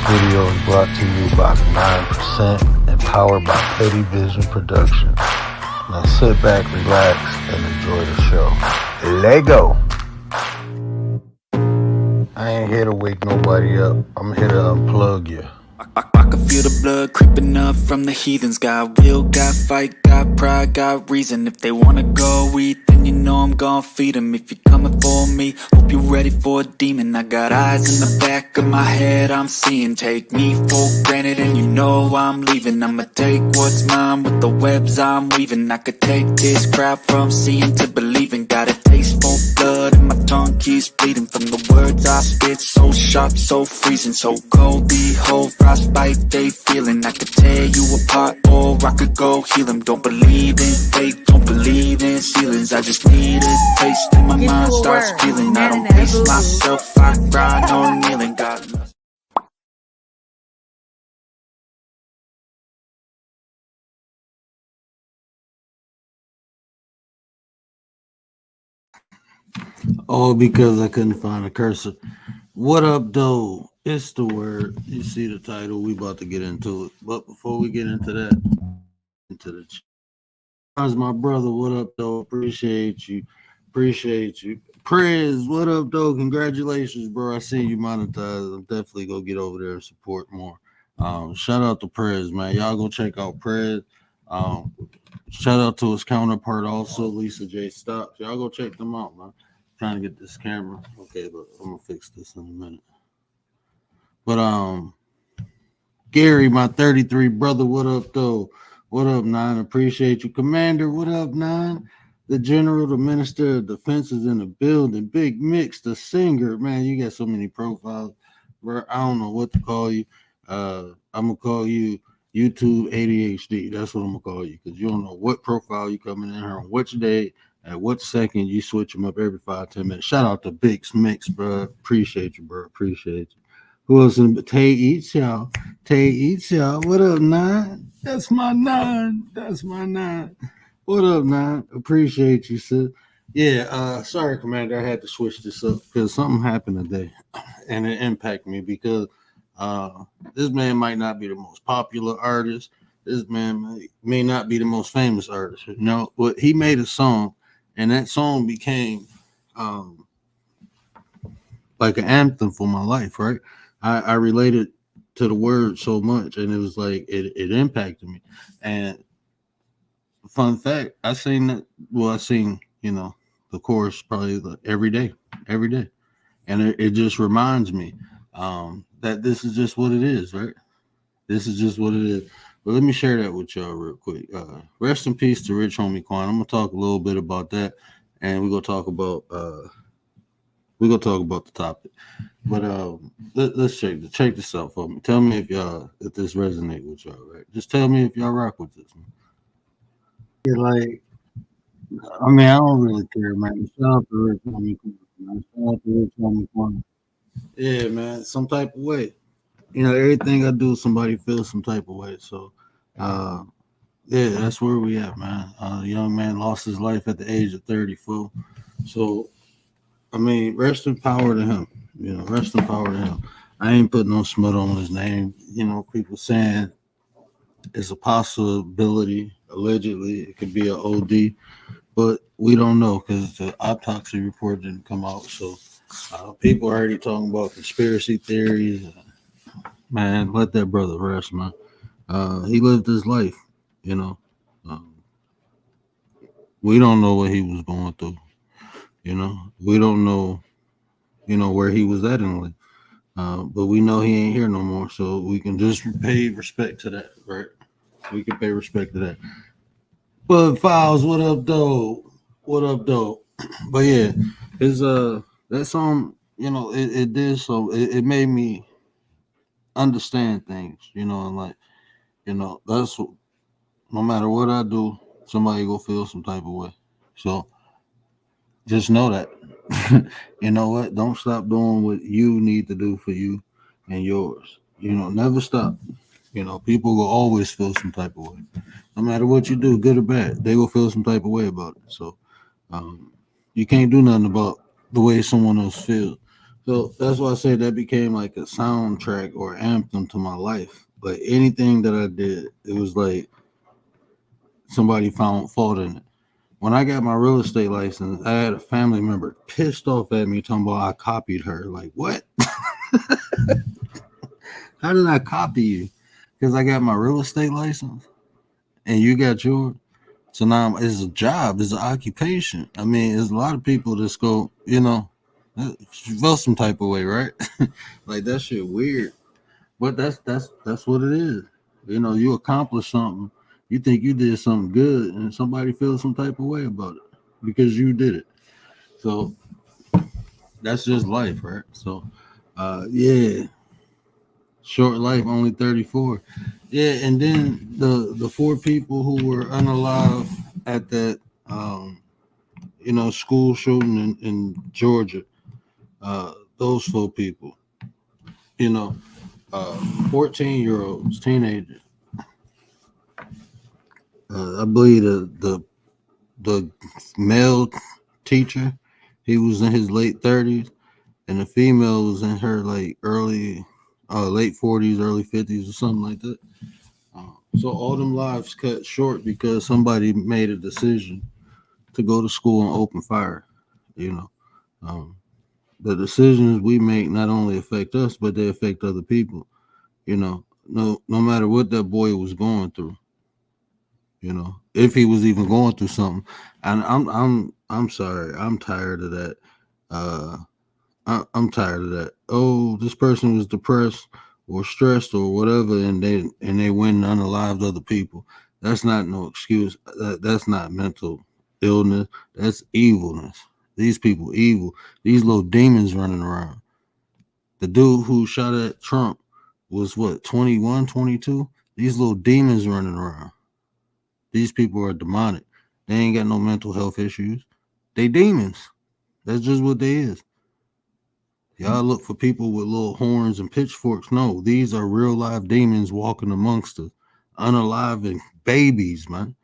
video is brought to you by 9% and powered by Petty Vision Production. Now sit back, relax, and enjoy the show. Lego! I ain't here to wake nobody up. I'm here to unplug you. I can feel the blood creeping up from the heathens. Got will, got fight, got pride, got reason. If they wanna go eat, then you know I'm gon' feed them. If you're coming for me, hope you're ready for a demon. I got eyes in the back of my head, I'm seeing. Take me for granted and you know I'm leaving. I'ma take what's mine with the webs I'm weaving. I could take this crowd from seeing to believing. Got a taste for blood and my tongue keeps bleeding from the words I spit. So sharp, so freezing, so cold. Behold, frostbite they feeling. I could tear you apart or I could go heal them. Don't believe in fate, don't believe in ceilings. I just need a taste and my mind starts feeling. I don't pace myself, I grind on kneeling. God bless. All because I couldn't find a cursor. What up, though? It's the word. You see the title. We about to get into it. But before we get into that, into the how's my brother? What up, though? Appreciate you. Appreciate you. Prez, what up, though? Congratulations, bro. I see you monetized. I'm definitely gonna get over there and support more. Shout out to Prez, man. Y'all go check out Prez. Shout out to his counterpart also, Lisa J. Stocks. Y'all go check them out, man. Trying to get this camera. Okay, but I'm gonna fix this in a minute. But Gary, my 33 brother, what up though? What up, Nine? Appreciate you. Commander, what up, Nine? The General, the Minister of Defense is in the building. Big Mix, the singer. Man, you got so many profiles, bro. I don't know what to call you. I'm gonna call you YouTube ADHD. That's what I'm gonna call you, because you don't know what profile you coming in here on which day. At what second you switch them up every 5-10 minutes. Shout out to Big Mix, bro. Appreciate you, bro. Appreciate you. Who else in Tay Eats y'all? Tay Eats y'all. What up, Nine? That's my Nine. That's my Nine. What up, Nine? Appreciate you, sis. Yeah, sorry, Commander. I had to switch this up because something happened today and it impacted me because this man might not be the most popular artist. This man may not be the most famous artist. You know, but he made a song. And that song became like an anthem for my life, right? I related to the word so much, and it was like it impacted me. And fun fact, I sing that. Well, I sing, the chorus probably every day, and it just reminds me that this is just what it is, right? This is just what it is. But let me share that with y'all real quick. Rest in peace to Rich Homie Quan. I'm gonna talk a little bit about that, and we're gonna talk about the topic. But let's check this out for me. Tell me if this resonate with y'all, right? Just tell me if y'all rock with this. Man. Yeah, like, I mean, I don't really care, man. Shout out to Rich Homie Quan. Man. Shout out to Rich Homie Quan. Yeah, man. Some type of way. Everything I do, somebody feels some type of way. So, yeah, that's where we at, man. A young man lost his life at the age of 34. So, I mean, rest in power to him. Rest in power to him. I ain't putting no smut on his name. People saying it's a possibility, allegedly, it could be an OD, but we don't know because the autopsy report didn't come out. So, people are already talking about conspiracy theories. Man, let that brother rest, man. He lived his life, we don't know what he was going through. We don't know, where he was at in life. But we know he ain't here no more, so we can just pay respect to that, right? We can pay respect to that. But Files, what up, though? What up, though? But yeah, his that song, it did so it made me understand things, and like, that's no matter what I do, somebody go feel some type of way. So just know that. You know what? Don't stop doing what you need to do for you and yours. Never stop. People will always feel some type of way. No matter what you do, good or bad, they will feel some type of way about it. So you can't do nothing about the way someone else feels. So that's why I say that became like a soundtrack or anthem to my life. Like anything that I did, it was like somebody found fault in it. When I got my real estate license, I had a family member pissed off at me talking about I copied her. Like, what? How did I copy you? Because I got my real estate license and you got yours. So now it's a job, it's an occupation. I mean, there's a lot of people that go, feel some type of way, right? Like that shit weird. But that's what it is. You accomplish something, you think you did something good, and somebody feels some type of way about it because you did it. So that's just life, right? So, yeah, short life, only 34. Yeah, and then the four people who were unalive at that school shooting in Georgia. Those four people, you know, 14-year-olds, teenagers. I believe the male teacher, he was in his late 30s, and the female was in her like late 40s, early 50s, or something like that. So all them lives cut short because somebody made a decision to go to school and open fire. You know, um, the decisions we make not only affect us, but they affect other people. No matter what that boy was going through. If he was even going through something. And I'm sorry, I'm tired of that. Uh, I'm tired of that. Oh, this person was depressed or stressed or whatever, and they went and unalived other people. That's not no excuse. That's not mental illness. That's evilness. These people evil. These little demons running around. The dude who shot at Trump was what, 21, 22. These little demons running around. These people are demonic. They ain't got no mental health issues. They demons. That's just what they is. Y'all look for people with little horns and pitchforks. No, these are real live demons walking amongst us, unaliving babies, man.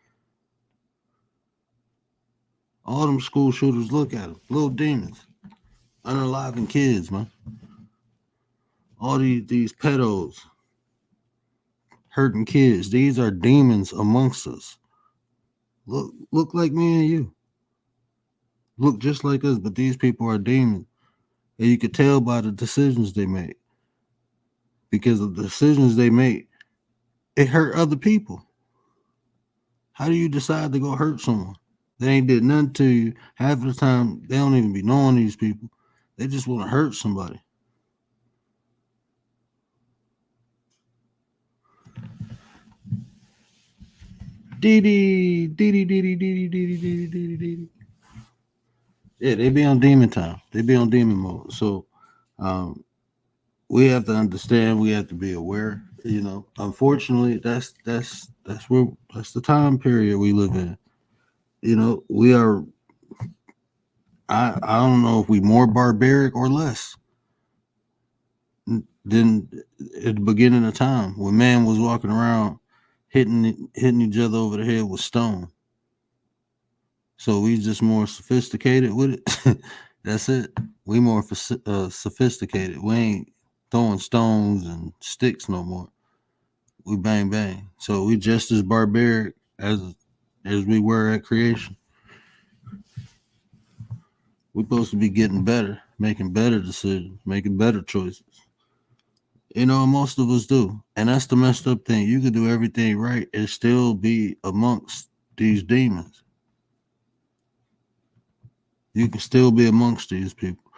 All them school shooters, look at them, little demons, unaliving kids, man. All these pedos hurting kids. These are demons amongst us. Look like me and you. Look just like us, but these people are demons. And you could tell by the decisions they make. Because of the decisions they make, it hurt other people. How do you decide to go hurt someone? They ain't did nothing to you. Half of the time, they don't even be knowing these people. They just want to hurt somebody. Dee. Yeah, they be on demon time. They be on demon mode. So, um, we have to understand. We have to be aware. Unfortunately, that's the time period we live in. We are. I don't know if we more barbaric or less than at the beginning of time when man was walking around hitting each other over the head with stone. So we just more sophisticated with it. That's it. We more sophisticated. We ain't throwing stones and sticks no more. We bang bang. So we just as barbaric as we were at creation. We're supposed to be getting better, making better decisions, making better choices. Most of us do. And that's the messed up thing. You could do everything right and still be amongst these demons. You can still be amongst these people.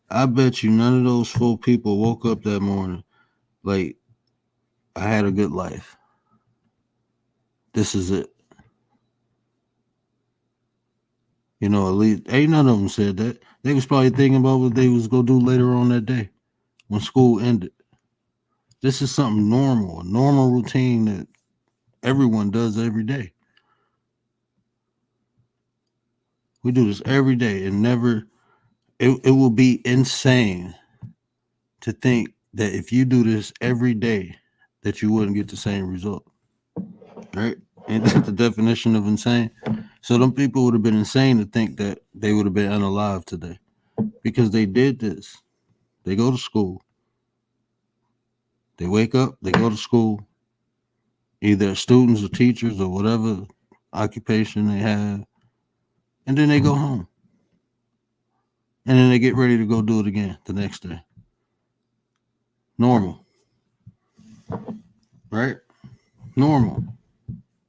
I bet you none of those four people woke up that morning like, I had a good life. This is it. At least ain't none of them said that. They was probably thinking about what they was gonna do later on that day when school ended. This is something normal, a normal routine that everyone does every day. We do this every day and never it will be insane to think that if you do this every day that you wouldn't get the same result. Right? Ain't that the definition of insane? So them people would have been insane to think that they would have been unalive today because they did this. They go to school. They wake up, they go to school, either students or teachers or whatever occupation they have, and then they go home. And then they get ready to go do it again the next day. Normal, right? Normal,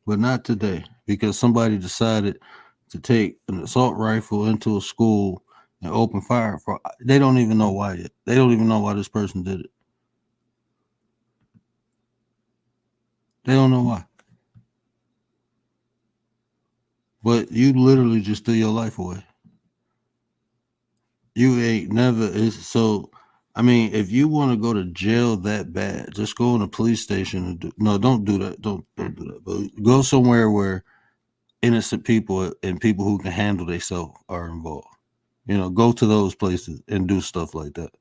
but not today because somebody decided to take an assault rifle into a school and open fire for. They don't even know why yet. They don't even know why this person did it. They don't know why. But you literally just threw your life away. You ain't never is so. I mean, if you want to go to jail that bad, just go in a police station and don't do that. Don't do that. But go somewhere where innocent people and people who can handle themselves are involved. Go to those places and do stuff like that.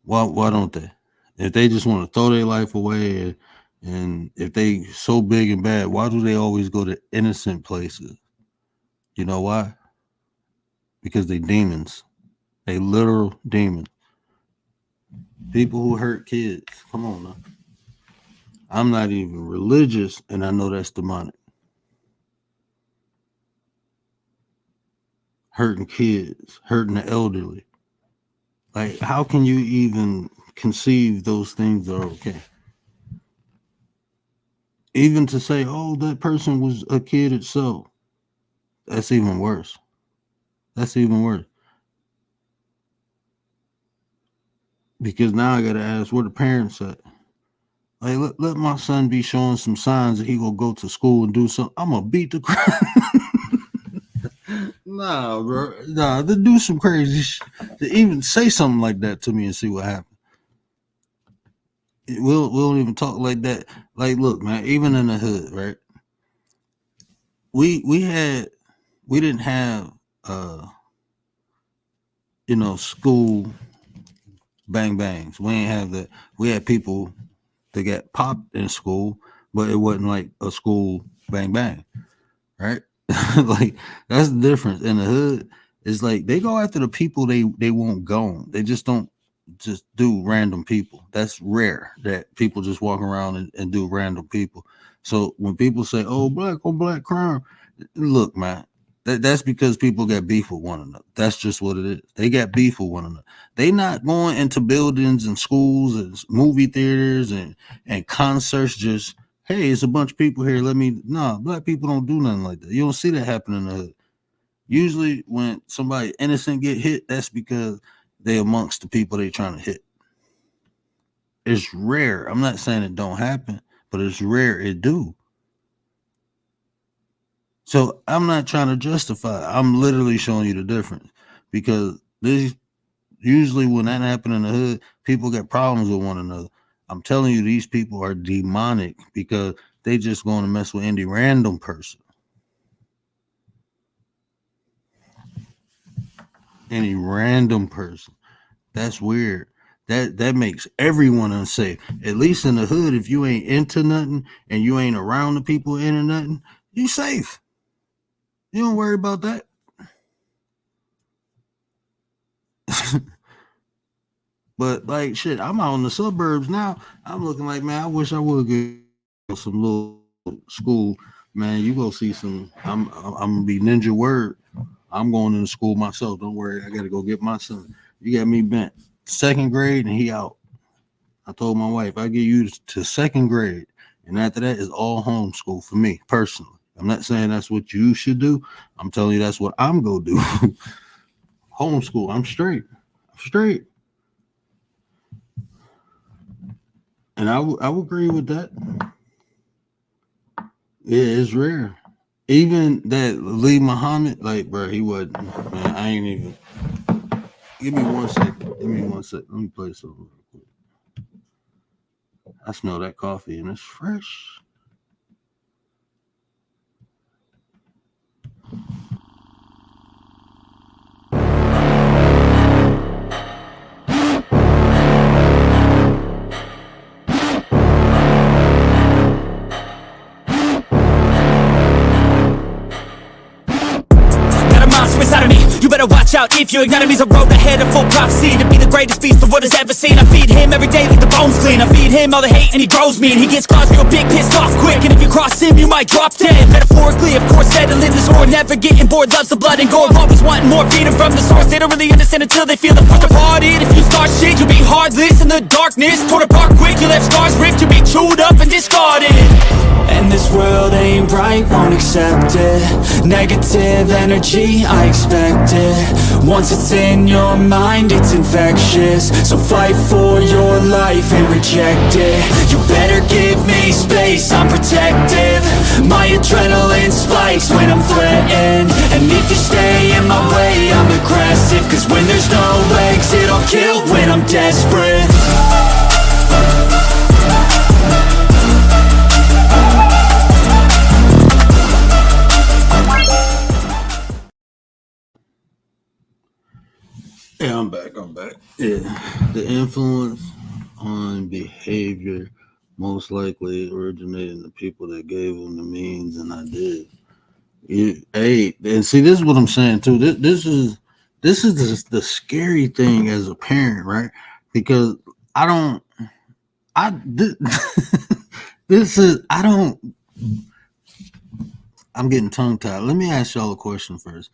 Why don't they? If they just want to throw their life away and if they so big and bad, why do they always go to innocent places? You know why? Because they demons. They literal demons. People who hurt kids. Come on now. I'm not even religious and I know that's demonic. Hurting kids, hurting the elderly. Like, how can you even conceive those things are okay? Even to say, oh, that person was a kid itself. That's even worse. That's even worse. Because now I got to ask where the parents at. Like, let my son be showing some signs that he will go to school and do something. I'm going to beat the crap. Nah, bro. Nah, to do some crazy shit. To even say something like that to me and see what happens. We don't even talk like that. Like, look, man, even in the hood, right? We didn't have school bang bangs. We ain't have that. We had people that got popped in school, but it wasn't like a school bang bang, right? Like, that's the difference. In the hood, it's like they go after the people they won't go. They just don't just do random people. That's rare that people just walk around and do random people. So when people say, oh, black on black crime, look, man, that's because people got beef with one another. That's just what it is. They got beef with one another. They not going into buildings and schools and movie theaters and concerts just, hey, it's a bunch of people here. Black people don't do nothing like that. You don't see that happen in the hood. Usually when somebody innocent get hit, that's because they amongst the people they trying to hit. It's rare. I'm not saying it don't happen, but it's rare it do. So I'm not trying to justify. I'm literally showing you the difference because this usually when that happen in the hood, people get problems with one another. I'm telling you, these people are demonic because they just going to mess with any random person. Any random person. That's weird. That makes everyone unsafe. At least in the hood, if you ain't into nothing and you ain't around the people into nothing, you safe. You don't worry about that. But like shit, I'm out in the suburbs now. I'm looking like, man, I wish I would get some little school. Man, you go see some. I'm gonna be ninja word. I'm going into school myself. Don't worry, I gotta go get my son. You got me bent. Second grade and he out. I told my wife I get you to second grade, and after that is all homeschool for me personally. I'm not saying that's what you should do. I'm telling you that's what I'm gonna do. Homeschool. I'm straight. And I would agree with that. Yeah, it's rare. Even that Lee Muhammad, like, bro, he wasn't. Man, I ain't even. Give me 1 second. Let me play something real quick. I smell that coffee and it's fresh. Got a monster inside of me. You better better watch out if you ignite him. He's a road ahead of full prophecy to be the greatest beast the world has ever seen. I feed him every day like the bones clean. I feed him all the hate and he grows me, and he gets claws real big, pissed off quick. And if you cross him, you might drop dead. Metaphorically, of course, settling the score, never getting bored, loves the blood and gore, always wanting more, feed him from the source. They don't really understand until they feel the force departed. If you start shit, you'll be heartless in the darkness, torn apart quick, you left scars ripped, you'll be chewed up and discarded. And this world ain't right, won't accept it. Negative energy, I expect it. Once it's in your mind, it's infectious. So fight for your life and reject it. You better give me space, I'm protective. My adrenaline spikes when I'm threatened. And if you stay in my way, I'm aggressive. Cause when there's no exit, I'll kill when I'm desperate. Yeah, I'm back. Yeah, the influence on behavior most likely originated in the people that gave them the means and ideas. Hey, and see, this is what I'm saying too. This is the scary thing as a parent, right? Because I don't, I this, this is I don't. I'm getting tongue tied. Let me ask y'all a question first.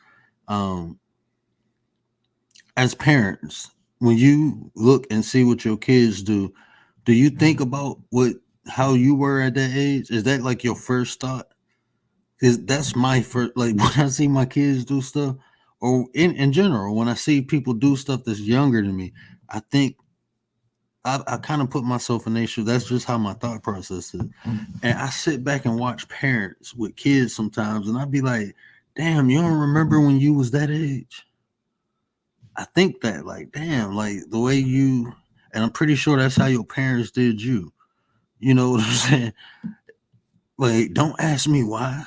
As parents, when you look and see what your kids do you think about how you were at that age? Is that like your first thought? Because that's my first, like when I see my kids do stuff, or in general, when I see people do stuff that's younger than me, I think I kind of put myself in their shoes. That's just how my thought process is. And I sit back and watch parents with kids sometimes, and I'd be like, damn, you don't remember when you was that age? I think that, like, damn, like the way you, and I'm pretty sure that's how your parents did you. You know what I'm saying? Like, don't ask me why,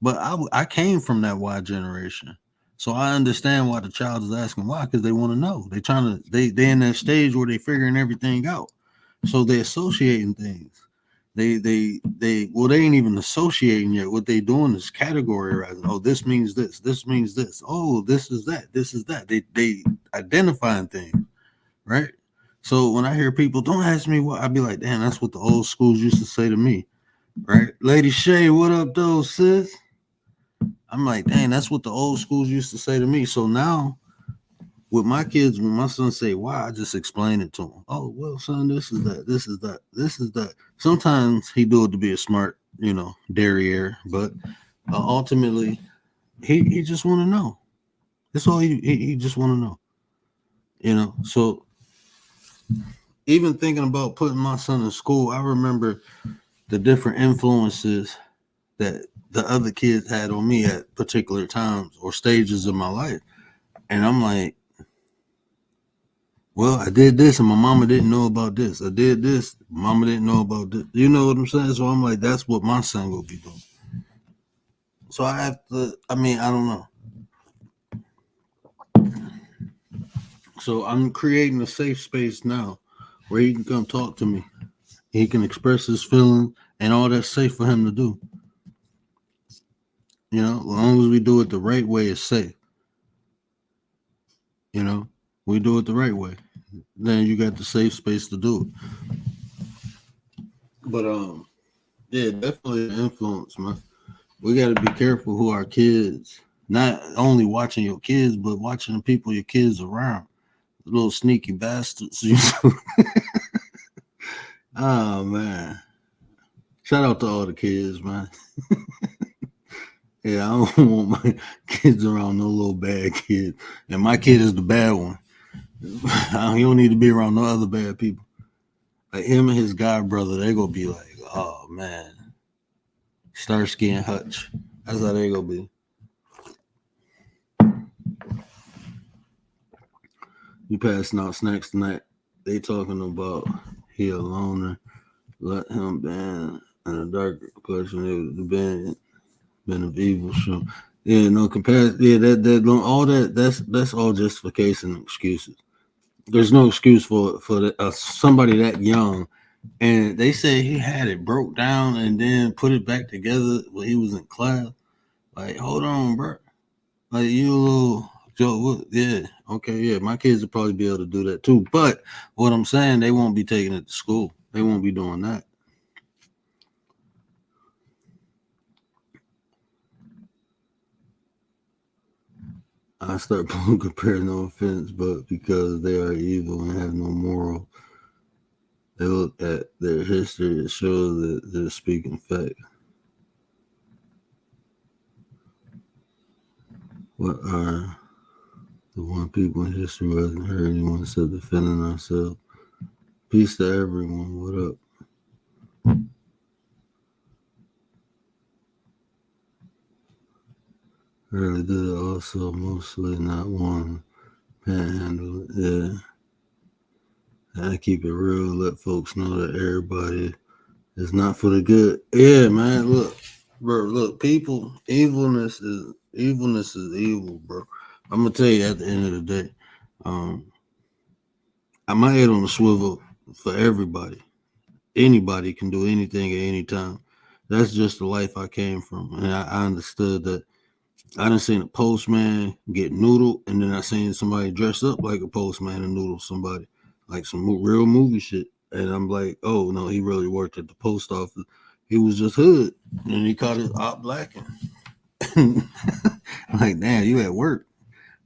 but I came from that why generation, so I understand why the child is asking why, because they want to know. They in that stage where they figuring everything out, so they associating things. They ain't even associating yet. What they doing is categorizing. Oh, this means this. This means this. Oh, this is that. This is that. They identifying things, right? So when I hear people, don't ask me what, I be like, damn, that's what the old schools used to say to me, right? Lady Shay, what up, though, sis? I'm like, dang, that's what the old schools used to say to me. So now with my kids, when my son say why, I just explain it to him. Oh, well, son, this is that, this is that, this is that. Sometimes he do it to be a smart, derriere, but ultimately he just want to know. That's all he just want to know. So even thinking about putting my son in school, I remember the different influences that the other kids had on me at particular times or stages of my life. And I'm like, well, I did this and my mama didn't know about this. I did this, mama didn't know about this. You know what I'm saying? So I'm like, that's what my son will be doing. So I have to, I don't know. So I'm creating a safe space now where he can come talk to me. He can express his feelings, and all that's safe for him to do. As long as we do it the right way, it's safe. We do it the right way, then you got the safe space to do it. But yeah, definitely an influence, man. We got to be careful who our kids, not only watching your kids, but watching the people your kids around. Little sneaky bastards. Oh man. Shout out to all the kids, man. Yeah, I don't want my kids around no little bad kid. And my kid is the bad one. You don't need to be around no other bad people. Like him and his god brother, they gonna be like, oh man, Starsky and Hutch. That's how they gonna be. You passing out snacks tonight. They talking about he a loner. Let him ban and a dark question. It was the been of evil. So yeah, no comparison. Yeah, that all that's all justification and excuses. There's no excuse for somebody that young. And they say he had it broke down and then put it back together when he was in class. Like, hold on, bro. Like you a little So yeah, okay, yeah, my kids will probably be able to do that too. But what I'm saying, they won't be taking it to school. They won't be doing that. I start pulling compare, no offense, but because they are evil and have no moral, they look at their history. It shows that they're speaking fact. What are the one people in history who hasn't heard anyone except defending ourselves? Peace to everyone. What up? Really did it also, mostly not one panhandle. Yeah. I keep it real, let folks know that everybody is not for the good. Yeah, man. Look, bro, look, people, evilness is evil, bro. I'm gonna tell you at the end of the day. Um, I'm my head on a swivel for everybody. Anybody can do anything at any time. That's just the life I came from. And I understood that I done seen a postman get noodled, and then I seen somebody dress up like a postman and noodle somebody, like some real movie shit. And I'm like, oh no, he really worked at the post office. He was just hood, and he caught his op blacking. I'm like, damn, you at work,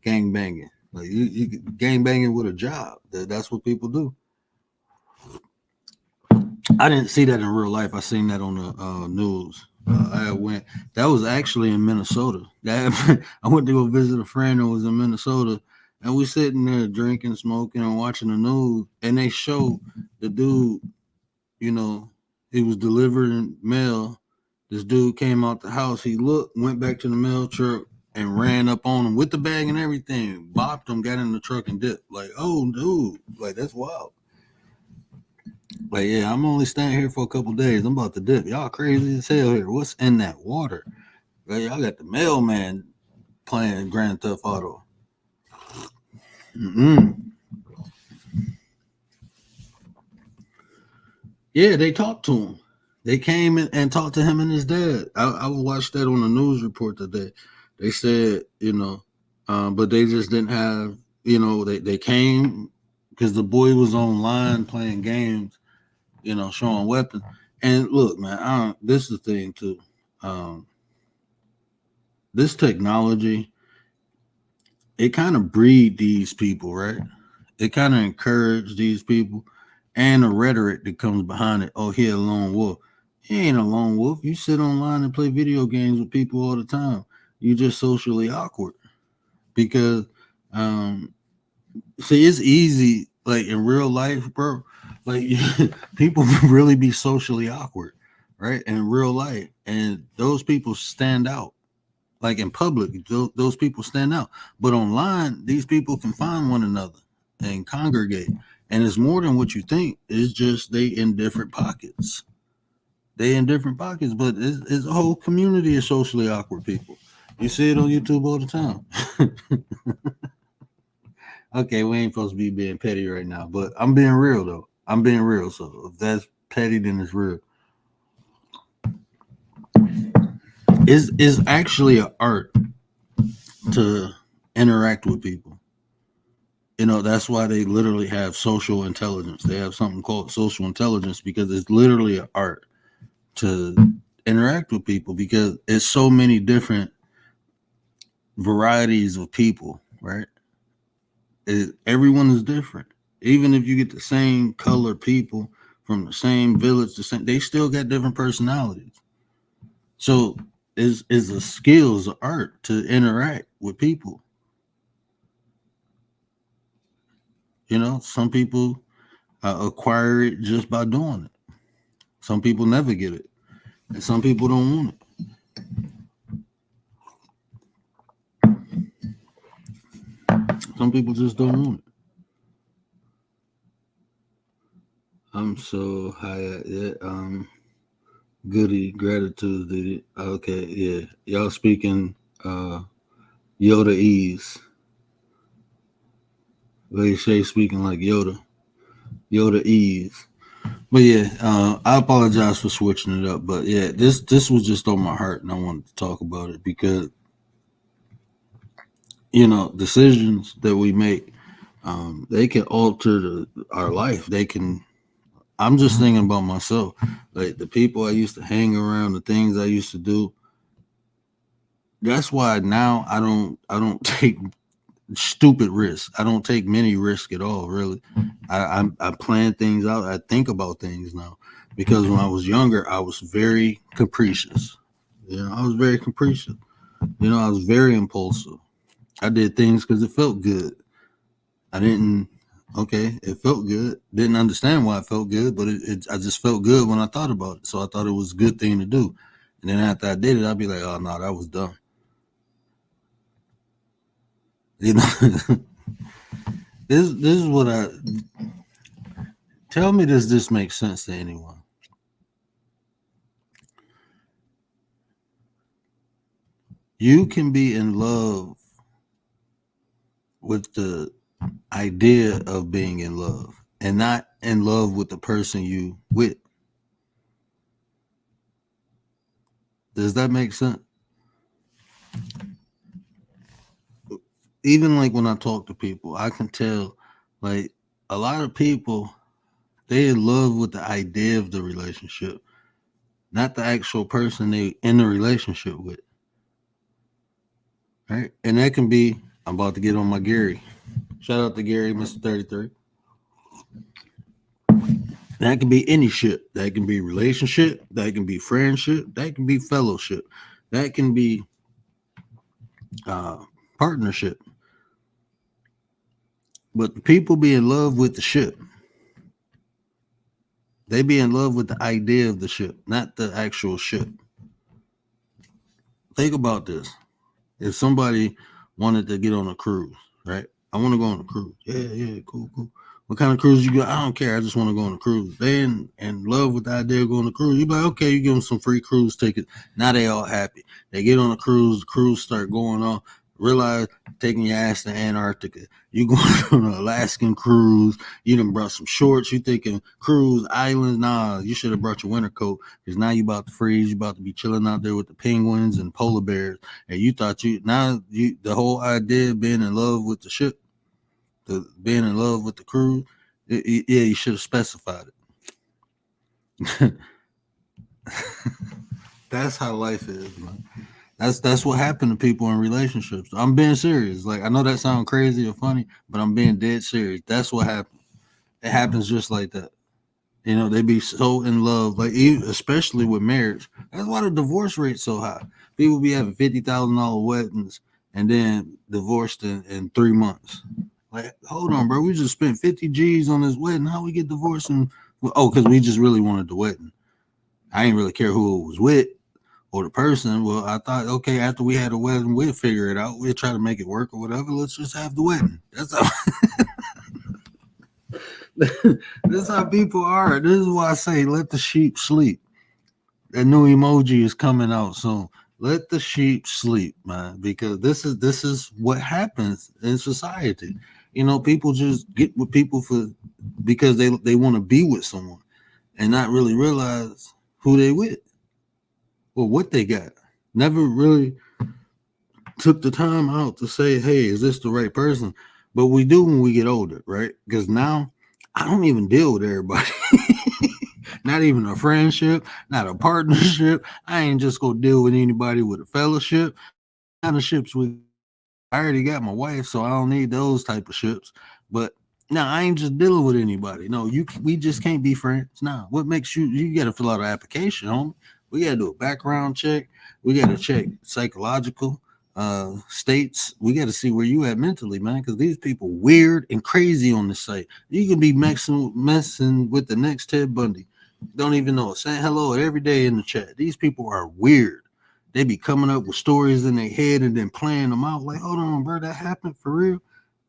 gang banging. Like you gang banging with a job. That's what people do. I didn't see that in real life. I seen that on the news. I went. That was actually in Minnesota. I went to go visit a friend who was in Minnesota, and we sitting there drinking, smoking, and watching the news. And they show the dude. You know, he was delivering mail. This dude came out the house. He looked, went back to the mail truck, and ran up on him with the bag and everything. Bopped him, got in the truck, and dipped. Like, oh, dude, like that's wild. Like, yeah, I'm only staying here for a couple days. I'm about to dip. Y'all crazy as hell here. What's in that water? Like, y'all got the mailman playing Grand Theft Auto. Mm-mm. Yeah, they talked to him. They came in and talked to him and his dad. I watched that on the news report today. They said, but they just didn't have, they came because the boy was online playing games, showing weapons. And look, man, this is the thing too. Um, this technology, it kind of breed these people, right? It kind of encourage these people, and the rhetoric that comes behind it. Oh, he a lone wolf. He ain't a lone wolf. You sit online and play video games with people all the time. You just socially awkward because, um, see, it's easy. Like in real life, bro. Like people really be socially awkward, right? In real life, and those people stand out like in public, those people stand out. But online, these people can find one another and congregate. And it's more than what you think. It's just they in different pockets. They in different pockets, but it's a whole community of socially awkward people. You see it on YouTube all the time. Okay, we ain't supposed to be being petty right now, but I'm being real though. I'm being real. So if that's petty, then it's real. Is actually an art to interact with people. That's why they literally have social intelligence. They have something called social intelligence because it's literally an art to interact with people because it's so many different varieties of people, right? Everyone is different. Even if you get the same color people from the same village, they still got different personalities. So is a skill, is an art to interact with people. Some people acquire it just by doing it. Some people never get it, and some people don't want it. Some people just don't want it. I'm so high at it. Goody gratitude, did it? Okay, yeah. Y'all speaking Yoda ease. They say speaking like Yoda. Yoda ease. But yeah, I apologize for switching it up. But yeah, this was just on my heart, and I wanted to talk about it because decisions that we make, they can alter our life. They can. I'm just thinking about myself, like the people I used to hang around, the things I used to do. That's why now I don't take stupid risks. I don't take many risks at all. Really, I plan things out. I think about things now because when I was younger, I was very capricious. I was very capricious. I was very impulsive. I did things because it felt good. I didn't. Okay, it felt good. Didn't understand why it felt good, but I just felt good when I thought about it. So I thought it was a good thing to do. And then after I did it, I'd be like, oh no, that was dumb. You know, this is what I tell me. Does this make sense to anyone? You can be in love with the idea of being in love and not in love with the person you with. Does that make sense? Even like when I talk to people, I can tell like a lot of people they in love with the idea of the relationship, not the actual person they in the relationship with. Right? And that can be I'm about to get on my Gary. Shout out to Gary, Mr. 33. That can be any shit. That can be relationship. That can be friendship. That can be fellowship. That can be uh, partnership. But the people be in love with the ship. They be in love with the idea of the ship, not the actual ship. Think about this. If somebody wanted to get on a cruise, right? I want to go on a cruise. Yeah, cool, cool. What kind of cruise you got? I don't care. I just want to go on a cruise. They in love with the idea of going on a cruise. You be like, okay, you give them some free cruise tickets. Now they all happy. They get on a cruise. The cruise start going on. Realize taking your ass to Antarctica. You going on an Alaskan cruise. You done brought some shorts. You thinking cruise islands. Nah, you should have brought your winter coat because now you about to freeze. You about to be chilling out there with the penguins and polar bears. And you thought the whole idea of being in love with the ship, being in love with the crew, yeah, you should have specified it. That's how life is, man. That's what happened to people in relationships. I'm being serious. Like I know that sounds crazy or funny, but I'm being dead serious. That's what happened. It happens just like that. They be so in love, like especially with marriage. That's why the divorce rate's so high. People be having $50,000 weddings and then divorced in 3 months. Like, hold on, bro. We just spent 50 G's on this wedding. How we get divorced? Because we just really wanted the wedding. I didn't really care who it was with or the person. Well, I thought, okay, after we had a wedding, we'll figure it out. We'll try to make it work or whatever. Let's just have the wedding. That's how. This is how people are. This is why I say let the sheep sleep. That new emoji is coming out soon. Let the sheep sleep, man, because this is what happens in society. People just get with people because they want to be with someone and not really realize who they with or what they got. Never really took the time out to say, hey, is this the right person? But we do when we get older, right? Because now I don't even deal with everybody. Not even a friendship, not a partnership. I ain't just gonna deal with anybody with a fellowship. Kind of ships with I already got my wife, so I don't need those type of ships. But now I ain't just dealing with anybody. No, we just can't be friends. Now, what makes you got to fill out an application, homie. We got to do a background check. We got to check psychological states. We got to see where you at mentally, man, because these people weird and crazy on the site. You can be messing with the next Ted Bundy. Don't even know. Saying hello every day in the chat. These people are weird. They be coming up with stories in their head and then playing them out. Like, hold on, bro, that happened for real?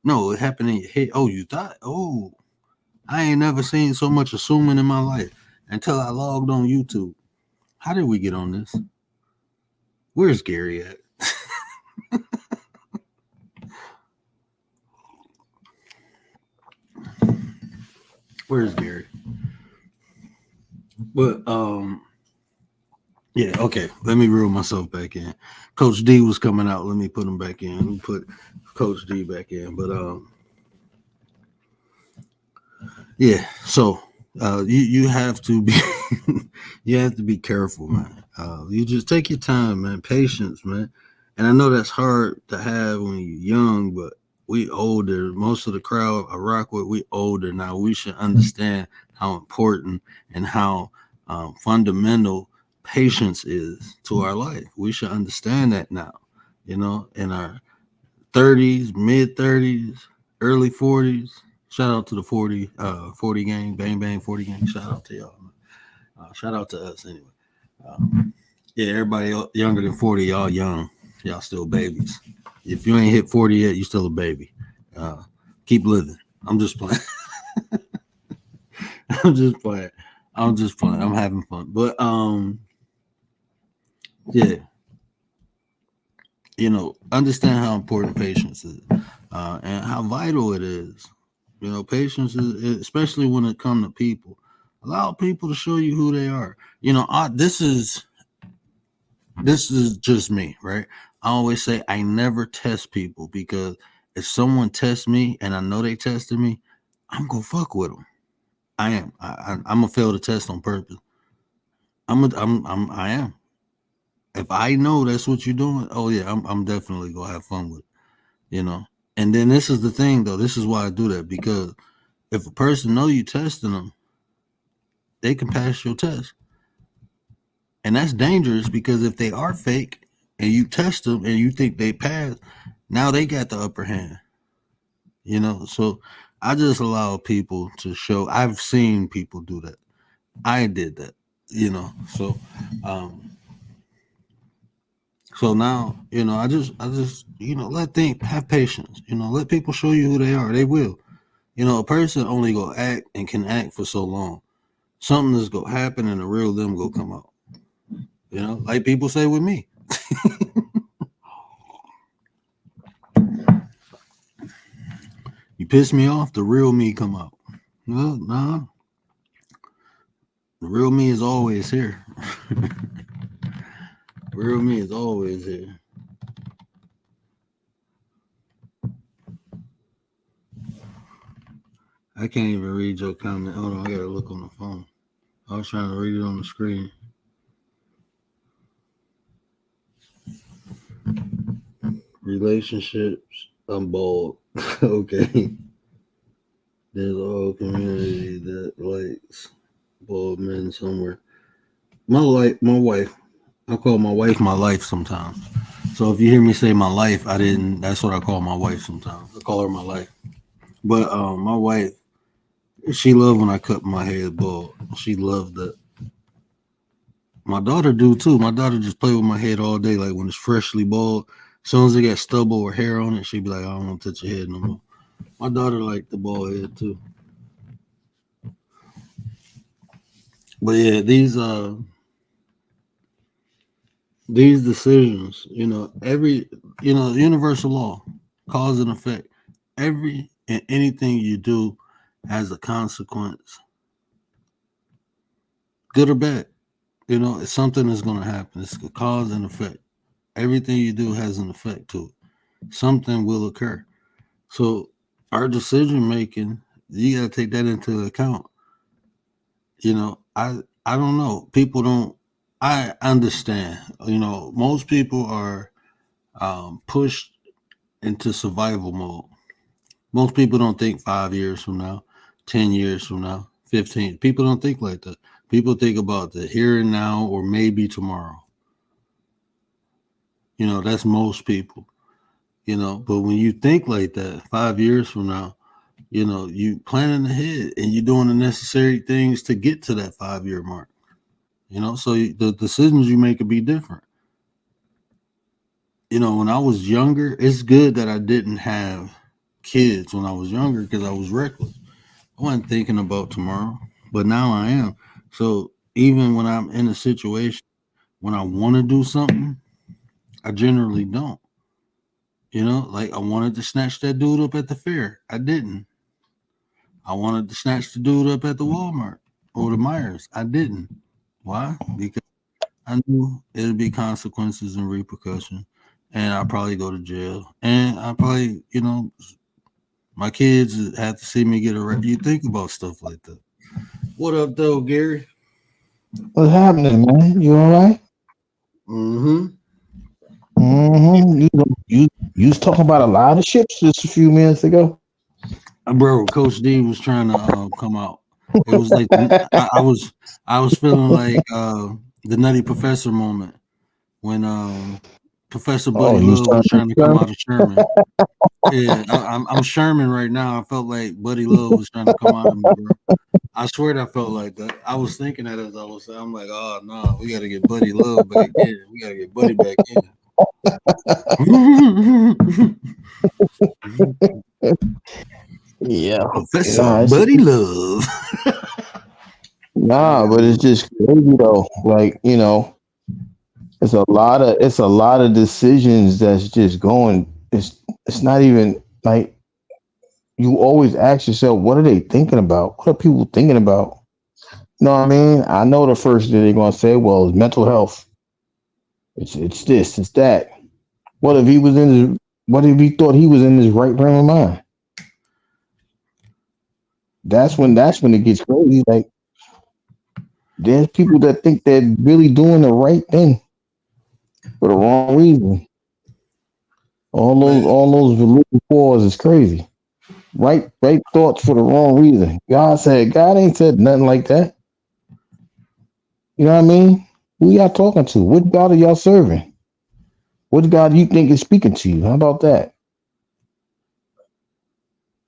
No, it happened in your head. Oh, you thought? Oh, I ain't never seen so much assuming in my life until I logged on YouTube. How did we get on this? Where's Gary at? Where's Gary? But Yeah, okay. Let me reel myself back in. Coach D was coming out. Let me put him back in. Let me put Coach D back in. But yeah. So you have to be you have to be careful, man. You just take your time, man. Patience, man. And I know that's hard to have when you're young, but we older. Most of the crowd I rock with, we older now. We should understand how important and how fundamental patience is to our life. We should understand that now. In our 30s, mid 30s, early 40s. Shout out to the 40 gang, bang bang 40 gang. Shout out to y'all. Shout out to us anyway. Um, yeah, everybody younger than 40, y'all young. Y'all still babies. If you ain't hit 40 yet, you still a baby. Uh, keep living. I'm just playing. I'm just playing. I'm just playing. I'm having fun. But yeah, understand how important patience is, and how vital it is. Patience is, especially when it comes to people. Allow people to show you who they are. This is just me, right? I always say I never test people, because if someone tests me and I know they tested me, I'm gonna fuck with them. I am. I'm gonna fail the test on purpose. I am. If I know that's what you're doing, oh yeah, I'm definitely gonna have fun with it. You know. And then this is the thing, though. This is why I do that, because if a person know you testing them, they can pass your test, and that's dangerous, because if they are fake and you test them and you think they pass, now they got the upper hand. So I just allow people to show. I've seen people do that. I did that. Um, so now I just let them have patience. Let people show you who they are. They will. A person only go act and can act for so long. Something is gonna happen and the real them go come out. Like people say with me. You piss me off, the real me come out. Well, nah, the real me is always here. Real me is always here. I can't even read your comment. Hold on, I gotta look on the phone. I was trying to read it on the screen. Relationships. I'm bald. Okay. There's a whole community that likes bald men somewhere. My wife. I call my wife my life sometimes. So if you hear me say my life, I didn't. That's what I call my wife sometimes. I call her my life. But my wife, she loved when I cut my head bald. She loved that. My daughter do too. My daughter just play with my head all day, like when it's freshly bald. As soon as it got stubble or hair on it, she be like, "I don't want to touch your head no more." My daughter like the bald head too. But yeah, these decisions, universal law, cause and effect. Every and anything you do has a consequence, good or bad. It's something that's going to happen. It's a cause and effect. Everything you do has an effect to it. Something will occur. So our decision making, you got to take that into account. I don't know. People don't. I understand. Most people are pushed into survival mode. Most people don't think 5 years from now, 10 years from now, 15. People don't think like that. People think about the here and now, or maybe tomorrow. That's most people. But when you think like that, 5 years from now, you planning ahead and you're doing the necessary things to get to that 5 year mark. So the decisions you make could be different. When I was younger, it's good that I didn't have kids when I was younger, because I was reckless. I wasn't thinking about tomorrow, but now I am. So even when I'm in a situation when I want to do something, I generally don't. Like I wanted to snatch that dude up at the fair. I didn't. I wanted to snatch the dude up at the Walmart or the Myers. I didn't. Why? Because I knew it'd be consequences and repercussion, and I'd probably go to jail, and I probably, my kids have to see me get arrested. You think about stuff like that. What up, though, Gary? What's happening, man? You all right? Mm-hmm. Mm-hmm. You was talking about a lot of ships just a few minutes ago. Bro, Coach D was trying to come out. It was like I was feeling like the Nutty Professor moment when Professor Oh, Buddy you was Love trying was to trying to come experiment? out of Sherman. Yeah, I'm Sherman right now. I felt like Buddy Love was trying to come out of me, bro. I swear I felt like that. I was thinking that as I was saying, I'm like, oh no, we gotta get Buddy Love back in. We gotta get Buddy back in. Yeah. Professor Nah, Buddy Love. I but gotta it's get just crazy though. Like, it's a lot of decisions that's just going. It's not even like you always ask yourself, what are they thinking about? What are people thinking about? You know what I mean? I know the first thing they're gonna say, well, it's mental health. It's this, it's that. What if he was in his what if he thought he was in his right frame of mind? That's when it gets crazy. Like there's people that think they're really doing the right thing for the wrong reason. All those man. all those religious wars is crazy. Right thoughts for the wrong reason. God ain't said nothing like that. You know what I mean? Who y'all talking to? What God are y'all serving? What God you think is speaking to you? How about that?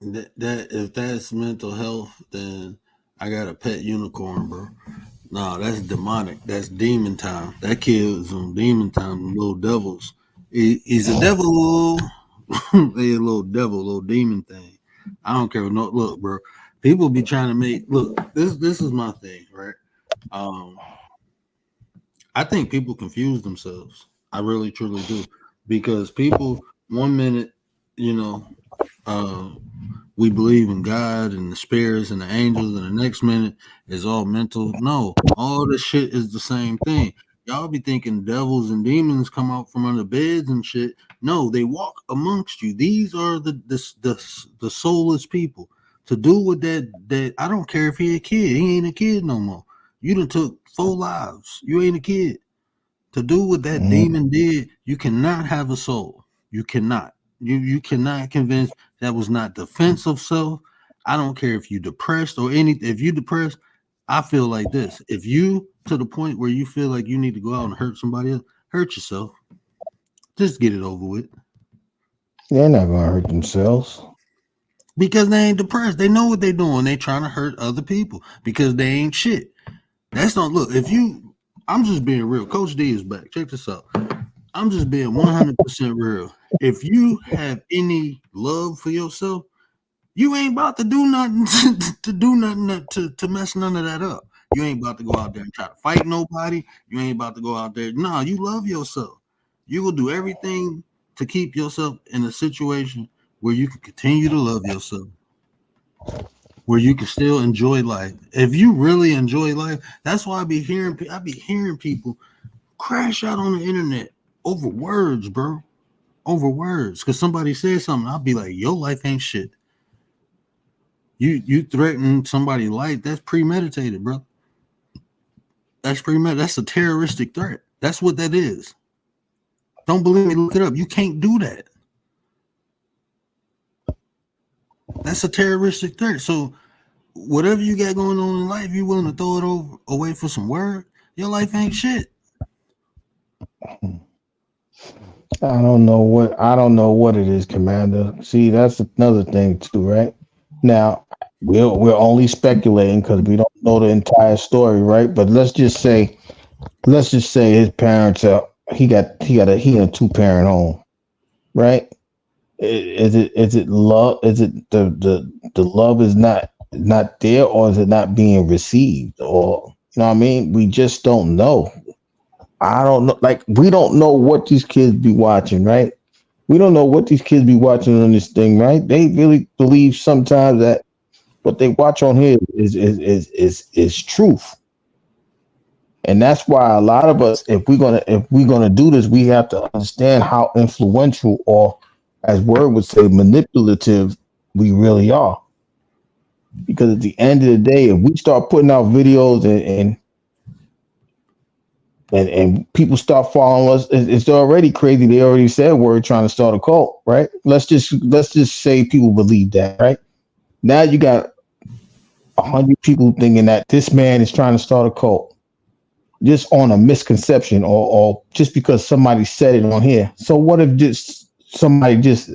That if that's mental health, then I got a pet unicorn, bro. Nah, that's demonic. That's demon time. That kid's on demon time. Them little devils. He's a devil. They a little devil, little demon thing. I don't care. No, look, bro. People be trying to make look. This is my thing, right? Um, I think people confuse themselves. I really truly do because people one minute, you know, uh, we believe in God and the spirits and the angels, and the next minute is all mental. No, all this shit is the same thing. Y'all be thinking devils and demons come out from under beds and shit. No, they walk amongst you. These are the soulless people. To do with that I don't care if he a kid. He ain't a kid no more. You done took 4 lives. You ain't a kid. To do what that Mhm. demon did, you cannot have a soul. You cannot. You cannot convince that was not defense of self. I don't care if you depressed or anything. If you depressed, I feel like this. If you to the point where you feel like you need to go out and hurt somebody else, hurt yourself. Just get it over with. They're not gonna hurt themselves. Because they ain't depressed. They know what they're doing. They trying to hurt other people because they ain't shit. That's not look. If you I'm just being real. Coach D is back. Check this out. I'm just being 100% real. If you have any love for yourself, you ain't about to do nothing to do nothing to mess none of that up. You ain't about to go out there and try to fight nobody. You ain't about to go out there. No, you love yourself. You will do everything to keep yourself in a situation where you can continue to love yourself, where you can still enjoy life. If you really enjoy life, that's why I be hearing people crash out on the internet over words, bro, over words because somebody said something. I'll be like, your life ain't shit. You threaten somebody's life. That's premeditated, bro. That's premeditated. That's a terroristic threat. That's what that is. Don't believe me? Look it up. You can't do that. That's a terroristic threat. So whatever you got going on in life, you willing to throw it away for some word? Your life ain't shit. I don't know what it is, Commander. See, that's another thing too, right? Now, we're only speculating because we don't know the entire story, right? But let's just say his parents are he in a two-parent home, right? Is it love? Is it the love is not there, or is it not being received, or you know what I mean? We just don't know. I don't know. Like we don't know what these kids be watching, right? We don't know what these kids be watching on this thing, right? They really believe sometimes that what they watch on here is truth. And that's why a lot of us, if we're gonna do this, we have to understand how influential, or as word would say, manipulative we really are. Because at the end of the day, if we start putting out videos and people start following us, it's already crazy. They already said we're trying to start a cult, right? Let's just say people believe that, right? Now you got 100 people thinking that this man is trying to start a cult just on a misconception, or just because somebody said it on here. So what if just somebody just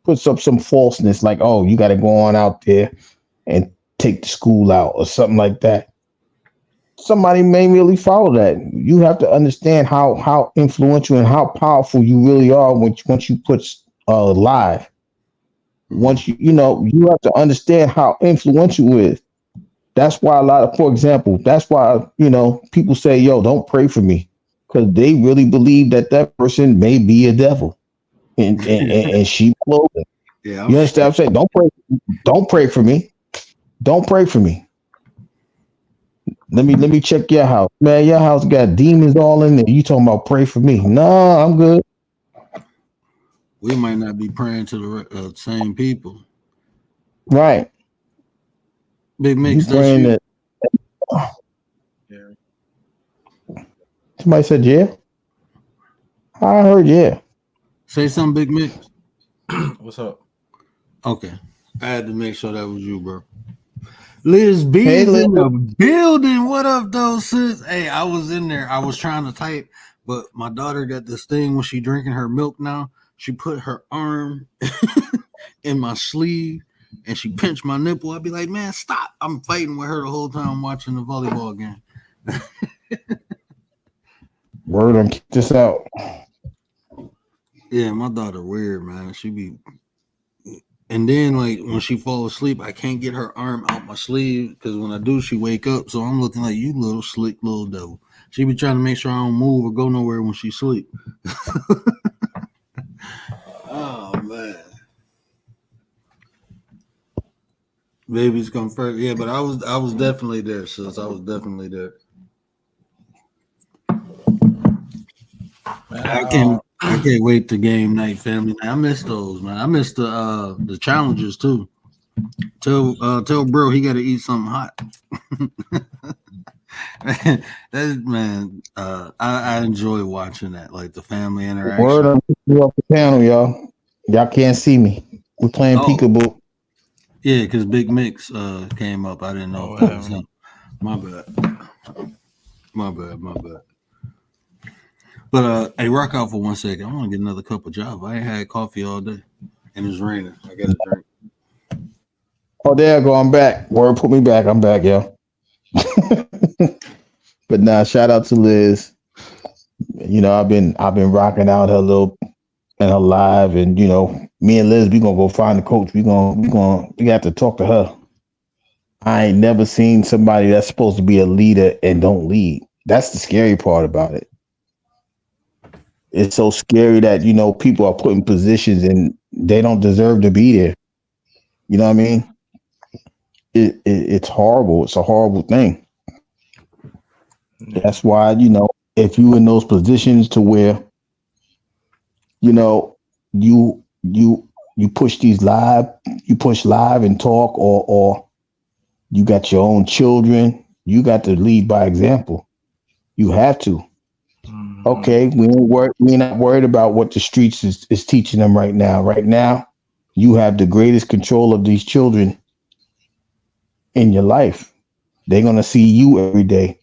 puts up some falseness like, oh, you got to go on out there and take the school out or something like that? Somebody may really follow that. You have to understand how influential and how powerful you really are once you put live. Once you have to understand how influential it is. That's why for example, that's why people say, "Yo, don't pray for me," because they really believe that that person may be a devil and sheep clothing. Yeah, You understand what I'm saying? Don't pray for me. Don't pray for me. Let me check your house, man. Your house got demons all in there. You talking about pray for me? No, I'm good. we might not be praying to the same people. Right? Big You Mix, that's praying you. that Yeah. somebody said yeah? I heard yeah. Say something, Big Mix. What's up? Okay, I had to make sure that was you, bro. Liz B Hey, is Lil. in the building. What up, though, sis? Hey, I was in there. I was trying to type, but my daughter got this thing when she drinking her milk now. She put her arm in my sleeve and she pinched my nipple. I'd be like, man, stop. I'm fighting with her the whole time watching the volleyball game. Word on, keep this out. Yeah, my daughter weird, man. She be, and then like when she fall asleep, I can't get her arm out my sleeve because when I do, she wake up. So I'm looking like you little slick little devil. She be trying to make sure I don't move or go nowhere when she sleep. Oh man, babies come first. Yeah, but I was definitely there, sis. I was definitely there. Man, I can't wait to game night, family. I miss those, man. I miss the challenges too. Tell bro he got to eat something hot. That man, I enjoy watching that, like the family Word interaction. on, keep you off the panel, y'all. Y'all can't see me. We're playing Oh peekaboo. yeah, because Big Mix came up. I didn't know oh, if what that was happened? him. My bad. My bad. My bad. But hey, rock out for 1 second. I want to get another cup of Java. I ain't had coffee all day, and it's raining. I got to drink. Oh, there I go. I'm back. Word put me back. I'm back, yo. But nah, shout out to Liz. I've been rocking out her little and her live, and me and Liz, we gonna go find the coach. We got to talk to her. I ain't never seen somebody that's supposed to be a leader and don't lead. That's the scary part about it. It's so scary that people are put in positions and they don't deserve to be there. You know what I mean? It's horrible. It's a horrible thing. Yeah. That's why if you in those positions to where you know you you you push you push live and talk, or you got your own children, you got to lead by example. You have to. Mm-hmm. Okay, we're not worried about what the streets is teaching them right now. Right now, you have the greatest control of these children in your life. They're gonna see you every day.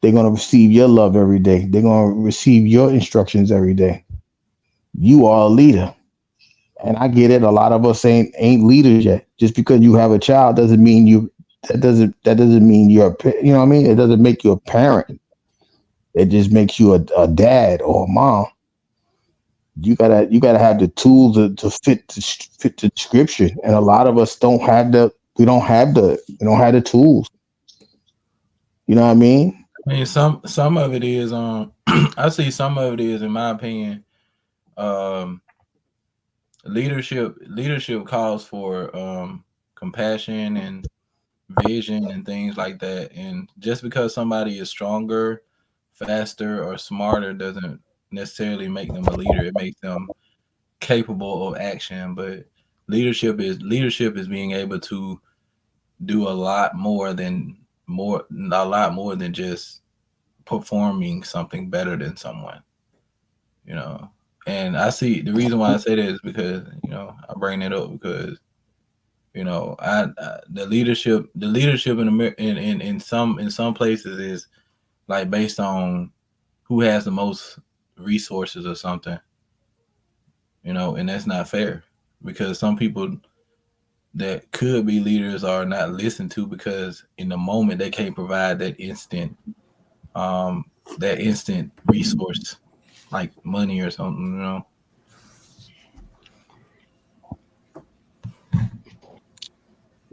They're gonna receive your love every day. They're gonna receive your instructions every day. You are a leader. And I get it. A lot of us ain't leaders yet. Just because you have a child doesn't mean you. That doesn't mean you're. You know what I mean? It doesn't make you a parent. It just makes you a dad or a mom. You gotta have the tools to fit the description. And a lot of us don't have the. We don't have the tools. You know what I mean? I mean, some of it is I see some of it is, in my opinion, um, leadership. Leadership calls for compassion and vision and things like that. And just because somebody is stronger, faster, or smarter doesn't necessarily make them a leader. It makes them capable of action. But leadership is being able to do a lot more than just performing something better than someone, you know. And I see the reason why I say that is because, I bring it up because, the leadership in some places is like based on who has the most resources or something, and that's not fair because some people that could be leaders are not listened to because in the moment they can't provide that instant resource like money or something.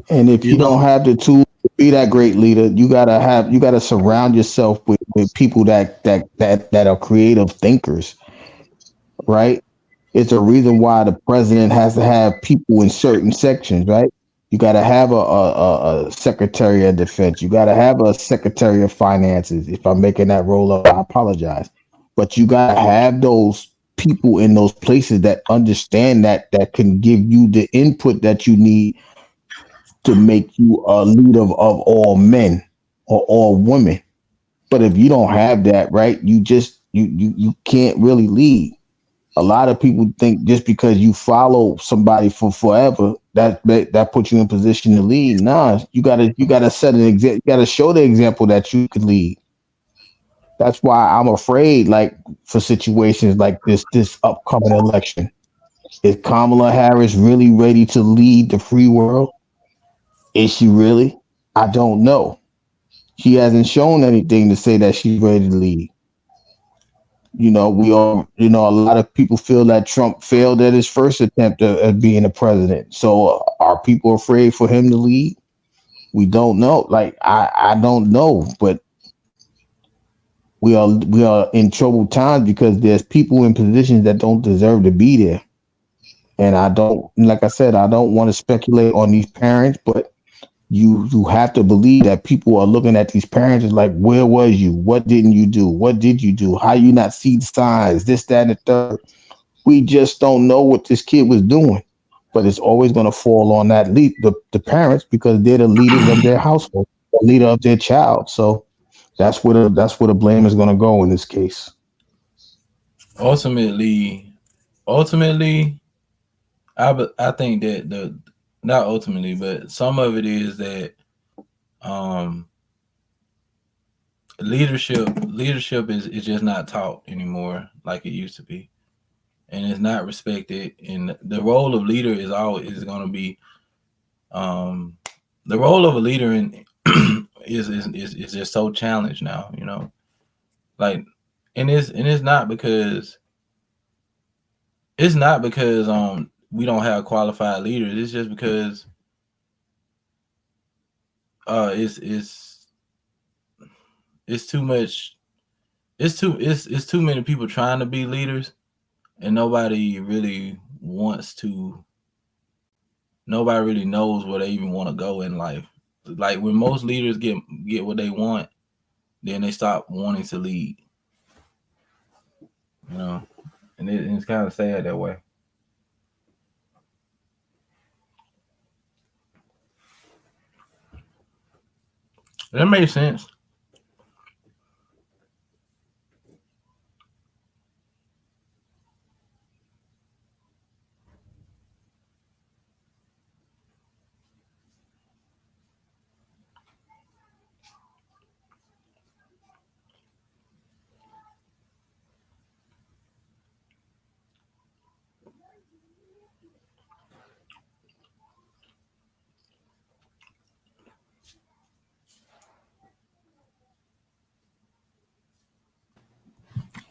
And if You you don't know, have the tools to be that great leader, you gotta surround yourself with people that are creative thinkers, right? It's a reason why the president has to have people in certain sections, right? You got to have a secretary of defense. You got to have a secretary of finances. If I'm making that roll up, I apologize. But you got to have those people in those places that understand that can give you the input that you need to make you a leader of all men or all women. But if you don't have that, right, you can't really lead. A lot of people think just because you follow somebody for forever that puts you in position to lead. Nah, you gotta set an example. You gotta show the example that you could lead. That's why I'm afraid, like for situations like this upcoming election. Is Kamala Harris really ready to lead the free world? Is she really? I don't know. She hasn't shown anything to say that she's ready to lead. A lot of people feel that Trump failed at his first attempt at being a president. So are people afraid for him to lead? We don't know. Like I don't know, but we are in troubled times because there's people in positions that don't deserve to be there. And I don't, like I said, I don't want to speculate on these parents, but you have to believe that people are looking at these parents as like, where was you? What didn't you do? What did you do? How you not see the signs? This, that, and the third. We just don't know what this kid was doing. But it's always going to fall on the parents because they're the leaders of their household, the leader of their child. So that's where the blame is going to go in this case. Ultimately, I think that not ultimately, but some of it is that um leadership is just not taught anymore like it used to be, and it's not respected. And the role of leader is going to be the role of a leader in is just so challenged now. Like, and it's not because we don't have qualified leaders. It's just because it's too much. It's too many people trying to be leaders, and nobody really knows where they even want to go in life. Like when most leaders get what they want, then they stop wanting to lead. You know, and it's kind of sad that way. That makes sense.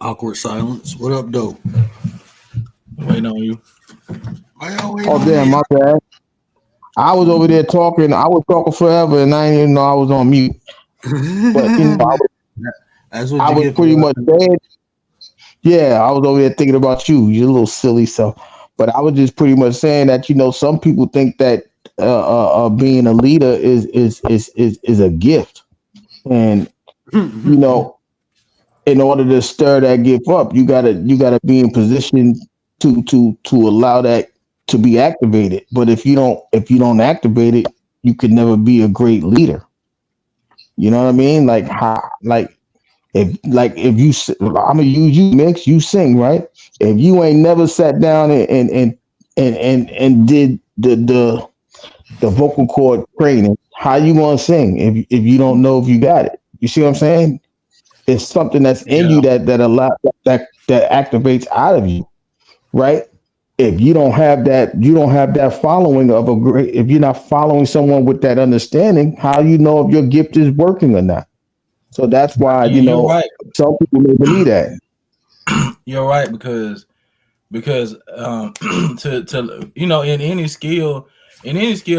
awkward silence. What up, though? Waiting on you. Why y'all waiting Oh on damn, me? my bad. I was over there talking. I was talking forever, and I didn't even know I was on mute. But That's what I you was get pretty for much saying, yeah, I was over there thinking about you. You're a little silly, so. But I was just pretty much saying that some people think that being a leader is a gift, and you know, in order to stir that gift up, you gotta be in position to allow that to be activated. But if you don't activate it, you could never be a great leader. You know what I mean? Like how if you I'm gonna use you mix you sing right. If you ain't never sat down and did the vocal cord training, how you gonna sing if you don't know if you got it? You see what I'm saying? It's something that's in Yeah. you that that activates out of you, right? If you don't have that following of a great. If you're not following someone with that understanding, how you know if your gift is working or not? So that's why You're right. some people may believe that. You're right because to in any skill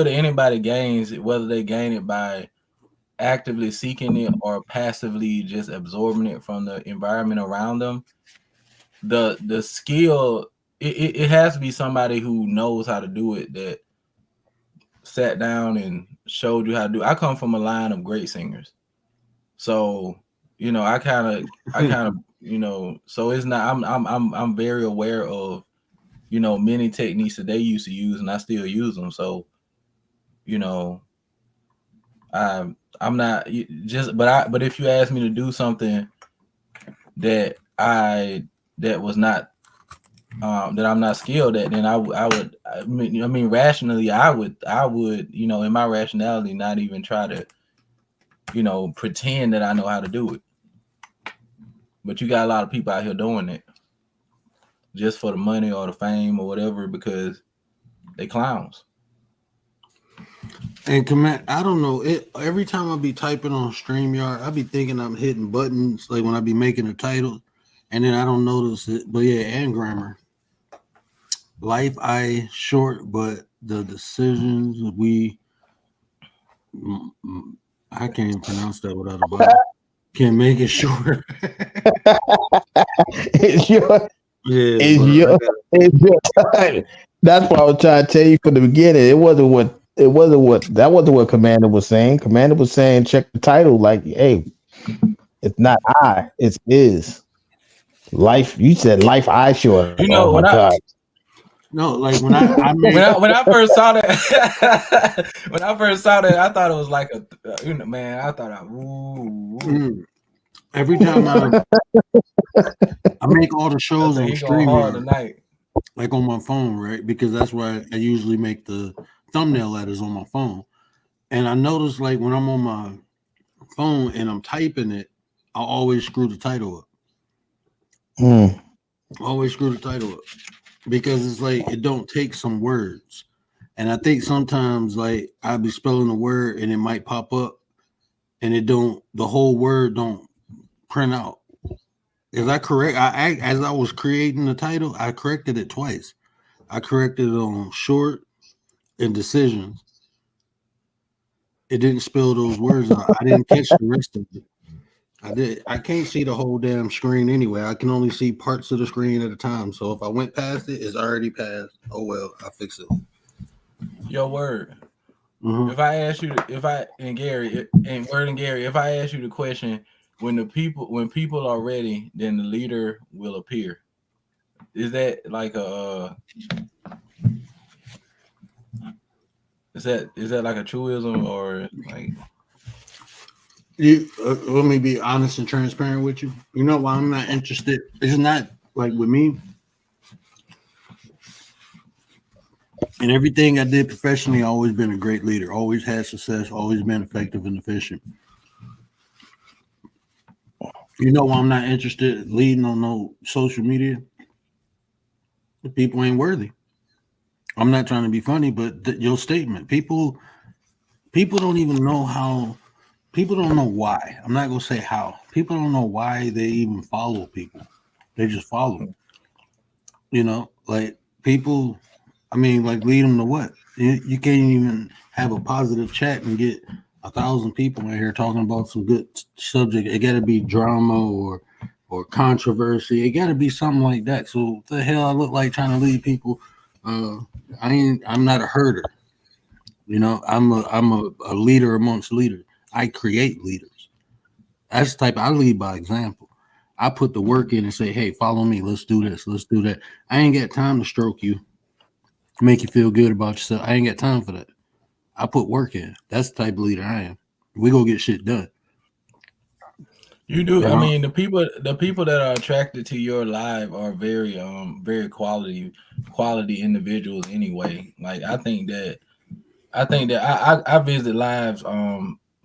that anybody gains, whether they gain it by actively seeking it or passively just absorbing it from the environment around them, the skill it has to be somebody who knows how to do it, that sat down and showed you how to do it. I come from a line of great singers, so I kind of so it's not I'm very aware of many techniques that they used to use, and I still use them. So you know I'm not just, but if you ask me to do something that was not that I'm not skilled at, then I mean rationally I would in my rationality not even try to pretend that I know how to do it. But you got a lot of people out here doing it just for the money or the fame or whatever, because they clowns. And command, I don't know. Every time I be typing on StreamYard, I be thinking I'm hitting buttons like when I be making a title, and then I don't notice it. But yeah, and grammar. Life I short, but the decisions I can't even pronounce that without a Bible. Can't make it short. It's your Yeah, it's but your it's your time. That's what I was trying to tell you from the beginning. That wasn't what Commander was saying. Commander was saying check the title, like, hey, it's not I, it's is. Life, you said life I short. Like, oh my God. no, like when I when made I first saw that, I thought it was like man, I thought every time I make all the shows on he going hard StreamYard, tonight. like on my phone, right? Because that's where I usually make the thumbnail letters on my phone. And I noticed like when I'm on my phone and I'm typing it, I always screw the title up. Mm. Always screw the title up because it's like it don't take some words. And I think sometimes like I'll be spelling a word and it might pop up and the whole word don't print out. As I was creating the title, I corrected it twice. I corrected it on short and decisions. It didn't spell those words out. I didn't catch the rest of it. I can't see the whole damn screen anyway. I can only see parts of the screen at a time. So if I went past it, it's already passed. Oh well, I'll fix it. Your word. Mm-hmm. If I ask you, if I Gary, if I ask you the question, when people are ready, then the leader will appear. Is that like is that like a truism, or like? Let me be honest and transparent with you. You know why I'm not interested? It's not like with me. And everything I did professionally, I always been a great leader. Always had success. Always been effective and efficient. You know why I'm not interested in leading on no social media? The people ain't worthy. I'm not trying to be funny, but your statement, people don't even know how. People don't know why. I'm not gonna say how. People don't know why they even follow people. They just follow. Like people. I mean, like lead them to what? You can't even have a positive chat and get 1,000 people in here talking about some good subject. It got to be drama or controversy. It got to be something like that. So what the hell I look like trying to lead people? I'm not a herder. You know, I'm a leader amongst leaders. I create leaders. That's the type I lead by example. I put the work in and say, hey, follow me. Let's do this. Let's do that. I ain't got time to stroke you, make you feel good about yourself. I ain't got time for that. I put work in. That's the type of leader I am. We go get shit done. You do. And I mean, the people that are attracted to your live are very quality individuals anyway. Like I visit lives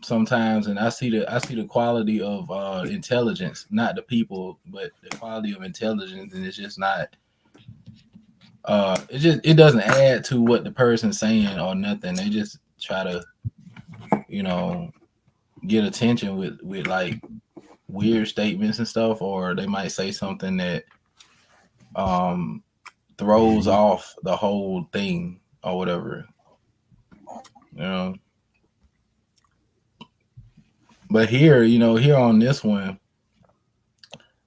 sometimes, and I see the quality of intelligence, not the people, but the quality of intelligence, and it's just not it doesn't add to what the person's saying or nothing. They just try to, you know, get attention with like weird statements and stuff, or they might say something that throws off the whole thing or whatever. You know. But here, here on this one,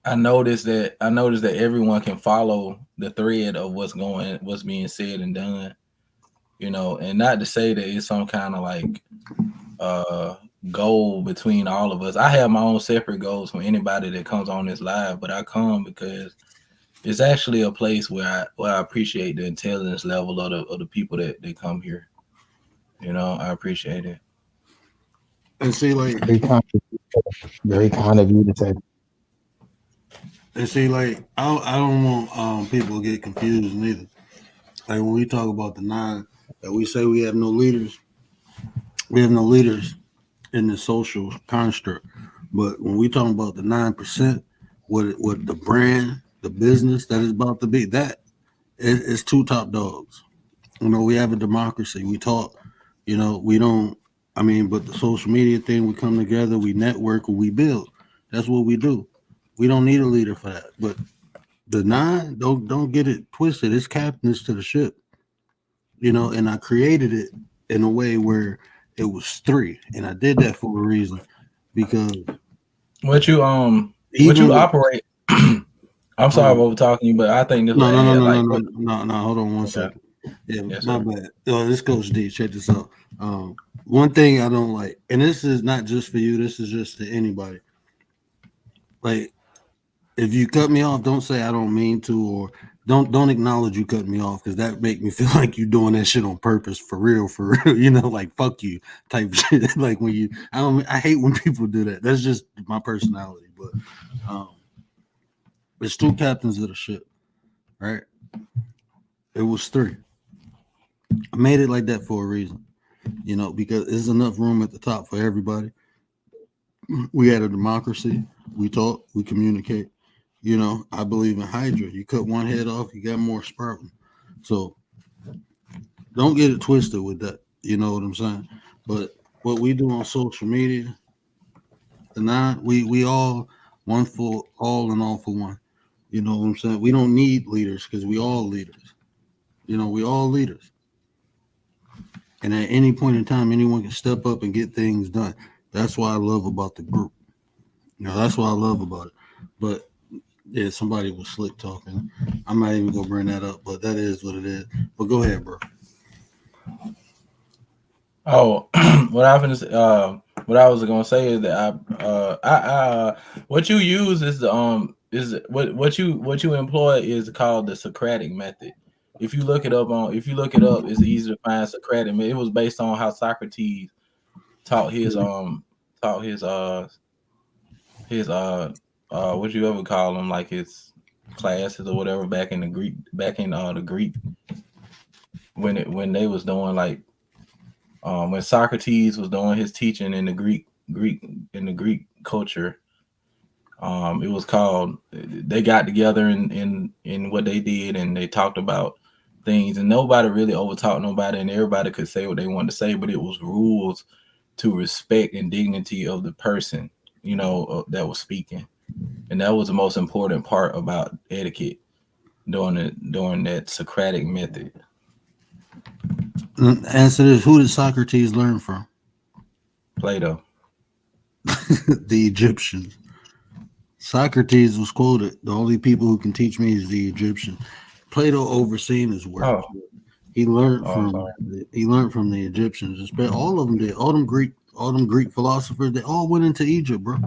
I noticed that everyone can follow the thread of what's being said and done, and not to say that it's some kind of like goal between all of us. I have my own separate goals from anybody that comes on this live, but I come because it's actually a place where I appreciate the intelligence level of the people that come here. I appreciate it. And see, like, very kind of you to say. and see, like, I don't want people to get confused neither. Like when we talk about the 9, that we say we have no leaders. We have no leaders in the social construct. But when we talk about the 9%, what the brand, the business that is about to be, that it's 2 top dogs. We have a democracy. We talk. We don't. I mean, but the social media thing, we come together, we network, we build. That's what we do. We don't need a leader for that. But the 9, don't get it twisted. It's captains to the ship. And I created it in a way where it was 3, and I did that for a reason because what you operate. I'm sorry about talking you, but I think this no. Hold on one second. Yeah, yes, my bad. This Coach D. Check this out. One thing I don't like, and this is not just for you. This is just to anybody. Like, if you cut me off, don't say I don't mean to, or don't acknowledge you cut me off, because that make me feel like you doing that shit on purpose, for real. Like fuck you type shit. Like when I hate when people do that. That's just my personality. But it's 2 captains of the ship, right? It was 3. I made it like that for a reason, because there's enough room at the top for everybody. We had a democracy. We talk. We communicate. I believe in Hydra. You cut one head off, you got more sprouting. So don't get it twisted with that. You know what I'm saying? But what we do on social media, the 9, we all one for all and all for one. You know what I'm saying? We don't need leaders because we all leaders. We all leaders. And at any point in time, anyone can step up and get things done. That's what I love about the group. That's what I love about it. But yeah, somebody was slick talking. I'm not even gonna bring that up, but that is what it is. But go ahead, bro. Oh, what I was gonna say is that what you use is what you employ is called the Socratic method. If you look it up, it's easy to find Socratic. It was based on how Socrates taught his what you ever call them, like his classes or whatever back in the Greek, when they was doing like when Socrates was doing his teaching in the Greek culture. It was called, they got together in what they did, and they talked about things, and nobody really overtalked nobody, and everybody could say what they wanted to say, but it was rules to respect and dignity of the person, that was speaking. And that was the most important part about etiquette during that Socratic method. Answer this: who did Socrates learn from? Plato. The Egyptians. Socrates was quoted, the only people who can teach me is the Egyptians. Plato overseen his work. Oh. He learned Oh, I'm from sorry. the Egyptians. All of them did. All them Greek philosophers. They all went into Egypt, bro.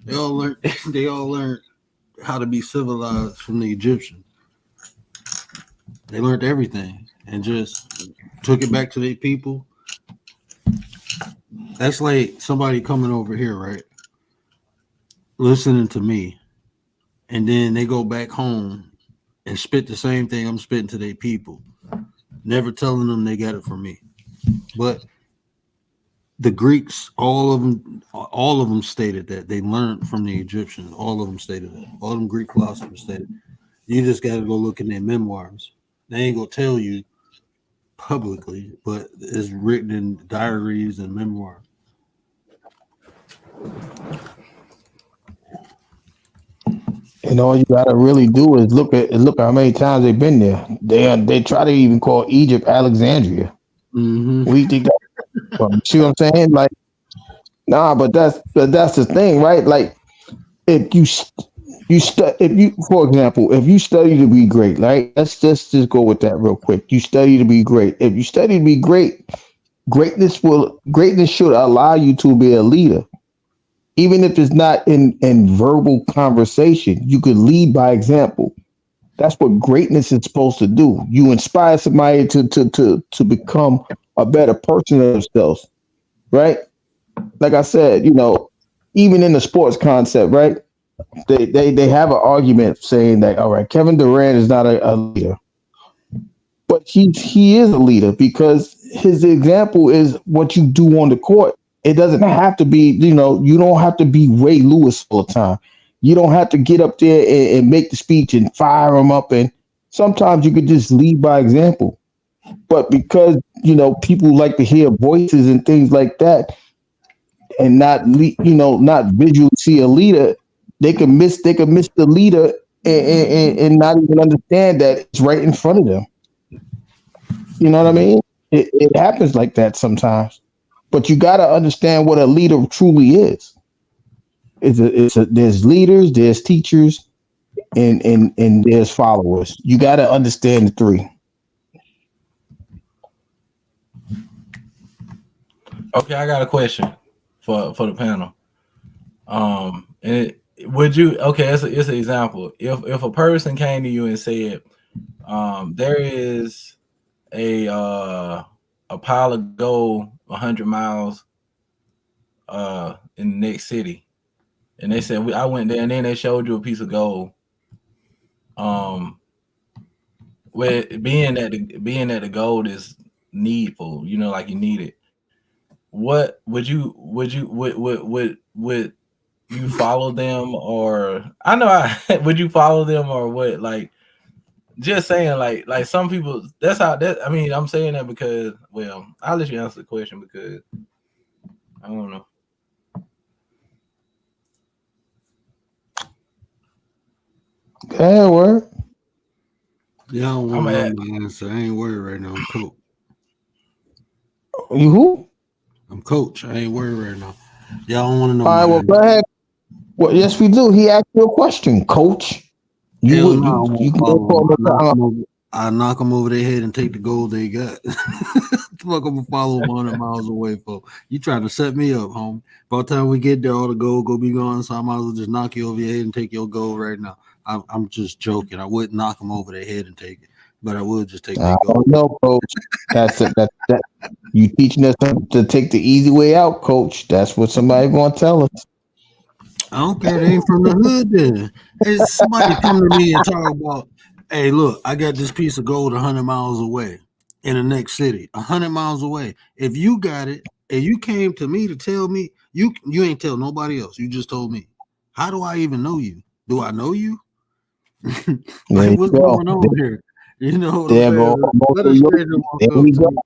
They all learned. They all learned how to be civilized from the Egyptians. They learned everything and just took it back to their people. That's like somebody coming over here, right? Listening to me, and then they go back home and spit the same thing I'm spitting to their people, never telling them they got it from me. But the Greeks, all of them stated that they learned from the Egyptians. All of them stated that. All them Greek philosophers stated. You just got to go look in their memoirs. They ain't gonna tell you publicly, but it's written in diaries and memoirs. And all you gotta really do is look how many times they've been there. They try to even call Egypt Alexandria. Mm-hmm. We think that from. See what I'm saying? Like, nah, but that's the thing, right? Like, if if you, for example, if you study to be great, right? Let's just go with that real quick. You study to be great. If you study to be great, greatness should allow you to be a leader. Even if it's not in verbal conversation, you could lead by example. That's what greatness is supposed to do. You inspire somebody to become a better person of themselves, right? Like I said, even in the sports concept, right? They have an argument saying that, all right, Kevin Durant is not a leader, but he is a leader because his example is what you do on the court. It doesn't have to be, you don't have to be Ray Lewis all the time. You don't have to get up there and make the speech and fire them up. And sometimes you could just lead by example. But because people like to hear voices and things like that, and not visually see a leader, they can miss the leader and not even understand that it's right in front of them. You know what I mean? It happens like that sometimes. But you got to understand what a leader truly is. There's leaders, there's teachers, and there's followers. You got to understand the three. Okay, I got a question for the panel. And would you? Okay, it's an example. If a person came to you and said, there is a pile of gold 100 miles in the next city, and they said I went there, and then they showed you a piece of gold. Where being that the gold is needful, like you need it. What would you would you follow them, or I know would you follow them, or what? Like, just saying, like some people, that's how that. I mean, I'm saying that because, well, I'll let you answer the question because I don't know. Yeah, word. Yeah, I don't I'm want to at. know my answer. I ain't worried right now. I'm coach. You who? I'm coach. I ain't worried right now. Y'all don't want to know All my right, well, go answer. ahead. Well, yes, we do. He asked you a question, Coach. You Hell would no, you I won't you can go follow them. call him. I knock them over their head and take the gold they got. Fuck, I'm gonna follow them 100 miles away, for you trying to set me up, homie. By the time we get there, all the gold go be gone, so I might as well just knock you over your head and take your gold right now. I'm just joking. I wouldn't knock them over their head and take it, but I would just take I their don't gold. know, Coach. That's it. That you teaching us to take the easy way out, Coach. That's what somebody gonna tell us. I don't care. They ain't from the hood. Then it's somebody come to me and talk about, hey, look, I got this piece of gold 100 miles away in the next city, 100 miles away. If you got it and you came to me to tell me, you ain't tell nobody else. You just told me. How do I even know you? Do I know you? There Like, you what's go. going on here? You know what I'm There go saying? most Let of a your. stranger walk There up we to go. me.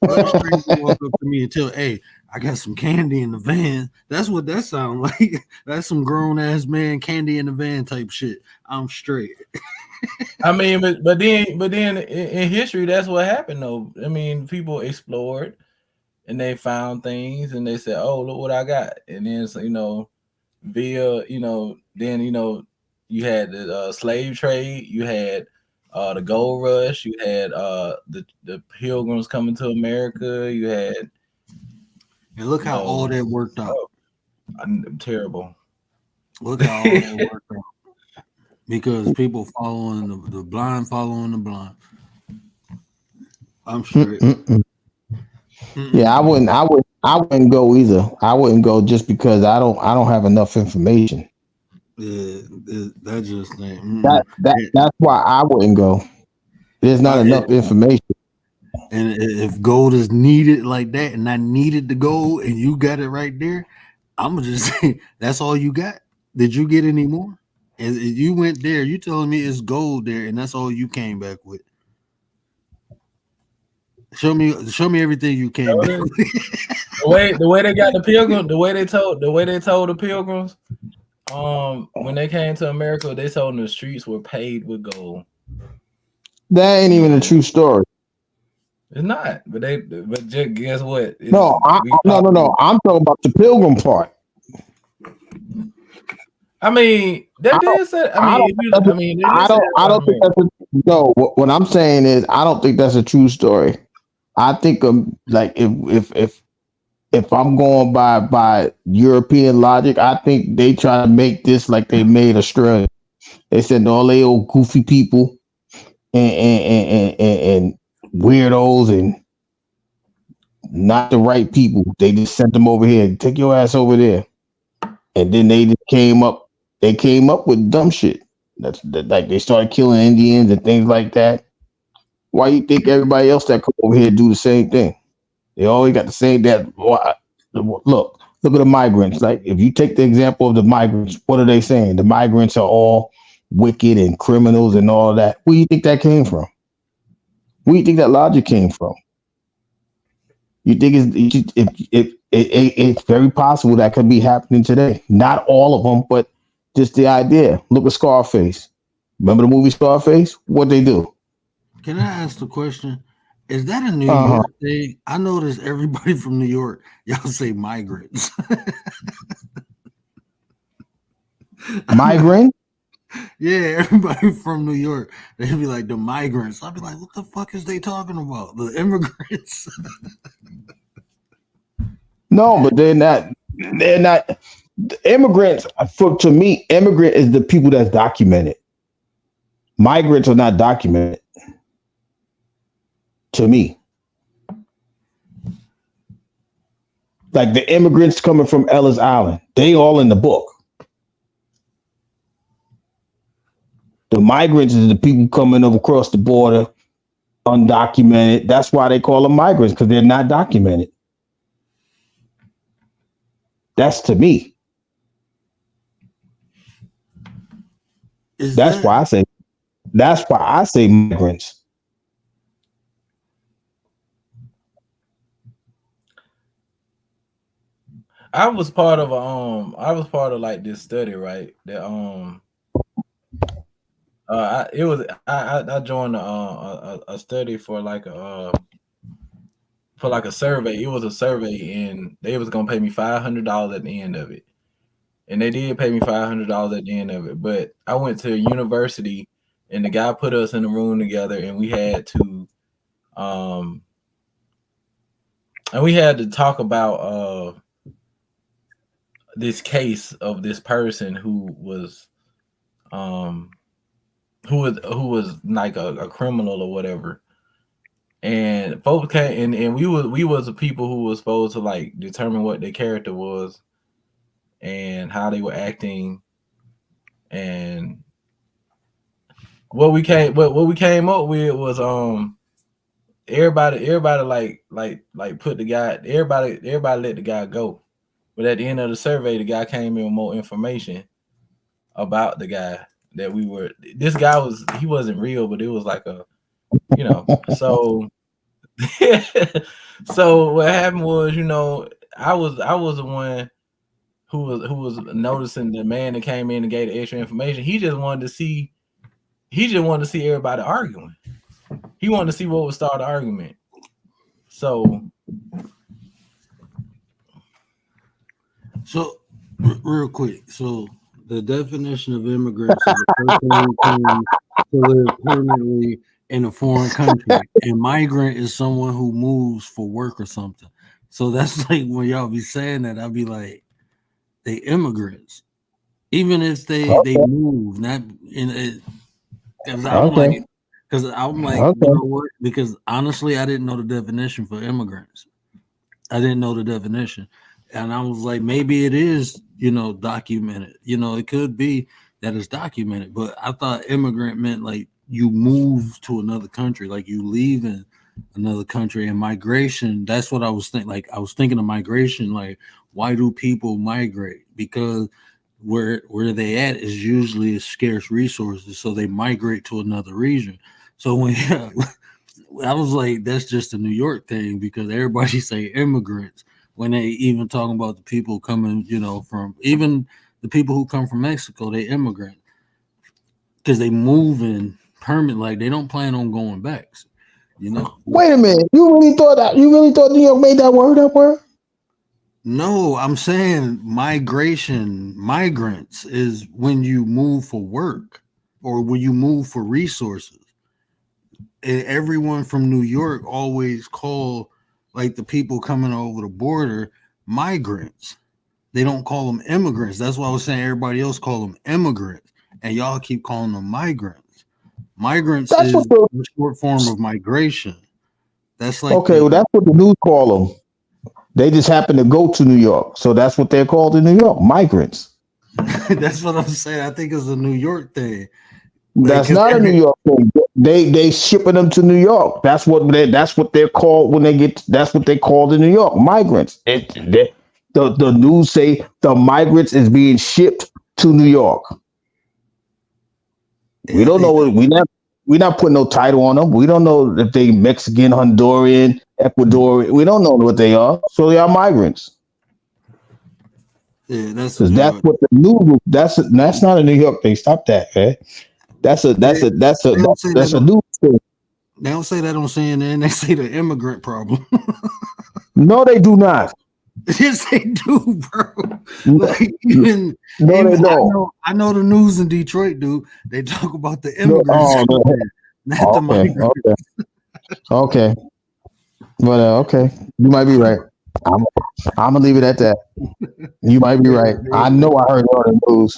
Let a stranger walk up to me and tell, hey, I got some candy in the van. That's what that sounds like. That's some grown ass man candy in the van type shit. I'm straight. I mean, but then in history, that's what happened though. I mean, people explored and they found things and they said, "Oh, look what I got," and then so, via then you had the slave trade, you had the gold rush. You had the Pilgrims coming to America. You had, And look how all that worked out. Terrible. Look how all that worked out. Because people following the blind, following the blind. I'm sure. Yeah, I wouldn't go either. I wouldn't go just because I don't have enough information. Yeah, that just ain't. That's why I wouldn't go. There's not enough information. And if gold is needed like that, and I needed the gold, and you got it right there, I'm gonna just say that's all you got. Did you get any more? And you went there, you telling me it's gold there, and that's all you came back with. Show me everything you came back with. The way they got the Pilgrims, the way they told the Pilgrims, when they came to America, they told them the streets were paved with gold. That ain't even a true story. It's not, but just guess what? No. I'm talking about the Pilgrim part. I mean, that did say. I don't think that's no. What I'm saying is, I don't think that's a true story. I think like if I'm going by European logic, I think they try to make this like they made Australia. They said all they old goofy people and weirdos and not the right people. They just sent them over here. Take your ass over there, and then they just came up. They came up with dumb shit. That's like they started killing Indians and things like that. Why you think everybody else that come over here do the same thing? They always got the same that. Look at the migrants. Like if you take the example of the migrants, what are they saying? The migrants are all wicked and criminals and all that. Where do you think that came from? Where do you think that logic came from? You think it's very possible that could be happening today. Not all of them, but just the idea. Look at Scarface. Remember the movie Scarface? What'd they do? Can I ask the question? Is that a New York thing? I notice everybody from New York, y'all say migrants. Migrant? Yeah, everybody from New York, they'd be like the migrants. I'd be like, what the fuck is they talking about? The immigrants? No, but they're not. They're not. The immigrants, to me, immigrant is the people that's documented. Migrants are not documented. To me, like the immigrants coming from Ellis Island, they all in the book. The migrants is the people coming over across the border, undocumented. That's why they call them migrants, because they're not documented. That's to me. That's why I say migrants. I was part of like this study, right? That I joined a study for like a survey. It was a survey, and they was gonna pay me $500 at the end of it, and they did pay me $500 at the end of it. But I went to a university, and the guy put us in a room together, and we had to talk about this case of this person who was like a criminal or whatever. And folks came and we was the people who was supposed to like determine what their character was and how they were acting, and what we came up with was everybody like put the guy, everybody let the guy go. But at the end of the survey, the guy came in with more information about the guy that this guy he wasn't real, but it was like a, so so what happened was, I was the one who was noticing the man that came in and gave the extra information. He just wanted to see everybody arguing. He wanted to see what would start the argument. So real quick, so the definition of immigrants is a person who came to live permanently in a foreign country. And migrant is someone who moves for work or something. So that's like when y'all be saying that, I'll be like, they immigrants. Even if they Okay. move, not in it, because Okay. I'm like, you Okay. know what? Because honestly, I didn't know the definition for immigrants. I didn't know the definition. And I was like, maybe it is, documented. It could be that it's documented, but I thought immigrant meant like you move to another country, like you leave in another country. And migration, that's what I was thinking. Like I was thinking of migration, like why do people migrate? Because where they at is usually scarce resources, so they migrate to another region. So when I was like, that's just a New York thing because everybody say immigrants when they even talking about the people coming, from even the people who come from Mexico, they immigrant because they move in permanent, like they don't plan on going back. You know, Wait a minute. You really thought New York made that word up word? no, I'm saying migration, migrants is when you move for work or when you move for resources. And everyone from New York always call like the people coming over the border migrants. They don't call them immigrants. That's why I was saying everybody else call them immigrants, and y'all keep calling them migrants. Migrants That's what is the the short form of migration. That's like okay. the Well, that's what the news call them. They just happen to go to New York, so that's what they're called in New York, migrants. that's what I'm saying. I think it's a New York thing. Like, That's cause not a New every York thing. They shipping them to New York. That's what they're called when they get. That's what they called in New York, migrants. The news say the migrants is being shipped to New York. We yeah, I don't know think what we not putting no title on them. We don't know if they Mexican, Honduran, Ecuadorian. We don't know what they are. So they are migrants. yeah, that's what Because they that's are. what the news. That's not a New York thing. Stop that, man. That's a They, that's a that's a they don't say that that's a on news thing. they don't say that on CNN. They say the immigrant problem. No, they do not. Yes, they do, bro. No, Like no, no, even they don't. I know the news in Detroit do. They talk about the No, immigrants oh, out no. there, not the Okay, migrants. okay, okay. But okay, you might be right. I'm, I'm gonna leave it at that. You might be Yeah, right. I they, know I heard it on the news.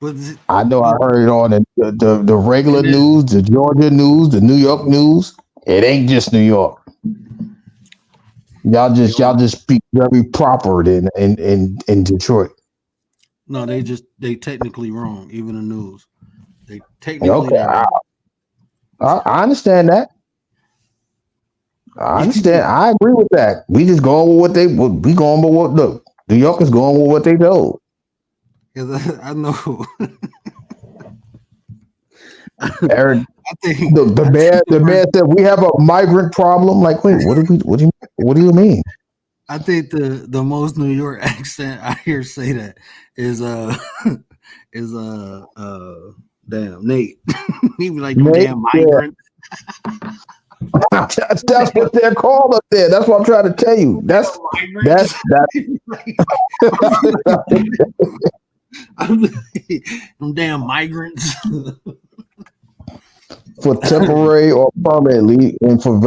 but I know I but heard it on the regular and then news, the Georgia news, the New York news. It ain't just New York. they Y'all are just speak very proper in Detroit. no, they technically wrong. Even the news, they technically Okay, they wrong. I understand that. I understand. I agree with that. We just going with we going with what look. New Yorkers going with what they told. 'Cause I know. Aaron, I think the I think man the said we have a migrant problem. Like, wait, what do you mean? I think the most New York accent I hear say that is is damn Nate. He be like them Nate, damn yeah, migrants. that's what they're called up there. That's what I'm trying to tell you. Damn That's migrants. that. I'm like, them damn migrants. For temporary or permanently, and for a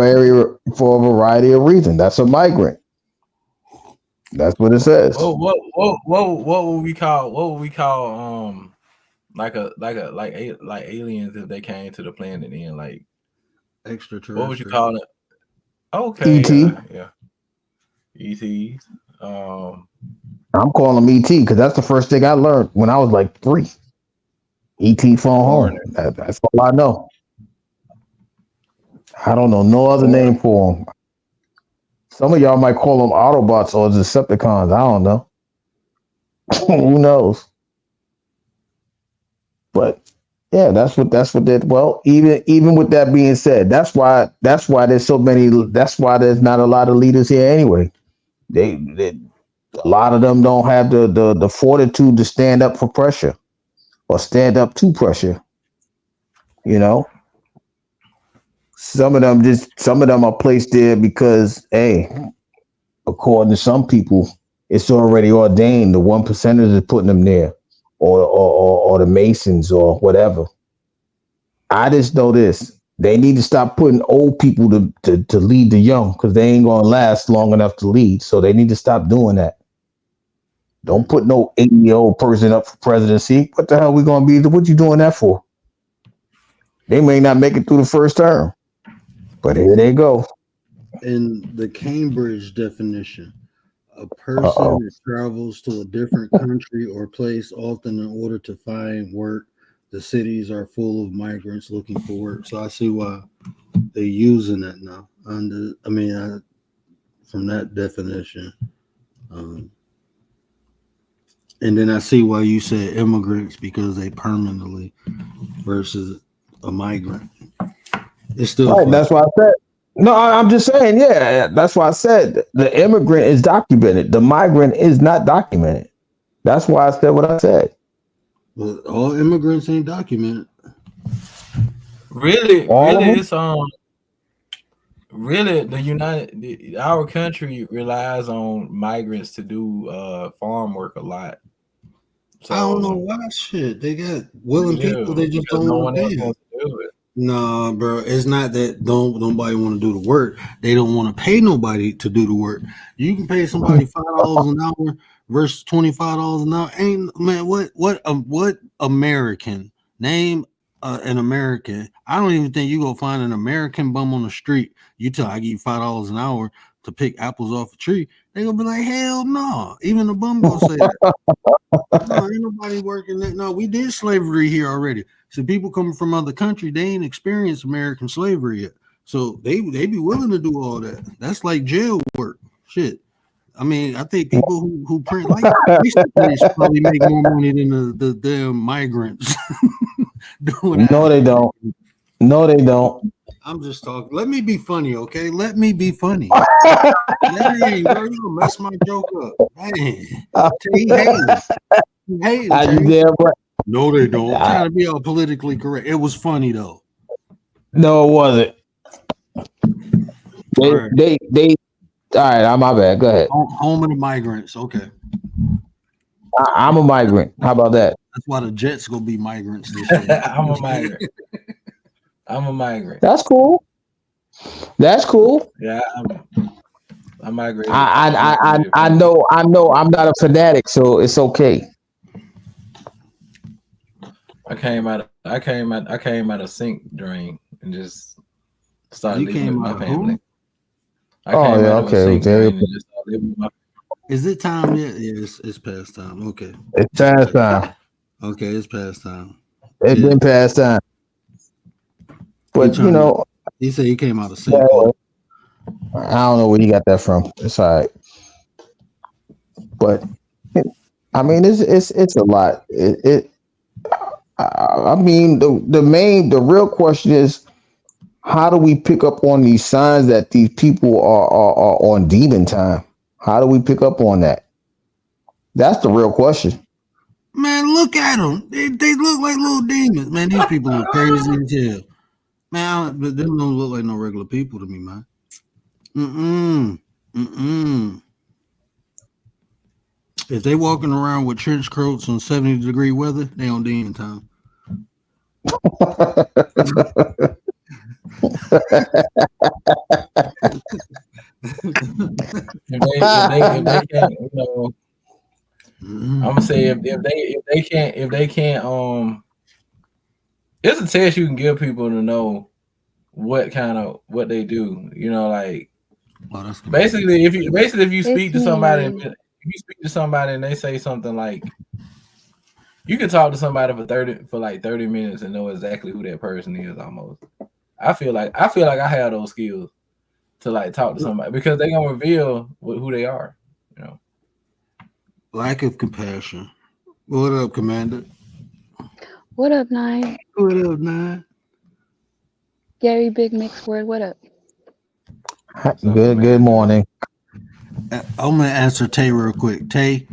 variety of reasons. That's a migrant. That's what it says. What would we call like aliens if they came to the planet and like what would you Extraterrestrial. call it? Okay, ET. yeah. ETs. Um I'm calling them ET because that's the first thing I learned when I was like 3. ET phone home. foreigner. That's all I know. I don't know no other Foreigner. name for them. Some of y'all might call them Autobots or Decepticons. I don't know. Who knows? But yeah, that's what that. Well, even with that being said, that's why there's so many. That's why there's not a lot of leaders here anyway. They a lot of them don't have the fortitude to stand up for pressure or stand up to pressure. You know, some of them are placed there because hey, according to some people, it's already ordained. The 1%ers is putting them there. or the Masons or whatever. I just know this. They need to stop putting old people to lead the young because they ain't gonna last long enough to lead. So they need to stop doing that. Don't put no 80-year-old person up for presidency. What the hell we gonna be? What you doing that for? They may not make it through the first term, but here they go. In the Cambridge definition, a person Uh-oh. that travels to a different country or place often in order to find work. The cities are full of migrants looking for work. So I see why they're using that now. From that definition. And then I see why you said immigrants because they permanently versus a migrant. It's still Right, that's why I said. No, I'm just saying, yeah, that's why I said the immigrant is documented. The migrant is not documented. That's why I said what I said. Well, all immigrants ain't documented. Really, All of them? it's really our country relies on migrants to do farm work a lot. So I don't know why shit. They got willing people, they just because don't no want one to else pay them. wants to do it. Nah, bro. It's not that nobody want to do the work. They don't want to pay nobody to do the work. You can pay somebody $5 an hour versus $25 an hour. Ain't man, what American name an American? I don't even think you go find an American bum on the street. You tell I give you $5 an hour to pick apples off a tree. They gonna be like, hell no. Even the bum gonna say that. No, ain't nobody working that. No, we did slavery here already. So people coming from other country, they ain't experienced American slavery yet. So they be willing to do all that. That's like jail work. Shit. I mean, I think people who print like probably make more money than the damn migrants doing that. No, they don't. No, they don't. I'm just talking. Let me be funny, okay? Let me be funny. Dang, bro, you gonna mess my joke up. Dang. He hating. You damn right. No, they don't. I'm trying to be all politically correct. It was funny though. No, it wasn't. They. All right, my bad. Go ahead. Home of the migrants. Okay. I'm a migrant. How about that? That's why the Jets gonna be migrants this year. I'm a migrant. I'm a migrant. That's cool. That's cool. Yeah, I migrated. I know. I'm not a fanatic, so it's okay. I came out of sink drain and just started living with my family. Who? I came out of a sink drain and just started living with my family. Is it time yet? Yeah, it's past time. Okay. It's past time. Okay, it's past time. It's been past time. But you know, he said he came out of sink. I don't know where he got that from. It's all right. But I mean, it's a lot. I mean, the real question is, how do we pick up on these signs that these people are on demon time? How do we pick up on that? That's the real question. Man, look at them. They look like little demons. Man, these people look crazy as hell. Man, but them don't look like no regular people to me, man. If they walking around with trench coats on 70-degree weather, they on demon time. if they can't, you know, I'm gonna say if they can't, it's a test you can give people to know what they do. You know, like basically if you speak to somebody, and they say something like, you can talk to somebody for like 30 minutes and know exactly who that person is almost. I feel like I have those skills to like talk to somebody because they're gonna reveal who they are, you know. Lack of compassion. What up, Commander? What up, Nine? What up, Nine? Gary Big Mix Word, what up? Good morning. I'm gonna answer Tay real quick. Tay,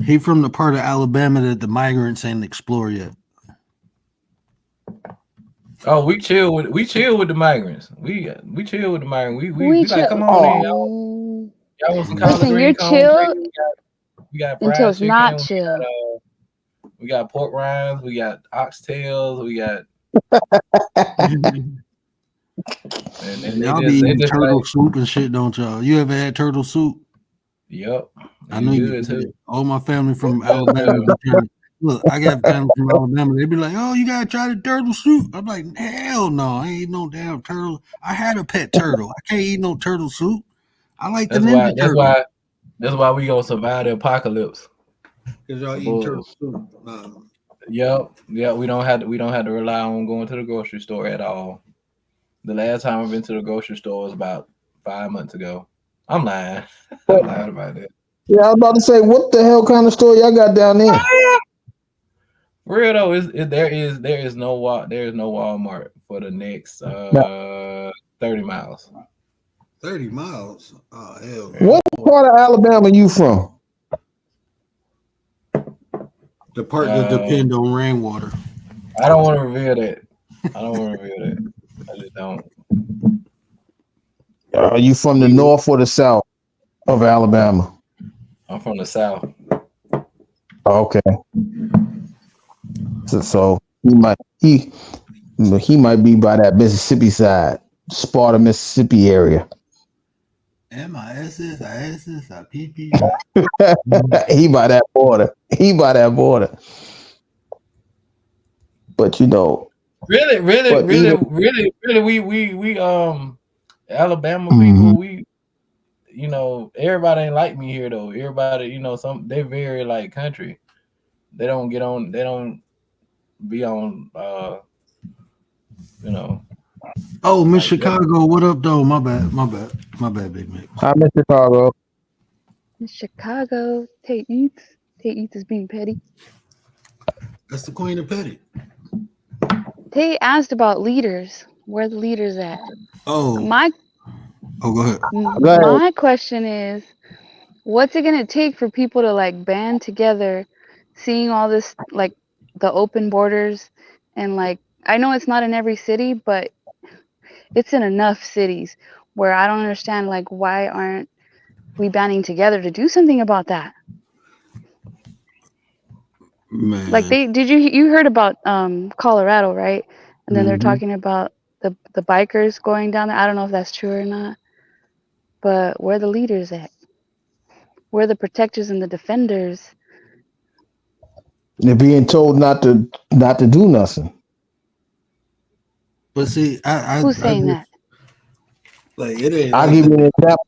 he from the part of Alabama that the migrants ain't explored yet. Oh, we chill with the migrants. We chill with the migrants. We like, come on in, y'all. Y'all want some collard Listen, greens? you're chill We got until it's chicken. not chill. We got pork rinds. We got oxtails. We got and Y'all be they eating just turtle like, soup and shit, don't y'all? You ever had turtle soup? yep, I you know you good did. too. All my family from Alabama be trying. Look, I got family from Alabama. They be like, "Oh, you gotta try the turtle soup." I'm like, "Hell no, I ain't eat no damn turtle. I had a pet turtle. I can't eat no turtle soup. I like the That's why. Ninja Turtle." That's why we gonna survive the apocalypse. Cause y'all eating Bull. turtle soup. Yep. We don't have to rely on going to the grocery store at all. The last time I've been to the grocery store was about 5 months ago. I'm lying. I'm lying about that. Yeah, I was about to say, what the hell kind of store y'all got down there? For real though, there is no Walmart for the next Now, 30 miles. 30 miles. Oh hell Yeah. no. what part of Alabama you from? The part that depend on rainwater. I don't want to reveal that. I don't want to reveal that. I just don't. Are you from the north or the south of Alabama? I'm from the South. Okay, so he might be by that Mississippi side, Sparta, Mississippi area. MISSISSIPP. He by that border. He by that border. But you know, Really, really, but really, even really, really, we Alabama Mhm. people, everybody ain't like me here though. Everybody, they very like country. They don't get on. They don't be on. You know, Oh, Miss like that. Chicago, what up though? My bad, Big Mix. I'm in Chicago. In Chicago, Tate Eats. Tate Eats is being petty. That's the Queen of Petty. Tate asked about leaders. Where the leaders at? Oh, My go ahead. Go ahead. my question is, what's it gonna take for people to like band together, seeing all this like the open borders and like I know it's not in every city, but it's in enough cities where I don't understand like why aren't we banding together to do something about that? Like Man. you heard about Colorado, right? And then they're Mm-hmm. talking about the bikers going down there. I don't know if that's true or not, but where the leaders at? Where the protectors and the defenders? They're being told not to do nothing. But see, Who's I saying just that? like it ain't I'll like give the. you an example.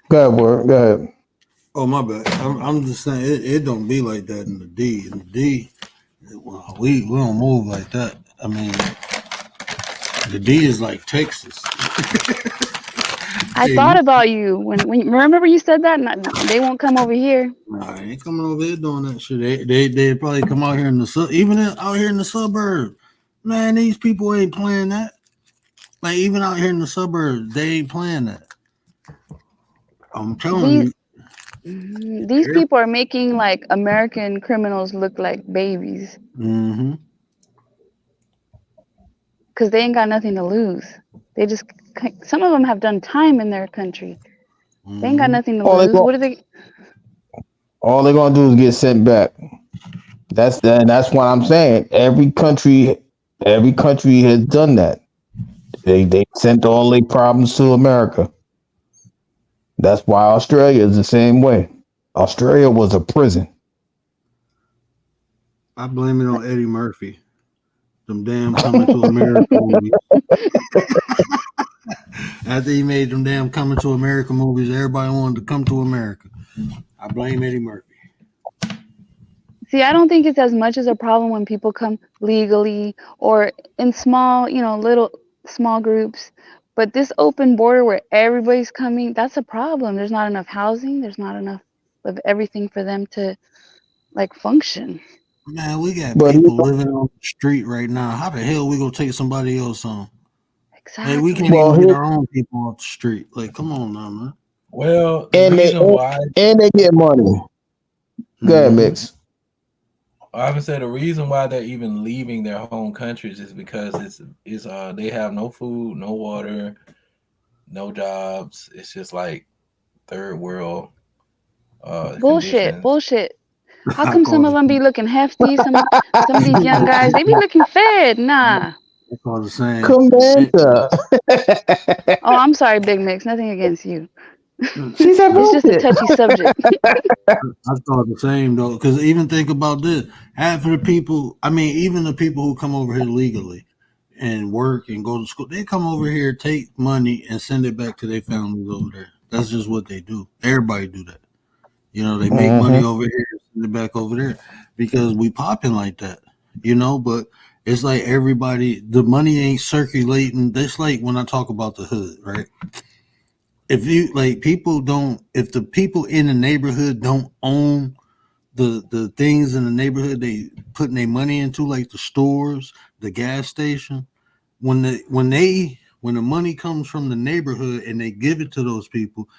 Go ahead, word. Go ahead. Oh my bad. I'm just saying it don't be like that in the D. In the D, well, we don't move like that. I mean, the D is like Texas. I Hey, thought about you when remember you said that. They won't come over here. nah, I ain't coming over here doing that shit. They probably come out here in the out here in the suburbs. Man, these people ain't playing that. Like even out here in the suburbs, they ain't playing that. I'm telling These you. these people are making like American criminals look like babies Mm-hmm. because they ain't got nothing to lose. They just some of them have done time in their country. They ain't got Mm-hmm. nothing to All they lose. go, What are they? all they're gonna do is get sent back. That's what I'm saying. Every country has done that. They sent all their problems to America. That's why Australia is the same way. Australia was a prison. I blame it on Eddie Murphy. Them damn Coming to America movies. After he made them damn Coming to America movies, everybody wanted to come to America. I blame Eddie Murphy. See, I don't think it's as much as a problem when people come legally or in small, little small groups. But this open border where everybody's coming, that's a problem. There's not enough housing. There's not enough of everything for them to like function. Man, we got But people living on the street right now. How the hell we gonna take somebody else on? Like we can't Exactly. well, even get our own people off the street. Like, come on now, man. Well, the and they reason why and they get money. Go ahead, Mm-hmm. Mix. I would say the reason why they're even leaving their home countries is because they have no food, no water, no jobs. It's just like third world Bullshit. conditions. Bullshit. How I come some call of it. them be looking hefty? Some of these young guys, they be looking fed. Nah. I call the same. Commander. Oh, I'm sorry, Big Mix. Nothing against you. She said It's just a bullshit. touchy subject. I thought the same though, because even think about this: half of the people, I mean, even the people who come over here legally and work and go to school, they come over here, take money, and send it back to their families over there. That's just what they do. Everybody do that. You know, they make money Mm-hmm. over here, send it back over there, because we popping like that. You know, but it's like everybody, the money ain't circulating. That's like when I talk about the hood, right? If you like people don't, if the people in the neighborhood don't own the things in the neighborhood they putting their money into, like the stores, the gas station, when the money comes from the neighborhood and they give it to those people,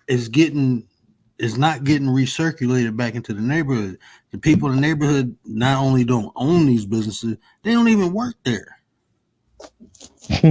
it's getting it's not getting recirculated back into the neighborhood. The people in the neighborhood not only don't own these businesses, they don't even work there.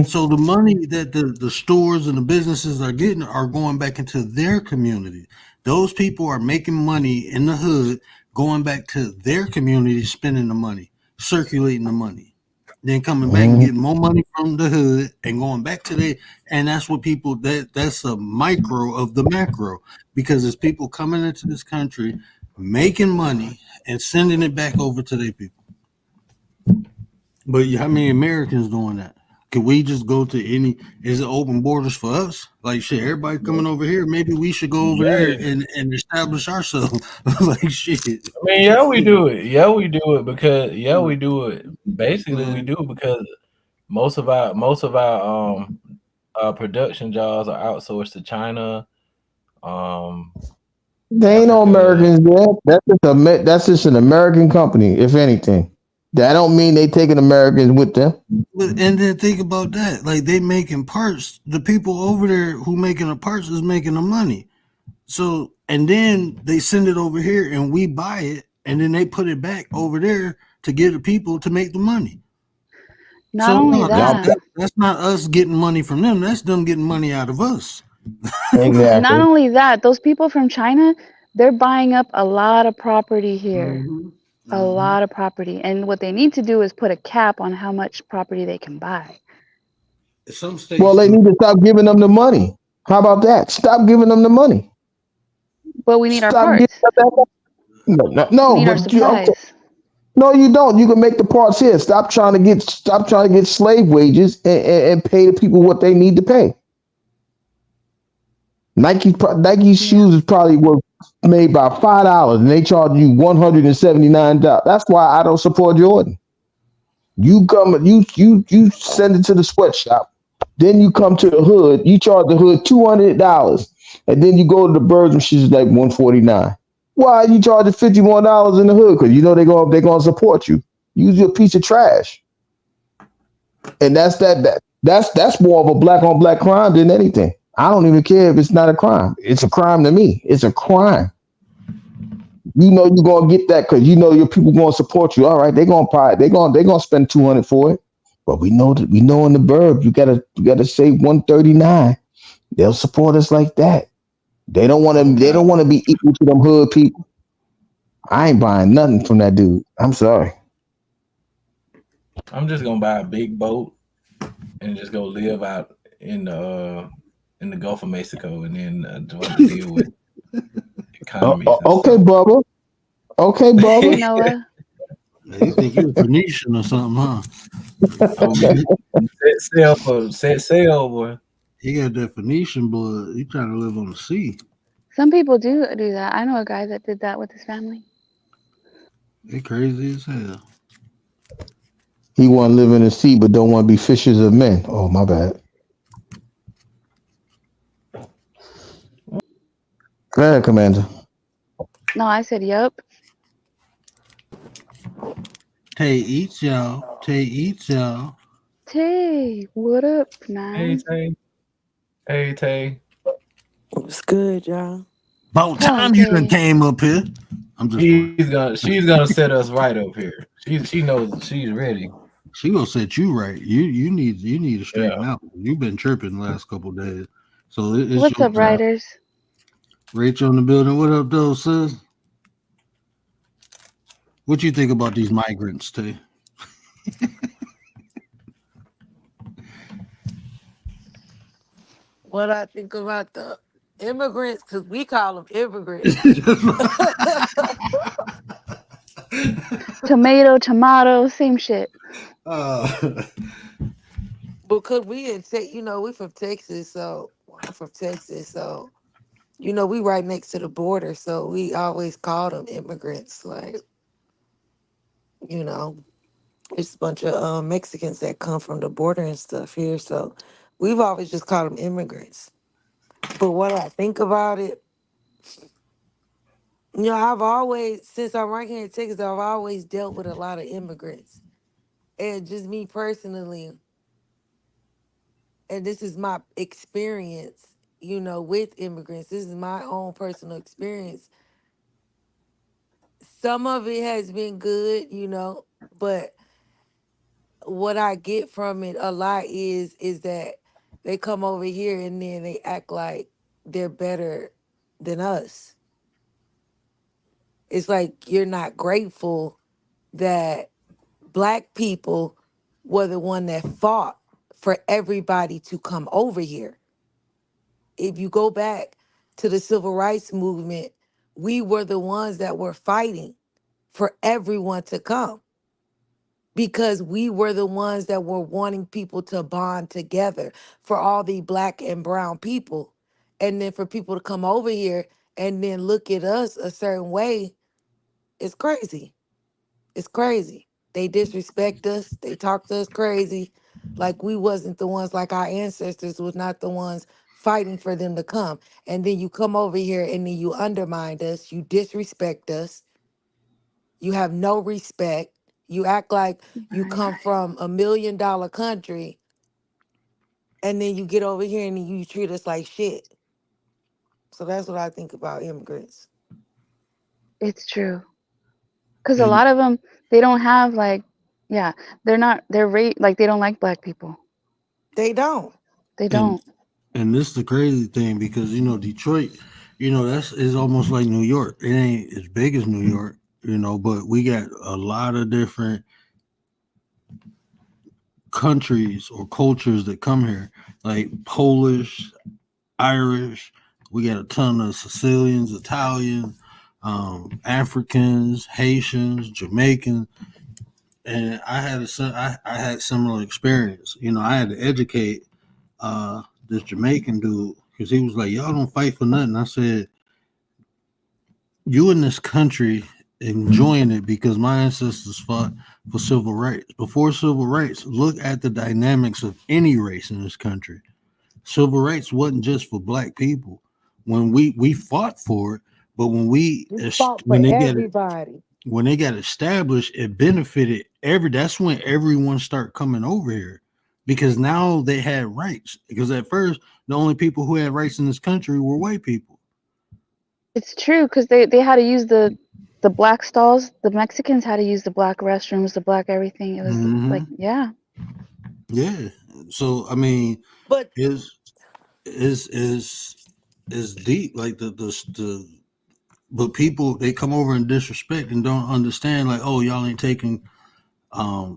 So the money that the stores and the businesses are getting are going back into their community. Those people are making money in the hood, going back to their community, spending the money, circulating the money, then coming back and Mm-hmm. getting more money from the hood and going back to the, and that's what people, that's a micro of the macro, because it's people coming into this country, making money and sending it back over to their people. But how many Americans doing that? Could we just go to any? Is it open borders for us? Like shit, everybody coming over here. Maybe we should go over there Yeah. and establish ourselves. Like shit. I mean, yeah, we do it. Yeah, we do it because we do it. Basically, we Man, do it because most of our production jobs are outsourced to China, um, There ain't no Africa. Americans there. That's just an American company, if anything. That don't mean they taking Americans with them. and then think about that. Like they making parts. The people over there who making the parts is making the money. So and then they send it over here and we buy it and then they put it back over there to give the people to make the money. Not So only no, Y'all that, that's not us getting money from them. That's them getting money out of us. not exactly. only that, those people from China, they're buying up a lot of property here. Mm-hmm. A Mm-hmm. lot of property. And what they need to do is put a cap on how much property they can buy. Some Well, states they do. need to stop giving them the money. How about that? Stop giving them the money. But we need our Stop giving parts. them that money. No, no, We no, need our but you okay. supplies. No, you don't. You can make the parts here. Stop trying to get slave wages and pay the people what they need to pay. Nike Yeah. shoes is probably worth made by $5 and they charge you $179. That's why I don't support Jordan. You send it to the sweatshop. Then you come to the hood, you charge the hood $200. And then you go to the birds and she's like 149. Why you charging $51 in the hood? Because you know they're gonna support you. Use your piece of trash. And that's more of a black on black crime than anything. I don't even care if it's not a crime. It's a crime to me. It's a crime. You know you're gonna get that because you know your people gonna support you. All right, they're gonna buy it. They're gonna spend 200 for it. But we know in the burb you gotta say 139. They'll support us like that. They don't want Oh to. They God. don't want to be equal to them hood people. I ain't buying nothing from that dude. I'm sorry. I'm just gonna buy a big boat and just go live out in the Gulf of Mexico, and then don't have to deal with economies and Okay, stuff. Bubba. Okay, Hey, Bubba. Noah. You think you're Phoenician or something, huh? Oh man, set sail, boy. You got that Phoenician blood. You trying to live on the sea. Some people do that. I know a guy that did that with his family. They crazy as hell. He want to live in the sea, but don't want to be fishers of men. Oh, my bad. Go ahead, Commander. No, I said, yup. Tay eats y'all. Tay eats y'all. Tay, what up, Hey man? Tay, hey Tay. What's good, y'all? About Tell him, time you done Tay. came up here. I'm just playing. She's gonna set us right up here. She knows she's ready. She gonna set you right. You need to straighten Yeah. out. You've been tripping the last couple of days. So it's What's your up, turn. writers? Rachel in the building. What up, though, sis? What you think about these migrants, Tay? What I think about the immigrants, because we call them immigrants. Tomato, tomato, same shit. uh, Because we in we from Texas, so well, I'm from Texas, so we right next to the border, so we always call them immigrants. Like, you know, it's a bunch of Mexicans that come from the border and stuff here, so we've always just called them immigrants. But what I think about it, I've always, since I'm right here in Texas, I've always dealt with a lot of immigrants. And just me personally, and this is my experience, with immigrants. This is my own personal experience. Some of it has been good, but what I get from it a lot is that they come over here and then they act like they're better than us. It's like you're not grateful that black people were the one that fought for everybody to come over here. If you go back to the civil rights movement, we were the ones that were fighting for everyone to come because we were the ones that were wanting people to bond together for all the black and brown people. And then for people to come over here and then look at us a certain way, it's crazy. It's crazy. They disrespect us. They talk to us crazy. Like we wasn't the ones, like our ancestors was not the ones fighting for them to come. And then you come over here and then you undermine us. You disrespect us. You have no respect. You act like you Right. come from $1 million country and then you get over here and you treat us like shit. So that's what I think about immigrants. It's true. Because a and lot of them, they don't have like, yeah, they're not, like, they don't like black people. They don't. They and don't. and this the crazy thing because Detroit, that's is almost like New York. It ain't as big as New York, but we got a lot of different countries or cultures that come here, like Polish, Irish. We got a ton of Sicilians, Italians, Africans, Haitians, Jamaicans, and I had similar experience. I had to educate this Jamaican dude because he was like, "Y'all don't fight for nothing." I said, "You in this country enjoying it because my ancestors fought for civil rights. Before civil rights, look at the dynamics of any race in this country. Civil rights wasn't just for black people. When we fought for it, but We fought for when they get it everybody. when they got established, it benefited every. That's when everyone started coming over here because now they had rights. Because at first, the only people who had rights in this country were white people. It's true because they had to use the black stalls. The Mexicans had to use the black restrooms, the black everything. It was like, Hmm. yeah, Yeah. So I mean, But is is deep like the but people they come over and disrespect and don't understand like, oh, y'all ain't taking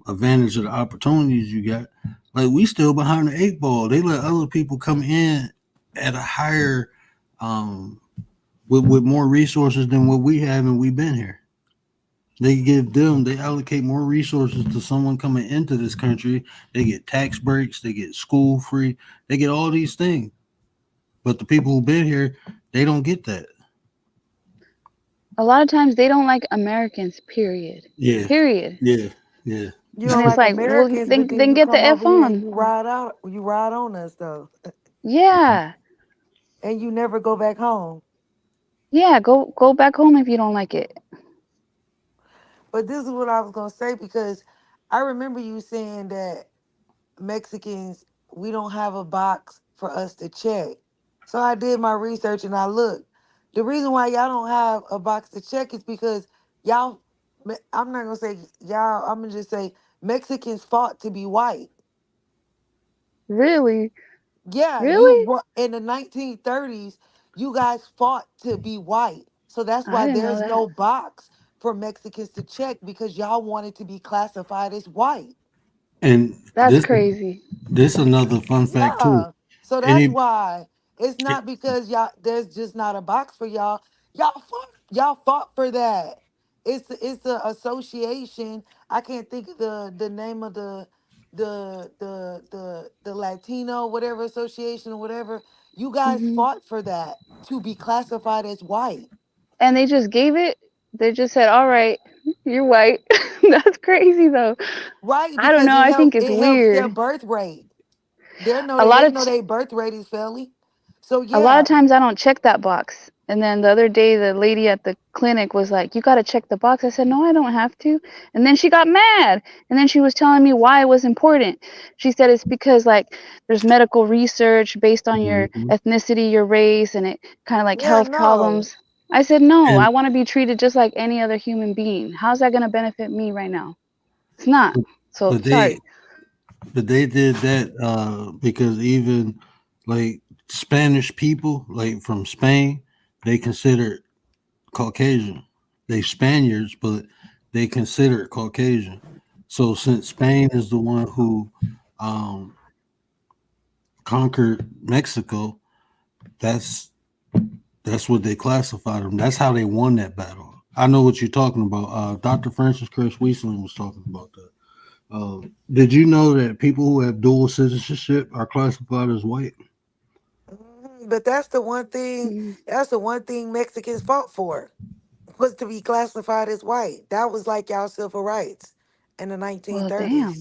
advantage of the opportunities you got. Like we still behind the eight ball. They let other people come in at a higher um with more resources than what we have, and we've been here. They allocate more resources to someone coming into this country. They get tax breaks, they get school free, they get all these things. But the people who've been here, they don't get that. a lot of times they don't like Americans. Period. Yeah, Period. yeah, yeah. you And don't it's like like, well, Americans, but then then you get the come f over here and on. you ride on us though, Yeah, and you never go back home. yeah. Go back home if you don't like it. But this is what I was gonna say because I remember you saying that Mexicans, we don't have a box for us to check. So I did my research and I looked. The reason why y'all don't have a box to check is because y'all, I'm not gonna say y'all, I'm gonna just say Mexicans fought to be white. Really, Yeah, really. in the 1930s, you guys fought to be white. So that's I why didn't know there's that. no box for Mexicans to check because y'all wanted to be classified as white. And That's crazy. this another fun fact too. Yeah. So that's Any why it's not because y'all there's just not a box for y'all. Y'all fought for that. It's the association. I can't think of the name of the Latino whatever association or whatever. You guys Hmm. fought for that to be classified as white. And they just gave it. They just said, "All right, you're white." That's crazy though. Right? I don't Because know. I think it's it helps their weird. birth rate. A lot They of know their birth rate is fairly. So a lot yeah. of times I don't check that box. And then the other day, the lady at the clinic was like, "You got to check the box." I said, "No, I don't have to." And then she got mad. And then she was telling me why it was important. She said it's because like there's medical research based on your Mhm. ethnicity, your race, and it kind of like Yeah, health no. problems. I said, "No, I and want to be treated just like any other human being. How's that going to benefit me right now? It's not." So but sorry. they did that because even like Spanish people, like from Spain, they consider Caucasian. They Spaniards, but they consider Caucasian. So since Spain is the one who um, conquered Mexico, that's that's what they classified them. That's how they won that battle. I know what you're talking about. Dr. Francis Chris Wiesland was talking about that. Did you know that people who have dual citizenship are classified as white? But that's the one thing. Mm, That's the one thing Mexicans fought for was to be classified as white. That was like y'all civil rights in the well, 1930s. damn.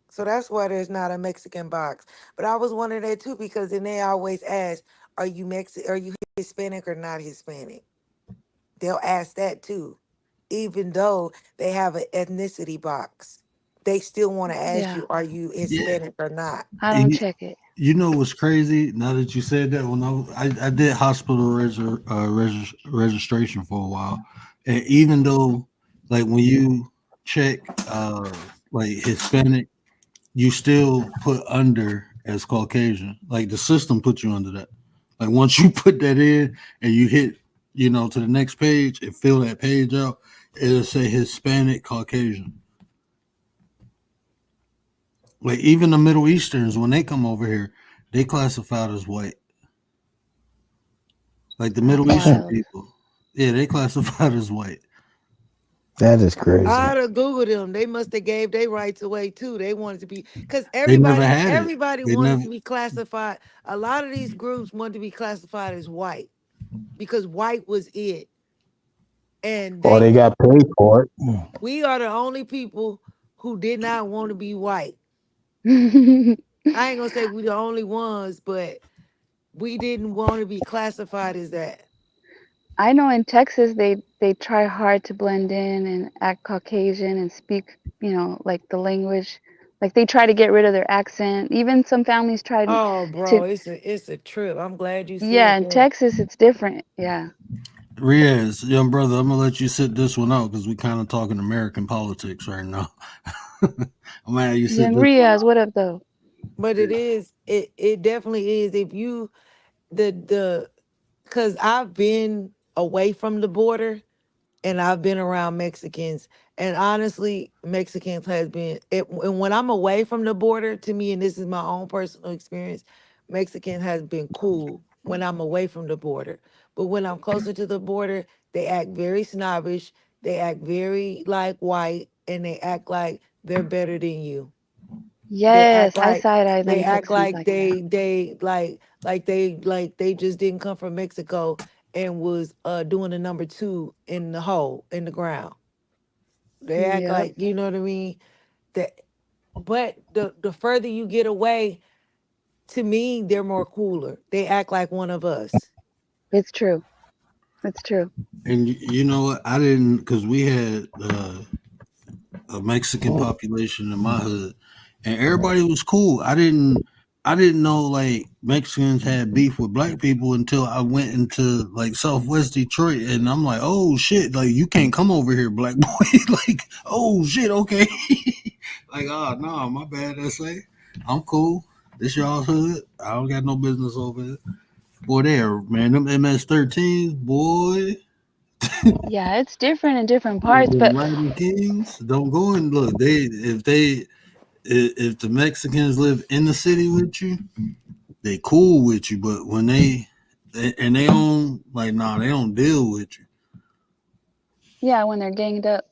So that's why there's not a Mexican box. But I was wondering that too because then they always ask, "Are you Mexican? Are you Hispanic or not Hispanic?" They'll ask that too, even though they have an ethnicity box. They still want to ask Yeah, you, "Are you Yeah. Hispanic or not?" I don't You, check it. you know what's crazy? Now that you said that, when I did hospital registration for a while, and even though like when you check like Hispanic, you still put under as Caucasian. Like the system puts you under that. Like once you put that in and you hit, to the next page and fill that page out, it'll say Hispanic Caucasian. Like even the Middle Easterns, when they come over here, they classified as white. Like the That's Middle Eastern wild. people, yeah, they classified as white. That is crazy. I'd have Googled them. They must have gave their rights away too. They wanted to be because They never everybody had it. everybody They wanted never. to be classified. A lot of these groups wanted to be classified as white because white was it. And Or they got paid for it. we are the only people who did not want to be white. I ain't gonna say we the only ones, but we didn't want to be classified as that. I know in Texas they try hard to blend in and act Caucasian and speak, like the language. Like they try to get rid of their accent. Even some families try Oh, bro, to. it's a trip. I'm glad you Yeah, said in that. Texas it's different. Yeah. Riaz, young brother, I'm gonna let you sit this one out because we kind of talking American politics right now. I'm gonna have you sit Young this one Riaz, out. what up though? But it definitely is. If you the because I've been away from the border and I've been around Mexicans. And honestly, Mexicans has been it. And when I'm away from the border, to me, and this is my own personal experience, Mexican has been cool when I'm away from the border. But when I'm closer to the border, they act very snobbish. They act very like white, and they act like they're better than you. They act Yes, I like side eye they them act Texans like like that. they just didn't come from Mexico and was doing the number two in the hole in the ground. They act Yep, like, you know what I mean? That but the further you get away, to me, they're more cooler. They act like one of us. it's true. It's true. And you know what? I didn't because we had a Mexican population in my hood, and everybody was cool. I didn't know like Mexicans had beef with black people until I went into like Southwest Detroit, and I'm like, oh shit, like you can't come over here, black boy. Like, oh shit, okay. Like, oh no, my bad, SA. I'm cool. This y'all's hood. I don't got no business over here. Boy, there, man, them MS-13s, boy. Yeah, it's different in different Like parts, them but Latin kings, don't go and look. If the Mexicans live in the city with you, they cool with you. But when and they don't like, nah, they don't deal with you. yeah, when they're ganged up.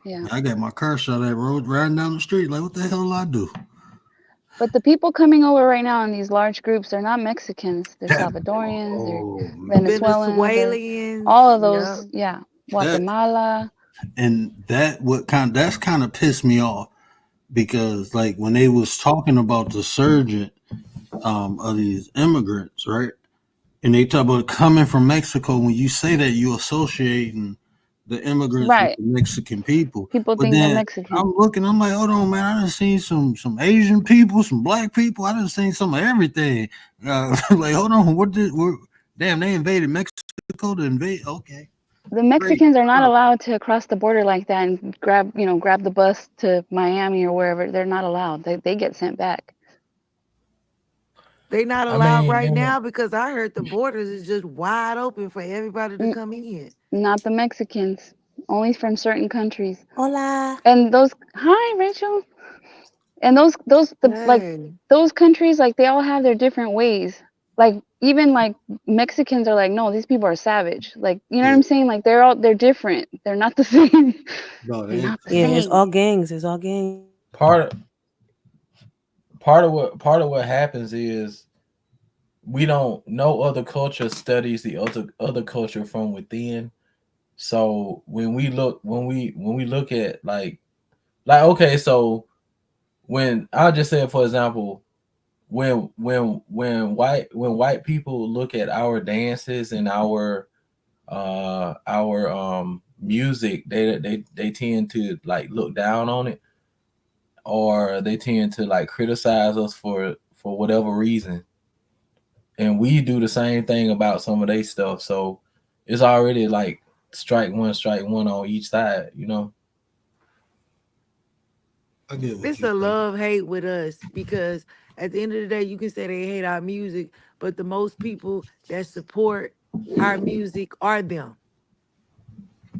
Yeah. I got my car shot at road riding down the street. Like, what the hell I do? But the people coming over right now in these large groups, they're not Mexicans. They're That Salvadorians, they're oh man, Venezuelans, they're Venezuelans, all of yeah. those. Yeah, that Guatemala. and that's kind of pissed me off because like when they was talking about the surgeon of these immigrants, right? And they talk about coming from Mexico. When you say that, you associating the immigrants with Right. the Mexican people. People But think they're then Mexican. I'm looking, I'm like, hold on, man. I done seen some Asian people, some black people. I done seen some of everything. Like, hold on, damn, they invaded Mexico to invade. Okay, The great. Mexicans are not allowed to cross the border like that and grab the bus to Miami or wherever. They're not allowed. They get sent back. They not I allowed mean, right now because I heard the borders is just wide open for everybody to N- come in. Not the Mexicans. Only from certain countries. Hola. And those, hi Rachel. And Hey, those countries, like they all have their different ways. Like even like Mexicans are like, no, these people are savage. Like, you know what Yeah, I'm saying? Like they're different. They're not the same. no, They're they ain't not the the Yeah, it's same. all gangs. It's all gangs. part part of what happens is we don't no other culture studies the other culture from within. So when we look at like okay, so when I just said for example, when white people look at our dances and our music, they tend to like look down on it, or they tend to like criticize us for whatever reason, and we do the same thing about some of their stuff. So it's already like strike one on each side, you know. I get what it's you a saying. love hate with us because at the end of the day, you can say they hate our music, but the most people that support our music are them.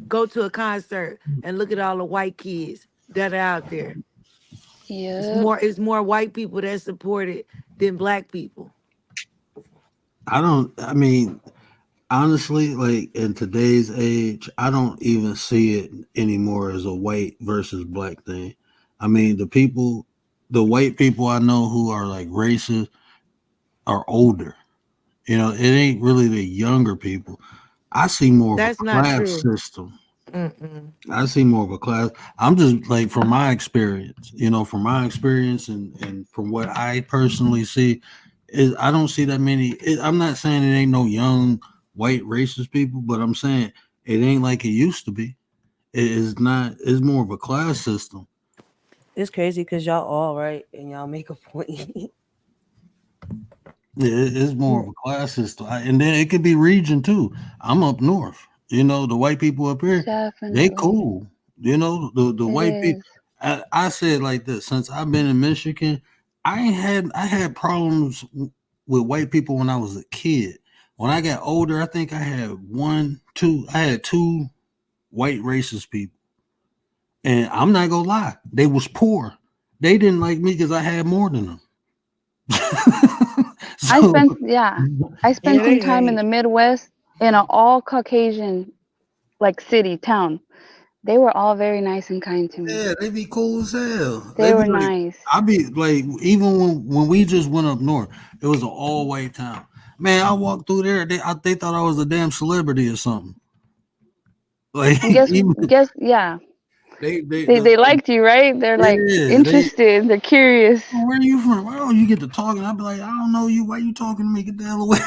Go to a concert and look at all the white kids that are out there. Yep. It's more white people that support it than black people. I mean, honestly, like in today's age, I don't even see it anymore as a white versus black thing. I mean, the white people I know who are like racist are older. You know, it ain't really the younger people. I see more of a That's not class true. system. Mm-mm. I see more of a class. I'm just like from my experience, from my experience and from what I personally see, is I don't see that many. I'm not saying it ain't no young white racist people, but I'm saying it ain't like it used to be. It is not. It's more of a class system. It's crazy because y'all all right and y'all make a point. It's more of a class system, and then it could be region too. I'm up north. The white people up here, they Definitely. cool. The It white people. is. I say it like this: since I've been in Michigan, I had problems with white people when I was a kid. When I got older, I think I had one, two. I had two white racist people, and I'm not gonna lie, they was poor. They didn't like me because I had more than them. I So spent yeah. I spent Yeah, some they time in the hate. Midwest in an all Caucasian like city town. They were all very nice and kind to me. yeah, they be cool as hell. They They be were like, nice. I be like, even when we just went up north, it was an all white town. Man, I walked through there. They thought I was a damn celebrity or something. Like And even yeah. they They liked you, right? They're like yeah they. interested, they're curious. "Oh, where are you from? Oh, you get to talking. I'd be like, I don't know you. Why you talking to me? Get the hell away.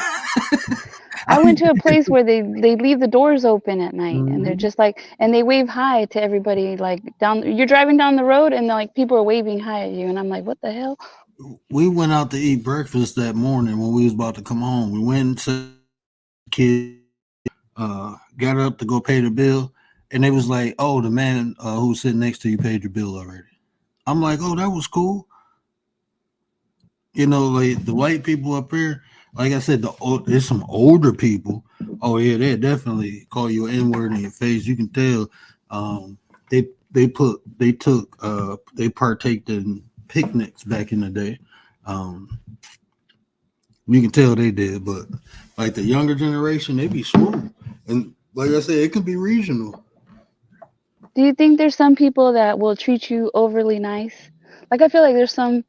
I I went be, to a place where they leave the doors open at night and they're Mhm. just like and they wave hi to everybody like down you're driving down the road and like people are waving hi at you and I'm like, what the hell? We went out to eat breakfast that morning when we was about to come home. We went and said, kid, got up to go pay the bill, and they was like, "Oh, the man who's sitting next to you paid your bill already." I'm like, "Oh, that was cool." Like the white people up here, like I said, there's some older people. Oh yeah, they definitely call you an N word in your face. You can tell. They partaked in picnics back in the day. Um, you can tell they did, but like the younger generation, they be smooth. And like I said, it could be regional. Do you think there's some people that will treat you overly nice? Like I feel like there's some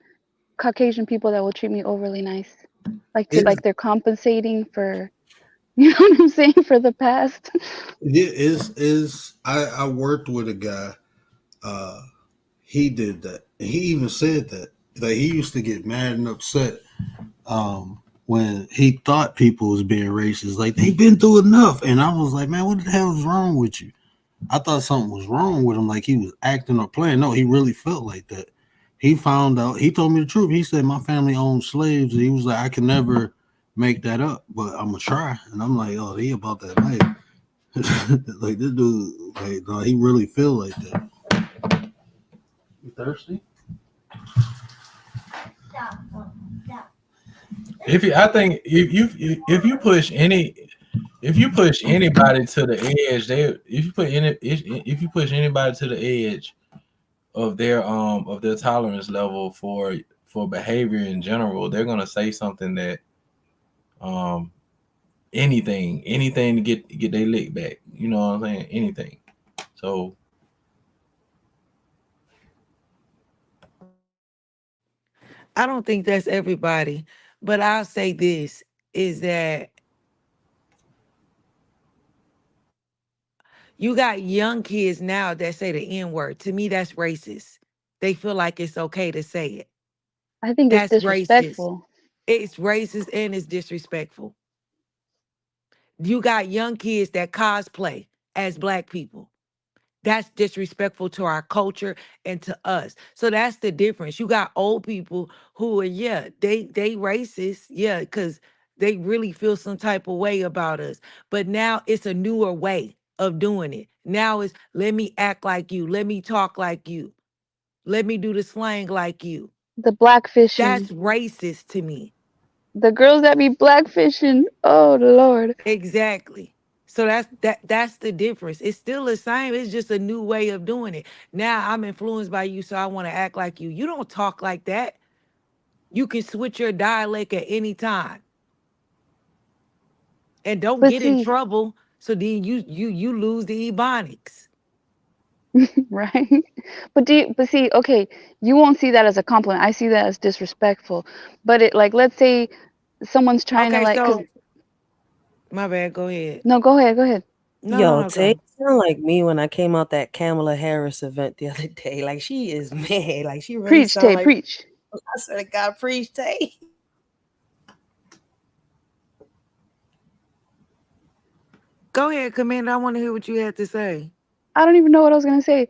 Caucasian people that will treat me overly nice. It's Like they're compensating for you know what I'm saying for the past. it is I worked with a guy. Uh, he did that. He even said that. Like he used to get mad and upset when he thought people was being racist. Like they've been through enough, and I was like, man, what the hell is wrong with you? I thought something was wrong with him, like he was acting or playing. No, he really felt like that. He found out. He told me the truth. He said my family owned slaves. And he was like, I can never make that up, but I'm gonna try. And I'm like, oh, he about that life. Like this dude, like no, he really feel like that. You thirsty? I think if you push anybody to the edge, if you push anybody to the edge of their tolerance level for behavior in general, they're gonna say something that um anything to get their lick back. You know what I'm saying? Anything. So I don't think that's everybody, but I'll say this is that you got young kids now that say the N word. To me, that's racist. They feel like it's okay to say it. I think it's That's racist. disrespectful. It's racist and it's disrespectful. You got young kids that cosplay as black people. That's disrespectful to our culture and to us. So that's the difference. You got old people who are, yeah, they racist, yeah, because they really feel some type of way about us. But now it's a newer way of doing it. Now it's let me act like you, let me talk like you, let me do the slang like you. The blackfishing. That's racist to me. The girls that be blackfishing. Oh Lord. Exactly. So that's the difference. It's still the same. It's just a new way of doing it. Now I'm influenced by you, so I want to act like you. You don't talk like that. You can switch your dialect at any time. And don't But get in see, trouble. So then you lose the ebonics. right? But see, okay, you won't see that as a compliment. I see that as disrespectful. But it like let's say someone's trying to Okay, like cuz so my bad. Go ahead. no, go ahead, go ahead. Yo, No, Tay go. sound like me when I came out that Kamala Harris event the other day. Like she is mad. Like she really Preach, sound Tay, like preach. I swear to God, preach Tay. Go ahead, Commander. I want to hear what you had to say. I don't even know what I was going to say.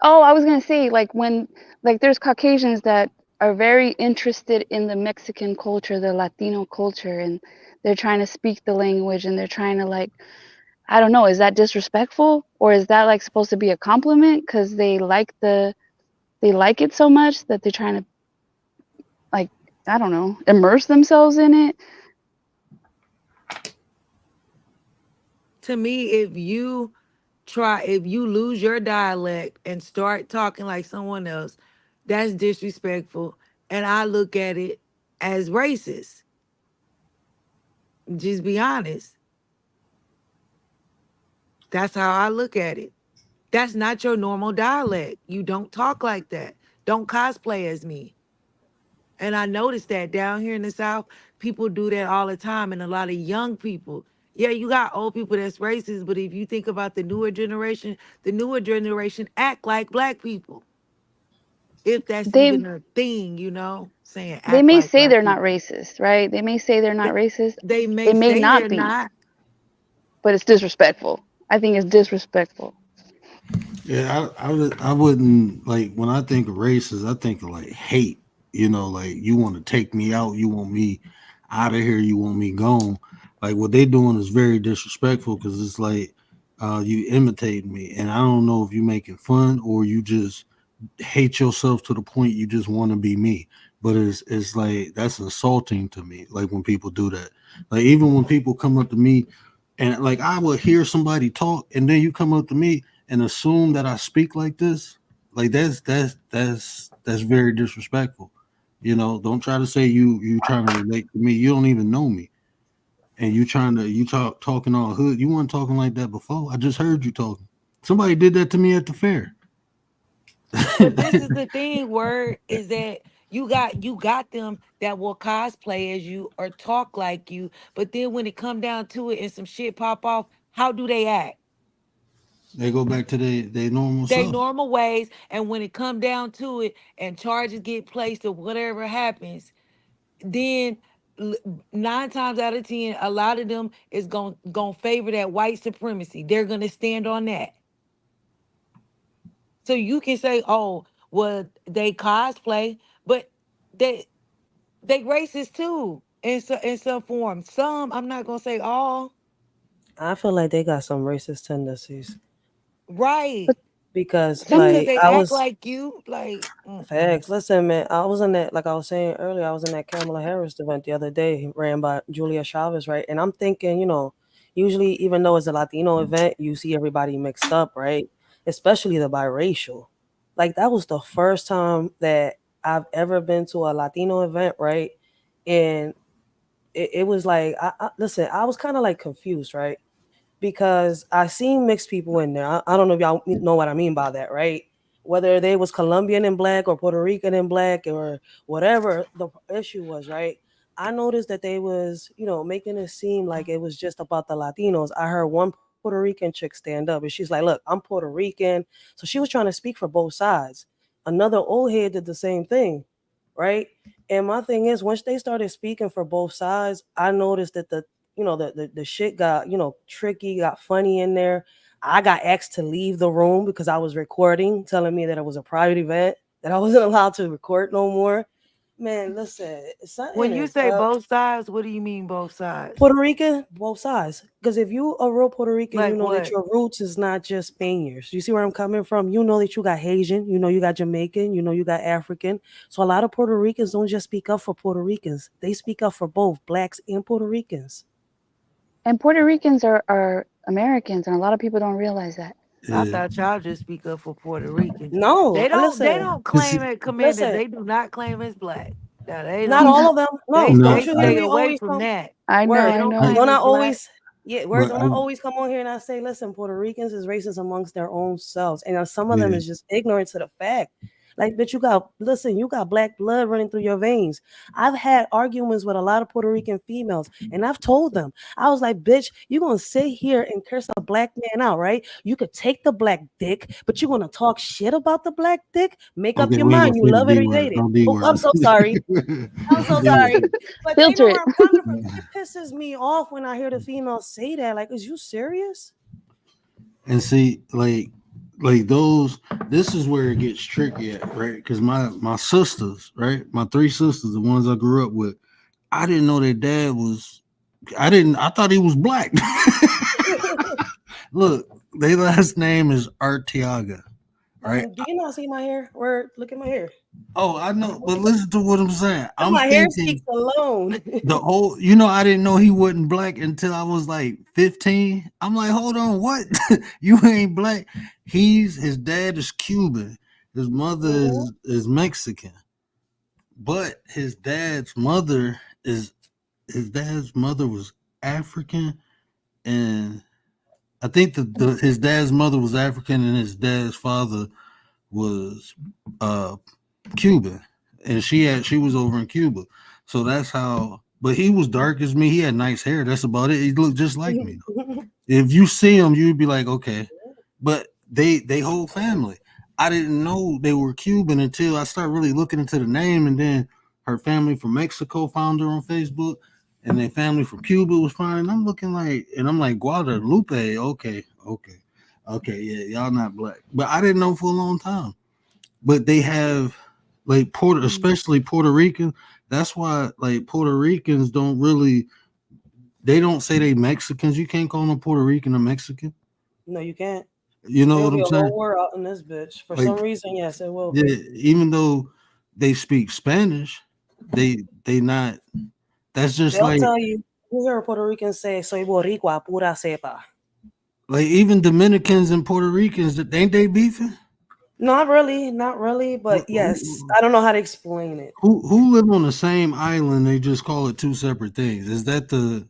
Oh, I was going to say like when like there's Caucasians that are very interested in the Mexican culture, the Latino culture, and they're trying to speak the language and they're trying to like I don't know, is that disrespectful or is that like supposed to be a compliment cuz they like it so much that they're trying to like I don't know, immerse themselves in it? To me, if you lose your dialect and start talking like someone else, that's disrespectful. And I look at it as racist. Just be honest. That's how I look at it. That's not your normal dialect. You don't talk like that. Don't cosplay as me. And I noticed that down here in the South, people do that all the time. And a lot of young people, yeah, you got old people that's racist, but if you think about the newer generation act like black people. If that's They even a thing, saying they act may like say black they're not people. racist, right? They may say they're not Th- racist. They may They may say not they're be, not. but it's disrespectful. I think it's disrespectful. Yeah, I wouldn't like when I think of races, I think of like hate. You know, like you want to take me out, you want me out of here, you want me gone. Like what they doing is very disrespectful because it's like you imitate me, and I don't know if you making fun or you just hate yourself to the point you just want to be me. but it's like that's insulting to me. Like when people do that, like even when people come up to me and like I would hear somebody talk, and then you come up to me and assume that I speak like this, like that's very disrespectful. You know, don't try to say you trying to relate to me. You don't even know me, and you talking all hood. You weren't talking like that before. I just heard you talking. Somebody did that to me at the fair. But this is the thing, word is that you got them that will cosplay as you or talk like you, but then when it come down to it and some shit pop off, how do they act? They go back to their normal They self. normal ways, and when it come down to it and charges get placed or whatever happens, then l- 9 times out of 10, a lot of them is going to favor that white supremacy. They're going to stand on that. So you can say, "Oh, well, they cosplay," but they they racist too in some form. Some, I'm not gonna say all. I feel like they got some racist tendencies Right? But because, some Because like, they I act was like you. Like, facts. Listen, man, I was in that, like I was saying earlier, I was in that Kamala Harris event the other day, ran by Julia Chavez, right? And I'm thinking, usually, even though it's a Latino event, you see everybody mixed up, right? Especially the biracial. Like, that was the first time that I've ever been to a Latino event, right? And it was like, listen, I was kind of like confused, right? Because I seen mixed people in there. I don't know if y'all know what I mean by that, right? Whether they was Colombian and black or Puerto Rican and black or whatever the issue was, right? I noticed that they was, making it seem like it was just about the Latinos. I heard one Puerto Rican chick stand up and she's like, "Look, I'm Puerto Rican." So she was trying to speak for both sides. Another old head did the same thing, right? And my thing is, once they started speaking for both sides, I noticed that the shit got, tricky, got funny in there. I got asked to leave the room because I was recording, telling me that it was a private event, that I wasn't allowed to record no more. Man, listen, something when you is say up. both sides, what do you mean both sides? Puerto Rican, both sides. Because if you a real Puerto Rican, you Like know that what? your roots is not just Spaniards. You see where I'm coming from? You know that you got Haitian, you know you got Jamaican, you know you got African. So a lot of Puerto Ricans don't just speak up for Puerto Ricans. They speak up for both blacks and Puerto Ricans. and Puerto Ricans are Americans, and a lot of people don't realize that. I Yeah, thought y'all just speak up for Puerto Ricans. No, They don't. They listen, don't it's, claim it, Commander. listen. They do not claim it's black. No, they Not don't. all No, of them. They No, no. they don't you hear stay me away always from come? that. I know, They Word. I don't I, know. claim Don't I it's black. always? Yeah, word. but Don't I, I always come on here and I say, listen, Puerto Ricans is racist amongst their own selves, and some of them yeah, is just ignorant to the fact. Like, bitch, you got black blood running through your veins. I've had arguments with a lot of Puerto Rican females, and I've told them, I was like, bitch, you're gonna sit here and curse a black man out, right? You could take the black dick, but you're gonna talk shit about the black dick. Make up okay, your we ain't gonna mind. You say the love it D or you word. hate it. No D Oh, I'm word. so sorry. I'm No so D sorry. word. But you know Filter where it. I'm coming from. It pisses me off when I hear the females say that. Like, is you serious? And see, like those. This is where it gets tricky at, right? Because my sisters, right, my three sisters, the ones I grew up with, I didn't know their dad was. I didn't. I thought he was black. Look, their last name is Artiaga, right? Do you not see my hair? Word, look at my hair. Oh, I know, but listen to what I'm saying. I'm My hair thinking speaks alone. the whole, you know, I didn't know he wasn't black until I was like 15. I'm like, hold on, what? You ain't black. His dad is Cuban, his mother Mhm. is Mexican, but his dad's mother was African, and I think his dad's mother was African, and his dad's father was uh Cuban, and she was over in Cuba. So that's how. But he was dark as me. He had nice hair. That's about it. He looked just like me. If you see him, you'd be like, okay. But they whole family. I didn't know they were Cuban until I started really looking into the name, and then her family from Mexico found her on Facebook, and their family from Cuba was finding. I'm looking like, and I'm like Guadalupe. Okay, okay, okay. Yeah, y'all not black, but I didn't know for a long time. But they have like especially Puerto Rican. That's why like Puerto Ricans don't really they don't say they Mexicans. You can't call them Puerto Rican or Mexican. No, you can't. You know There'll what be I'm a saying? whole war out in this bitch. For Like some reason, yes, it will yeah, be. even though they speak Spanish, they not. That's just They'll like tell you. You hear a Puerto Rican say, "Soy boricua, pura cepa." even Dominicans and Puerto Ricans. Ain't they beefing? Not really, not really, but yes. I don't know how to explain it. Who live on the same island? They just call it two separate things. Is that the?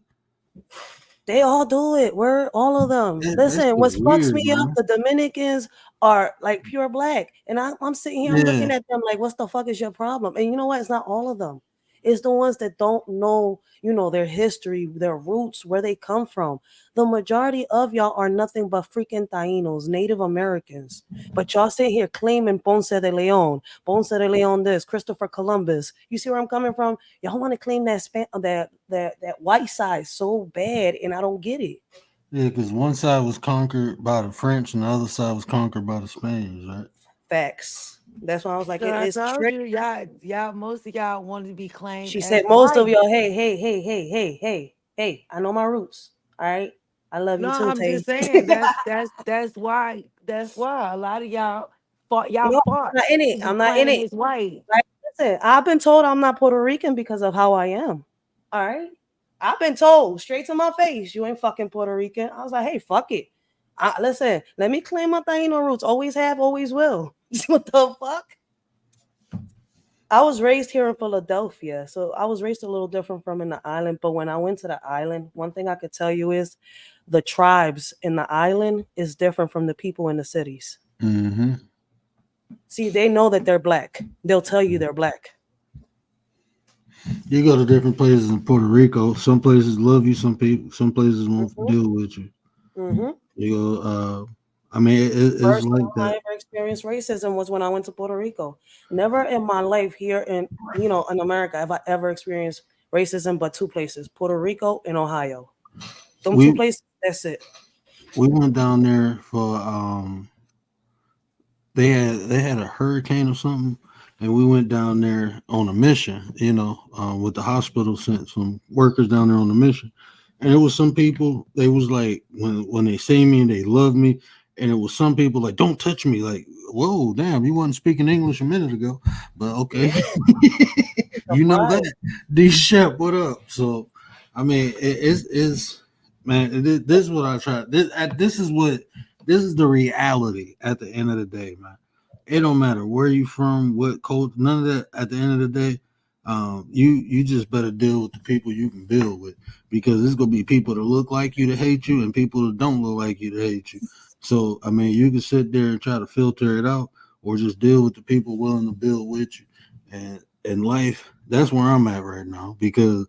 They all do it. We're all of them. That Listen, what shit fucks weird, me up, man. the Dominicans are like pure black. And I'm sitting here, I'm Yeah, looking at them like, what's the fuck is your problem? And you know what? It's not all of them. It's the ones that don't know, their history, their roots, where they come from. The majority of y'all are nothing but freaking Tainos, Native Americans. But y'all sit here claiming Ponce de Leon this, Christopher Columbus. You see where I'm coming from? Y'all want to claim that white side so bad, and I don't get it. yeah. Because one side was conquered by the French and the other side was conquered by the Spaniards, right? Facts. That's why I was like, So it I is told tricky. you, y'all, most of y'all want to be claimed She as said, most of white. y'all, hey, I know my roots. All right. I love No, you too, I'm Tay. just saying that's why a lot of y'all No, fought I'm not in it. to be I'm not in claimed it. as white. Like, listen, I've been told I'm not Puerto Rican because of how I am. All right. I've been told straight to my face, you ain't fucking Puerto Rican. I was like, hey, fuck it. Listen, let me claim my Taino roots. Always have, always will. What the fuck? I was raised here in Philadelphia, so I was raised a little different from in the island. But when I went to the island, one thing I could tell you is the tribes in the island is different from the people in the cities. Mm-hmm. See, they know that they're black. They'll tell you they're black. You go to different places in Puerto Rico. Some places love you. Some places won't Hmm. deal with you. Hmm. You go. I mean, it's First like time I that. ever experienced racism was when I went to Puerto Rico. Never in my life here in America have I ever experienced racism, but two places: Puerto Rico and Ohio. Them two We places. That's it. we went down there for they had a hurricane or something, and we went down there on a mission. With the hospital sent some workers down there on a mission, and it was some people. They was like when they see me, they love me, and it was some people like don't touch me. Like whoa, damn, you wasn't speaking English a minute ago, but Yeah, okay, you know surprise. that. D Shep, what up? So, I mean, it's man. This is what I try. This is the reality at the end of the day, man. It don't matter where you from, what culture, none of that. At the end of the day, you just better deal with the people you can deal with because there's gonna be people that look like you to hate you and people that don't look like you to hate you. So I mean, you can sit there and try to filter it out, or just deal with the people willing to build with you. And in life, that's where I'm at right now because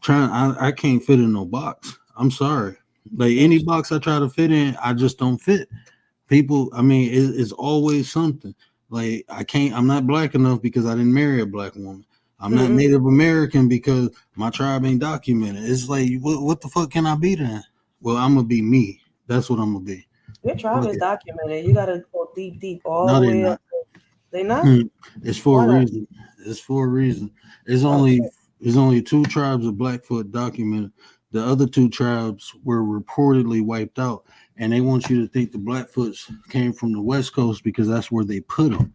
I can't fit in no box. I'm sorry. Like any Yes. box I try to fit in, I just don't fit. People, I mean, it's always something. Like I'm not black enough because I didn't marry a black woman. I'm not Mm-mm. Native American because my tribe ain't documented. It's like, what the fuck can I be then? Well, I'm gonna be me. That's what I'm gonna be. Your tribe Fuck is it. documented. You gotta go deep, deep, all No, the they're way up. not. They not? Hmm. It's for a Why not? reason. It's for a reason. It's Oh only shit. there's only two tribes of Blackfoot documented. The other two tribes were reportedly wiped out, and they want you to think the Blackfoots came from the West Coast because that's where they put them.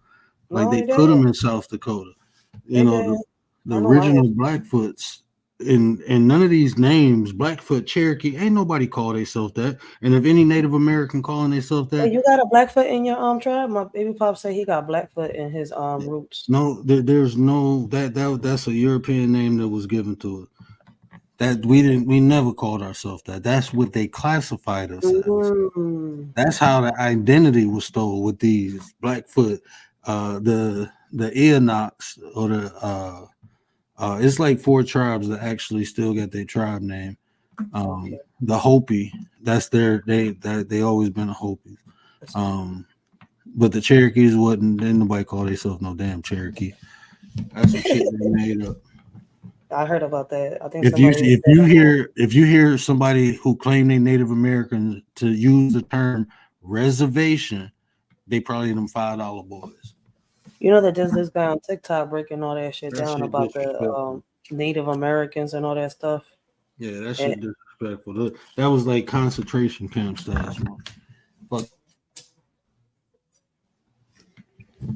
Like No, they they put didn't. them in South Dakota. You They know didn't. the I know my original history. Blackfoots. And none of these names, Blackfoot, Cherokee, ain't nobody call themselves that. And if any Native American calling themselves Wait, that, you got a Blackfoot in your tribe? My baby pop said he got Blackfoot in his roots. no, there's no that's a European name that was given to it. That we never called ourselves that. That's what they classified us as. Mm. That's how the identity was stole with these Blackfoot, the Eonox or it's like four tribes that actually still got their tribe name. Okay. The Hopi, that's they always been a Hopi. That's- Um, but the Cherokees wasn't. Then nobody called themselves no damn Cherokee. That's some shit they made up. I heard about that. I think If you somebody if said you that. hear somebody who claim they Native American to use the term reservation, they probably them $5 boys. You know that there's this guy on TikTok breaking all that shit That down shit about the disrespectful. Native Americans and all that stuff. Yeah, that And shit disrespectful. That was like concentration camp status. Man. Fuck.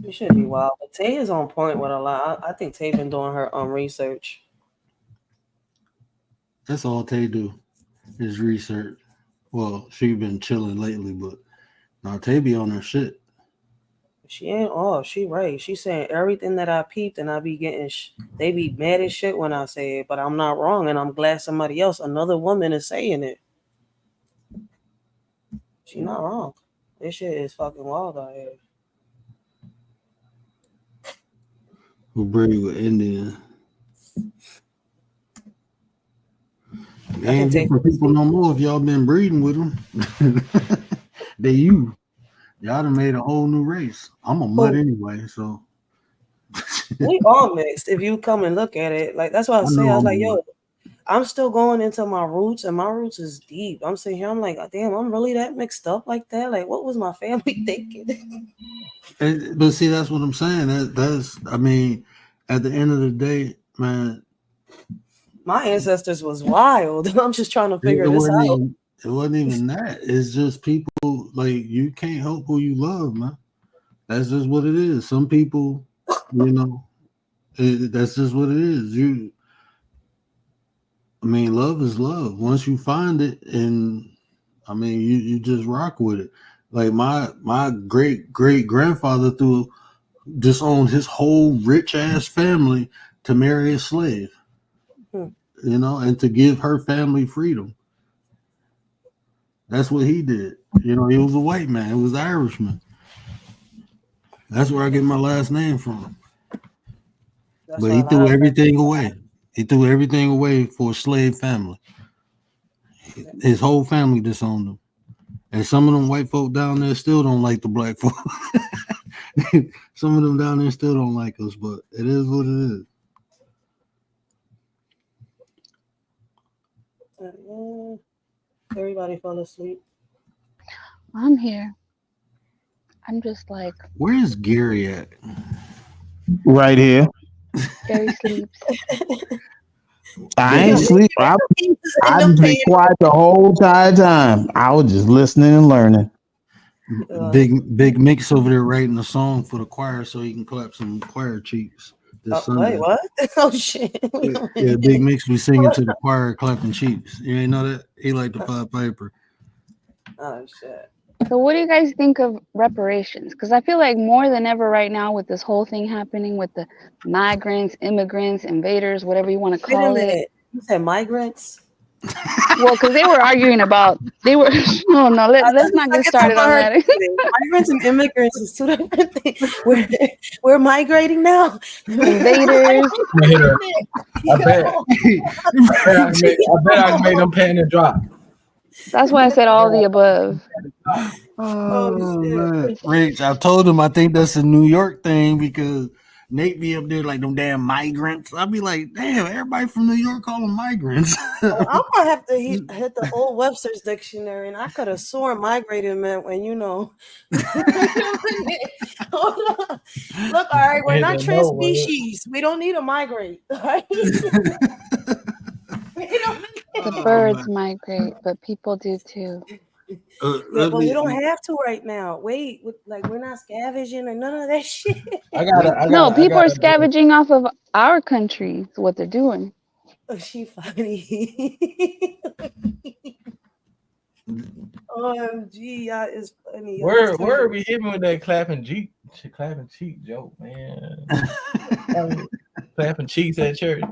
It should be wild. But Tay is on point with a lot. I think Tay been doing her research. That's all Tay do is research. Well, she been chilling lately, but now Tay be on her shit. She ain't off. She right. She saying everything that I peeped, and I be getting. They be mad as shit when I say it, but I'm not wrong, and I'm glad somebody else, another woman, is saying it. She not wrong. This shit is fucking wild out here. Who breed with Indian? They ain't different people no more if y'all been breeding with them. They you. Y'all done made a whole new race. I'm a mutt anyway, so. We all mixed. If you come and look at it, like that's what I was saying. I was like, yo, I'm still going into my roots, and my roots is deep. I'm sitting here, I'm like, damn, I'm really that mixed up like that? Like, what was my family thinking? But see, that's what I'm saying. That's I mean, at the end of the day, man, My ancestors was wild. I'm just trying to figure it this wasn't out. even, it wasn't even that. It's just people like you can't help who you love, man. That's just what it is. Some people, you know, that's just what it is. I mean, love is love. Once you find it, and I mean, you just rock with it. Like my great grandfather disowned his whole rich ass family to marry a slave, you know, and to give her family freedom. That's what he did. You know, he was a white man. He was Irishman. That's where I get my last name from. That's But why he a lot threw of everything away. He threw everything away for a slave family. His whole family disowned him. And some of them white folk down there still don't like the black folk. Some of them down there still don't like us, but it is what it is. Everybody fell asleep. I'm here. I'm just like, Where's Gary at? Right here. Gary sleeps. I ain't sleep. I End just been quiet the whole entire time. I was just listening and learning. Big Mix over there writing a song for the choir so he can clap some choir cheeks this Sunday. Wait, what? Oh shit! Yeah, Big Mix be singing to the choir, clapping cheeks. You ain't know that? He like the Pied Piper. Oh shit! So what do you guys think of reparations? Because I feel like more than ever right now with this whole thing happening with the migrants, immigrants, invaders, whatever you want to Wait a call it. minute. You said migrants? Well, because they were arguing about no, let's not get started on that. Migrants and immigrants is two different things. We're migrating now. Invaders. I bet I can make them pan and drop. That's why I said all the above. Oh man, Rich, I told him I think that's a New York thing because Nate be up there like them damn migrants. I'd be like, damn, everybody from New York call them migrants. I'm gonna have to hit the old Webster's dictionary, and I could have sworn migrated meant when Hold on. Look, all right, we're not trans species. We don't need to migrate. Right? The birds migrate, but people do too. Yeah, but we don't have to right now. Wait, we're not scavenging or none of that shit. No, people are scavenging off of our country. Is what they're doing. Oh, she funny. OMG, y'all is funny. Where are we hitting with that clapping cheek joke, man? Clapping cheeks at church.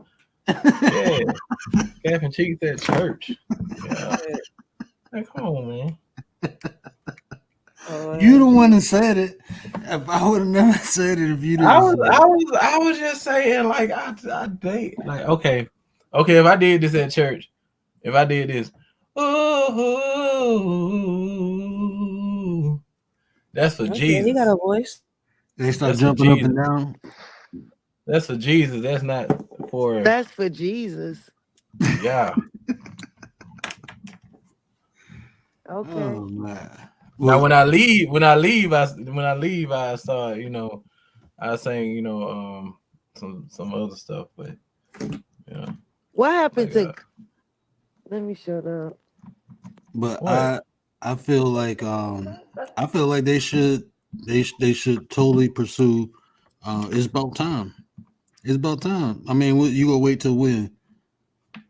Yeah, clapping cheeks at church. Yeah. Hey, come on, man. You the one that said it. If I would have never said it, if you didn't. I was just saying, like I date, like okay. If I did this at church, if I did this, ooh, that's for Jesus. He got a voice. They start jumping up and down. That's for Jesus. That's not for. That's for Jesus. Yeah. Okay. Oh man. Now when I leave, I start, I sing, some other stuff, but what happened to? Let me shut up. But what? I feel like they should They should totally pursue. It's about time. It's about time. I mean, you gonna wait till when?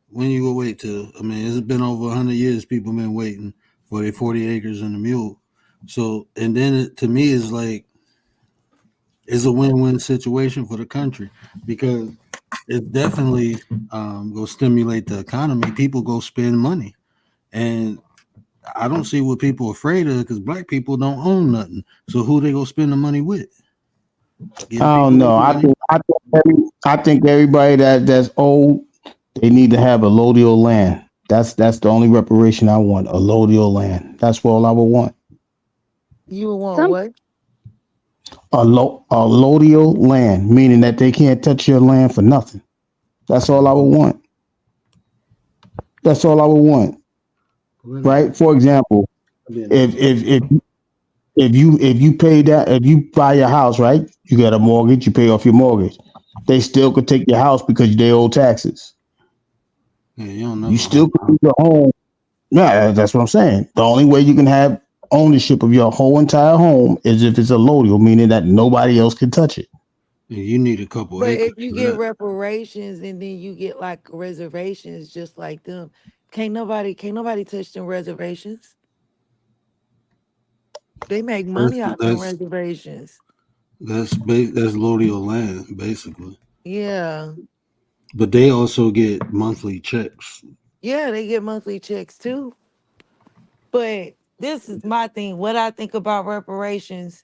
When you gonna wait till? I mean, it's been over 100 years. People been waiting for their 40 acres and a mule. So, and then to me, it's like it's a win-win situation for the country because it definitely will stimulate the economy. People go spend money, and I don't see what people are afraid of because black people don't own nothing. So who they go spend the money with? Give I don't people know. their money. I think everybody that's old, they need to have a allodial land. That's the only reparation I want. A allodial land. That's all I would want. You would want Some what? Allodial land, meaning that they can't touch your land for nothing. That's all I would want. That's all I would want. Right? For example, if if if if you pay that, if you buy your house, right, you got a mortgage, you pay off your mortgage, they still could take your house because they owe taxes. Yeah, you don't You never still hold could on. keep your home. Yeah, that's what I'm saying. The only way you can have ownership of your whole entire home is if it's a allodial, meaning that nobody else can touch it. Yeah, you need a couple But acres if you for get that. reparations and then you get like reservations just like them, can't nobody touch them reservations. They make That's money off them that's reservations. that's Lodial land basically. Yeah. But they also get monthly checks. Yeah, they get monthly checks too. But this is my thing. What I think about reparations,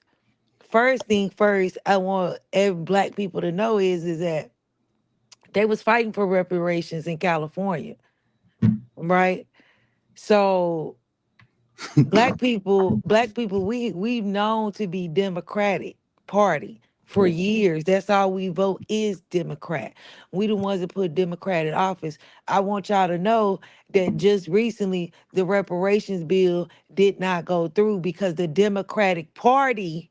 first thing first, I want every black people to know is that they was fighting for reparations in California, right? So black people, we've known to be Democratic Party for years. That's all we vote is Democrat. We the ones that put Democrat in office. I want y'all to know that just recently the reparations bill did not go through because the Democratic Party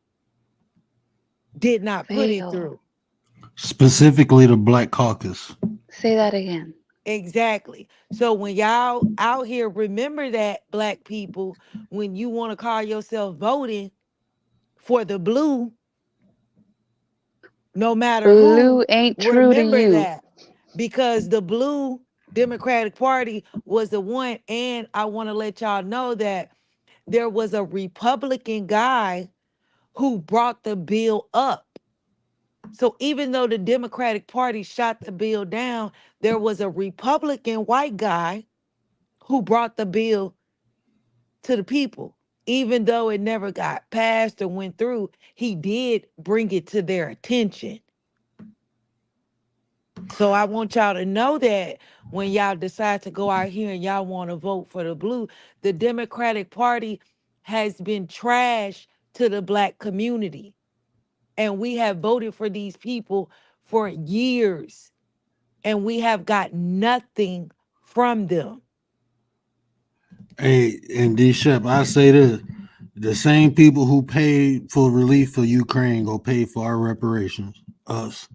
did not put it fail. through. Specifically the Black Caucus. Say that again. Exactly. So when y'all out here, remember that black people, when you want to call yourself voting for the blue, no matter who, Blue ain't true to remember you. that because the blue Democratic Party was the one. And I want to let y'all know that there was a Republican guy who brought the bill up. So even though the Democratic Party shot the bill down, there was a Republican white guy who brought the bill to the people. Even though it never got passed or went through, he did bring it to their attention. So I want y'all to know that when y'all decide to go out here and y'all want to vote for the blue, the Democratic Party has been trash to the black community. And we have voted for these people for years and we have got nothing from them. Hey, and D Shep, I say this. The same people who paid for relief for Ukraine go pay for our reparations. Us.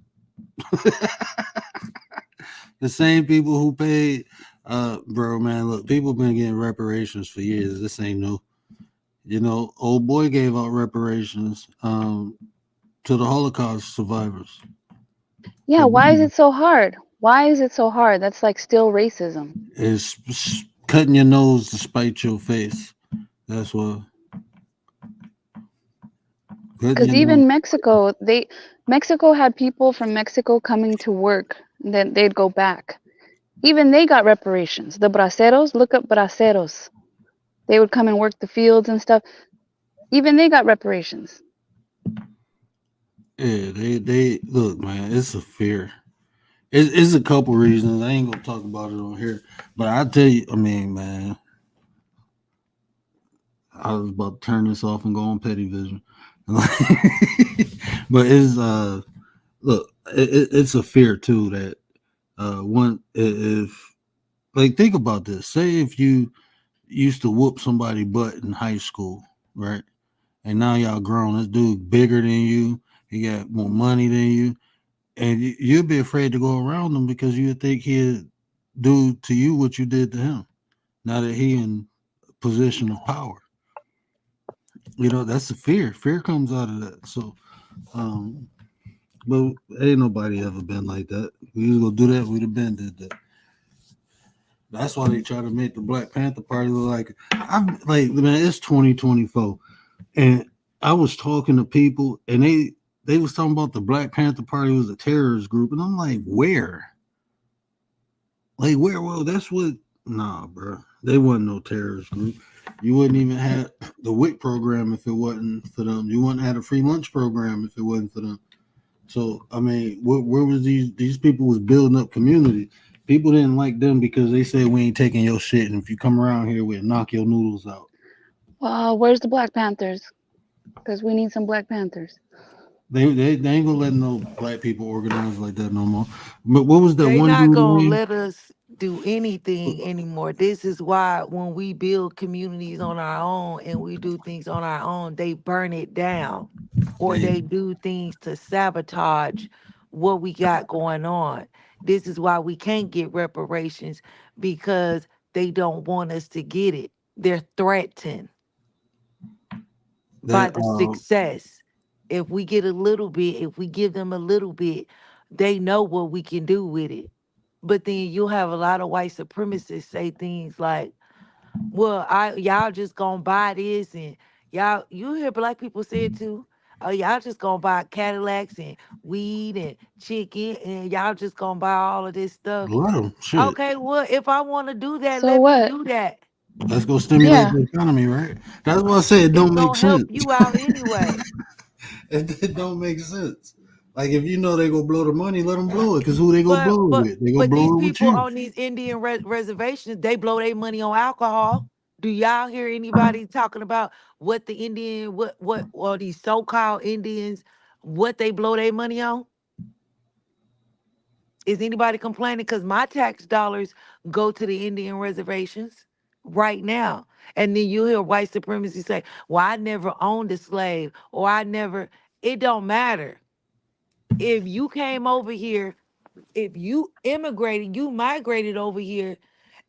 The same people who paid bro, man, look, people been getting reparations for years. This ain't new. You know, old boy gave out reparations to the Holocaust survivors. Yeah, But why is it so hard? Why is it so hard? That's like still racism. it's cutting your nose to spite your face. That's what cutting Because your nose. even Mexico had people from Mexico coming to work, and then they'd go back. Even they got reparations. The braceros, look up braceros. They would come and work the fields and stuff. Even they got reparations. Yeah, they look, man. It's a fear. It's a couple reasons. I ain't gonna talk about it on here, but I tell you, I mean, man, I was about to turn this off and go on petty vision. But it's look, it's a fear too that one if like think about this. Say if you used to whoop somebody butt in high school, right? And now y'all grown. This dude bigger than you. He got more money than you, and you'd be afraid to go around him because you think he'd do to you what you did to him. Now that he in position of power, That's the fear. Fear comes out of that. So, but ain't nobody ever been like that. We was gonna do that, we'd have been did that. That's why they try to make the Black Panther Party look like I'm like, man, it's 2024. And I was talking to people and they was talking about the Black Panther Party was a terrorist group. And I'm like, where? Like where? Well, that's what nah, bro. They wasn't no terrorist group. You wouldn't even have the WIC program if it wasn't for them. You wouldn't have a free lunch program if it wasn't for them. So I mean, where was these people was building up community? People didn't like them because they said we ain't taking your shit, and if you come around here, we'll knock your noodles out. Well, where's the Black Panthers? Because we need some Black Panthers. They ain't gonna let no black people organize like that no more. But what was that They one not dude gonna name? let us do anything anymore. This is why when we build communities on our own and we do things on our own, they burn it down or They they do things to sabotage what we got going on. This is why we can't get reparations because they don't want us to get it. They're threatened by that the success. If we get a little bit, if we give them a little bit, they know what we can do with it. But then you'll have a lot of white supremacists say things like, well, y'all just gonna buy this and y'all you hear black people say it too. Oh, y'all just gonna buy Cadillacs and weed and chicken and y'all just gonna buy all of this stuff. let them shit. Okay, well, if I want to do that, So let me what? do that. Let's go stimulate Yeah. the economy, right? That's why I say it It's don't make gonna help sense. you out anyway. It don't make sense. Like if you know they gonna blow the money, let them blow it. Cause who they gonna But blow it but with? They gonna but these blow it with people you. on these Indian reservations, they blow their money on alcohol. Do y'all hear anybody talking about what the Indian what or these so-called Indians what they blow their money on? Is anybody complaining? Because my tax dollars go to the Indian reservations right now. And then you hear white supremacy say, well, I never owned a slave or I never, it don't matter. If you came over here, if you immigrated, you migrated over here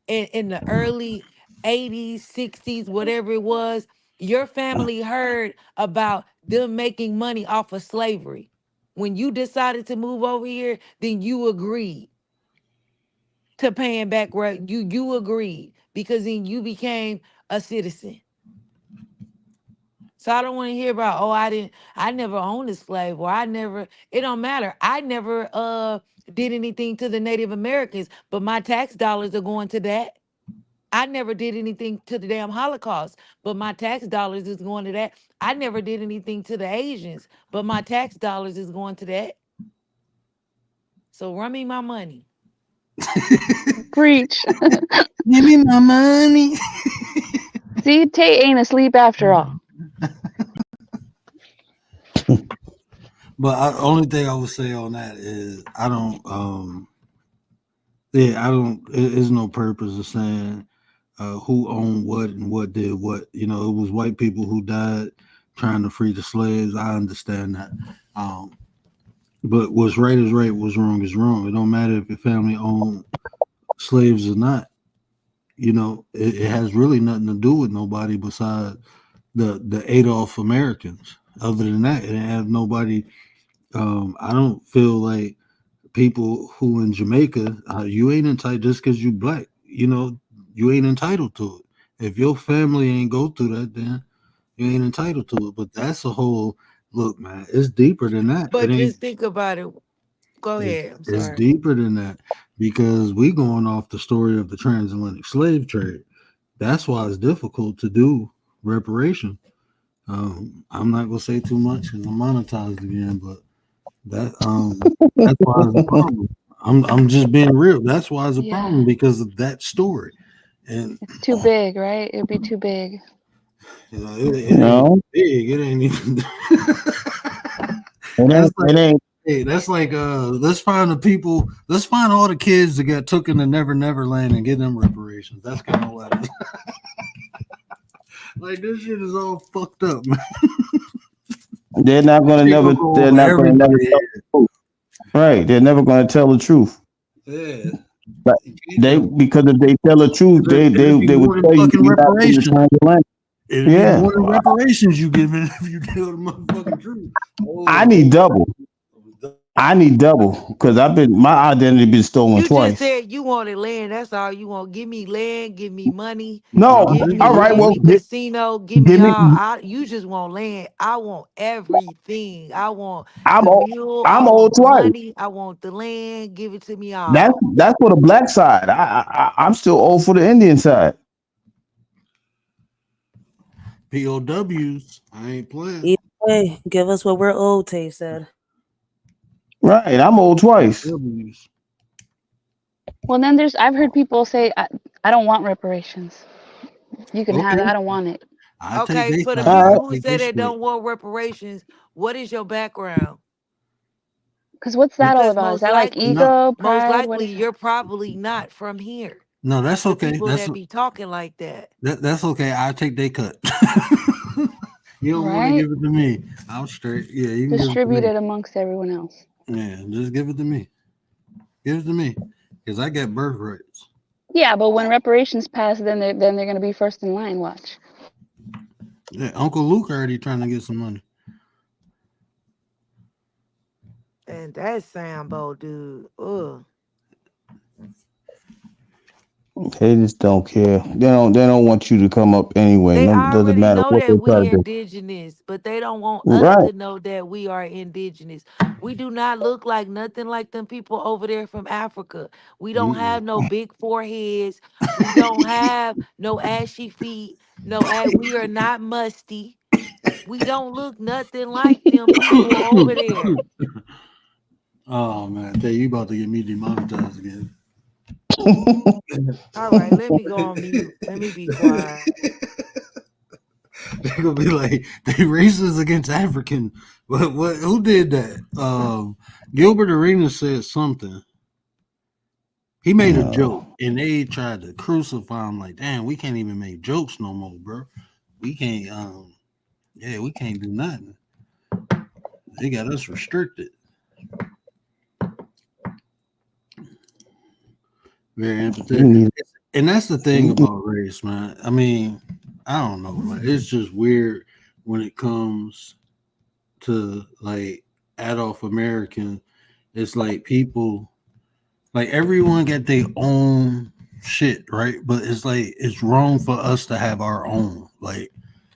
in the early 80s, 60s, whatever it was, your family heard about them making money off of slavery. When you decided to move over here, then you agreed to paying back right. You agreed because then you became a citizen. So I don't want to hear about, oh, I never owned a slave, or I never, it don't matter. I never did anything to the Native Americans, but my tax dollars are going to that. I never did anything to the damn Holocaust, but my tax dollars is going to that. I never did anything to the Asians, but my tax dollars is going to that. So run me my money. Preach. Give me my money. See, Tate ain't asleep after all. But only thing I would say on that is I don't yeah, I don't there's no purpose of saying who owned what and what did what. It was white people who died trying to free the slaves. I understand that. Um but what's right is right, what's wrong is wrong. It don't matter if your family owned slaves or not. It has really nothing to do with nobody besides the Adolf Americans. Other than that, it didn't have nobody. I don't feel like people who in Jamaica, you ain't entitled just because you black. You ain't entitled to it. If your family ain't go through that, then you ain't entitled to it. But that's a whole look, man. It's deeper than that. It But ain't. just think about it. Go It's, ahead. I'm it's sorry. deeper than that because we going off the story of the transatlantic slave trade. That's why it's difficult to do reparation. I'm not gonna say too much and I'm monetized again, but that's why it's a problem. I'm just being real. That's why it's a Yeah. problem because of that story, and It's too big, right? It'd be too big. it ain't No, big. It ain't even. it That's ain't. like It ain't. hey, that's like let's find the people. Let's find all the kids that got took in the Never Land and give them reparations. That's kind of what it is. Like this shit is all fucked up, man. They're not gonna They never. gonna go They're over not gonna never everybody. tell the truth. Right? They're never gonna tell the truth. Yeah, But you can't they tell. because if they tell the truth, they It'd they be they would more than tell you fucking you're not from the reparations. transatlantic. It'd be more than reparations you give it if you tell the motherfucking truth. I need double. I need double because my identity been stolen You just twice. said you wanted land. That's all you want. Give me land. Give me money. No, Give all right. give Well, me casino. Give me give me. all. You just want land. I want everything. I want I'm the old. mule. I I'm old want the twice. money. I want the land. Give it to me all. That's for the black side. I'm still old for the Indian side. POWs. I ain't playing. Either way, give us what we're owed, Tay said. Right. I'm old twice. POWs. Well, then I've heard people say, I don't want reparations. You can have it. Okay. I don't want it. I take Okay, they for the side. All I right. people who take say their they split. don't want reparations, what is your background? Because what's that all Because about? Is most that like likely, No, ego, most pride? What likely, is it? you're probably not from here. no, that's The okay. people that be talking like that. That's okay. I take they cut. You don't want to Right? give it to me. I'm straight. Yeah, you can give it to Distribute me. it amongst everyone else. Yeah, just give it to me. Give it to me, because I got birth rights. Yeah, but when reparations pass, then they're gonna be first in line. Watch. Yeah, Uncle Luke already trying to get some money. And that Sambo dude. Ugh. They just don't care. They don't want you to come up anyway. They No, it doesn't already matter know what they that try we to do. indigenous, but they don't want us Right. to know that we are indigenous. We do not look like nothing like them people over there from Africa. We don't Mm-mm. have no big foreheads. We don't have no ashy feet. We are not musty. We don't look nothing like them people over there. Oh man, I tell you about to get me demonetized again. All right, let me go on mute. Let me be quiet. They're gonna be like they racist against African. What? Who did that? Gilbert Arenas said something. He made a joke, No. and they tried to crucify him. Like, damn, we can't even make jokes no more, bro. We can't. Yeah, we can't do nothing. They got us restricted. Very You empathetic. need. And that's the thing about race, man. I mean, I don't know, man. It's just weird when it comes to like adult American. It's like people, like everyone got their own shit, right? But it's like it's wrong for us to have our own. Like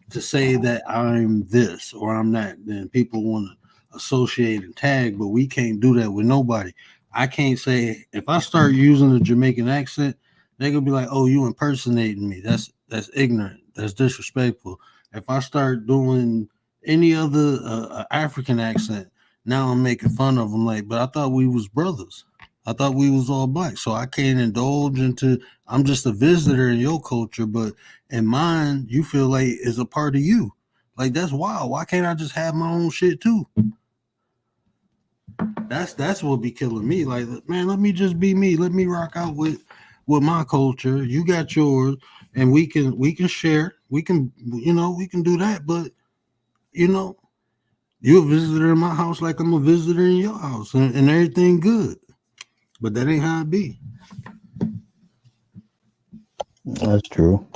to say that I'm this or I'm that, then people want to associate and tag, but we can't do that with nobody. I can't say if I start using a Jamaican accent, they're gonna be like, "Oh, you impersonating me." That's ignorant. That's disrespectful. If I start doing any other African accent, now I'm making fun of them. Like, but I thought we was brothers. I thought we was all black, so I can't indulge into. I'm just a visitor in your culture, but in mine, you feel like is a part of you. Like that's wild. Why can't I just have my own shit too? That's what be killing me. Like, man, let me just be me. Let me rock out with my culture. You got yours, and we can share. We can we can do that. But you know, you're a visitor in my house like I'm a visitor in your house, and everything good. But that ain't how it be. That's true.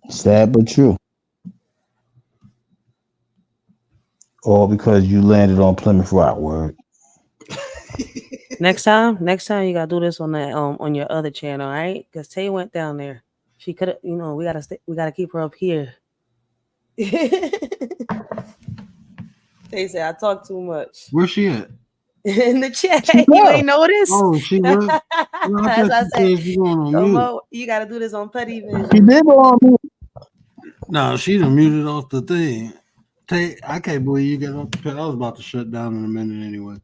Sad but true. All because you landed on Plymouth Rock. Word. Next time you gotta do this on your other channel, all right? Because Tay went down there. She could have, we gotta keep her up here. Tay said I talk too much. Where's she at? In the chat, She you left. ain't noticed. Oh, she left. No, I As thought I you said, said she going on no mute. more. You gotta do this on Petty She Vision. did go on mute. No, she done muted off the thing. I can't believe you got off the pit. I was about to shut down in a minute anyway.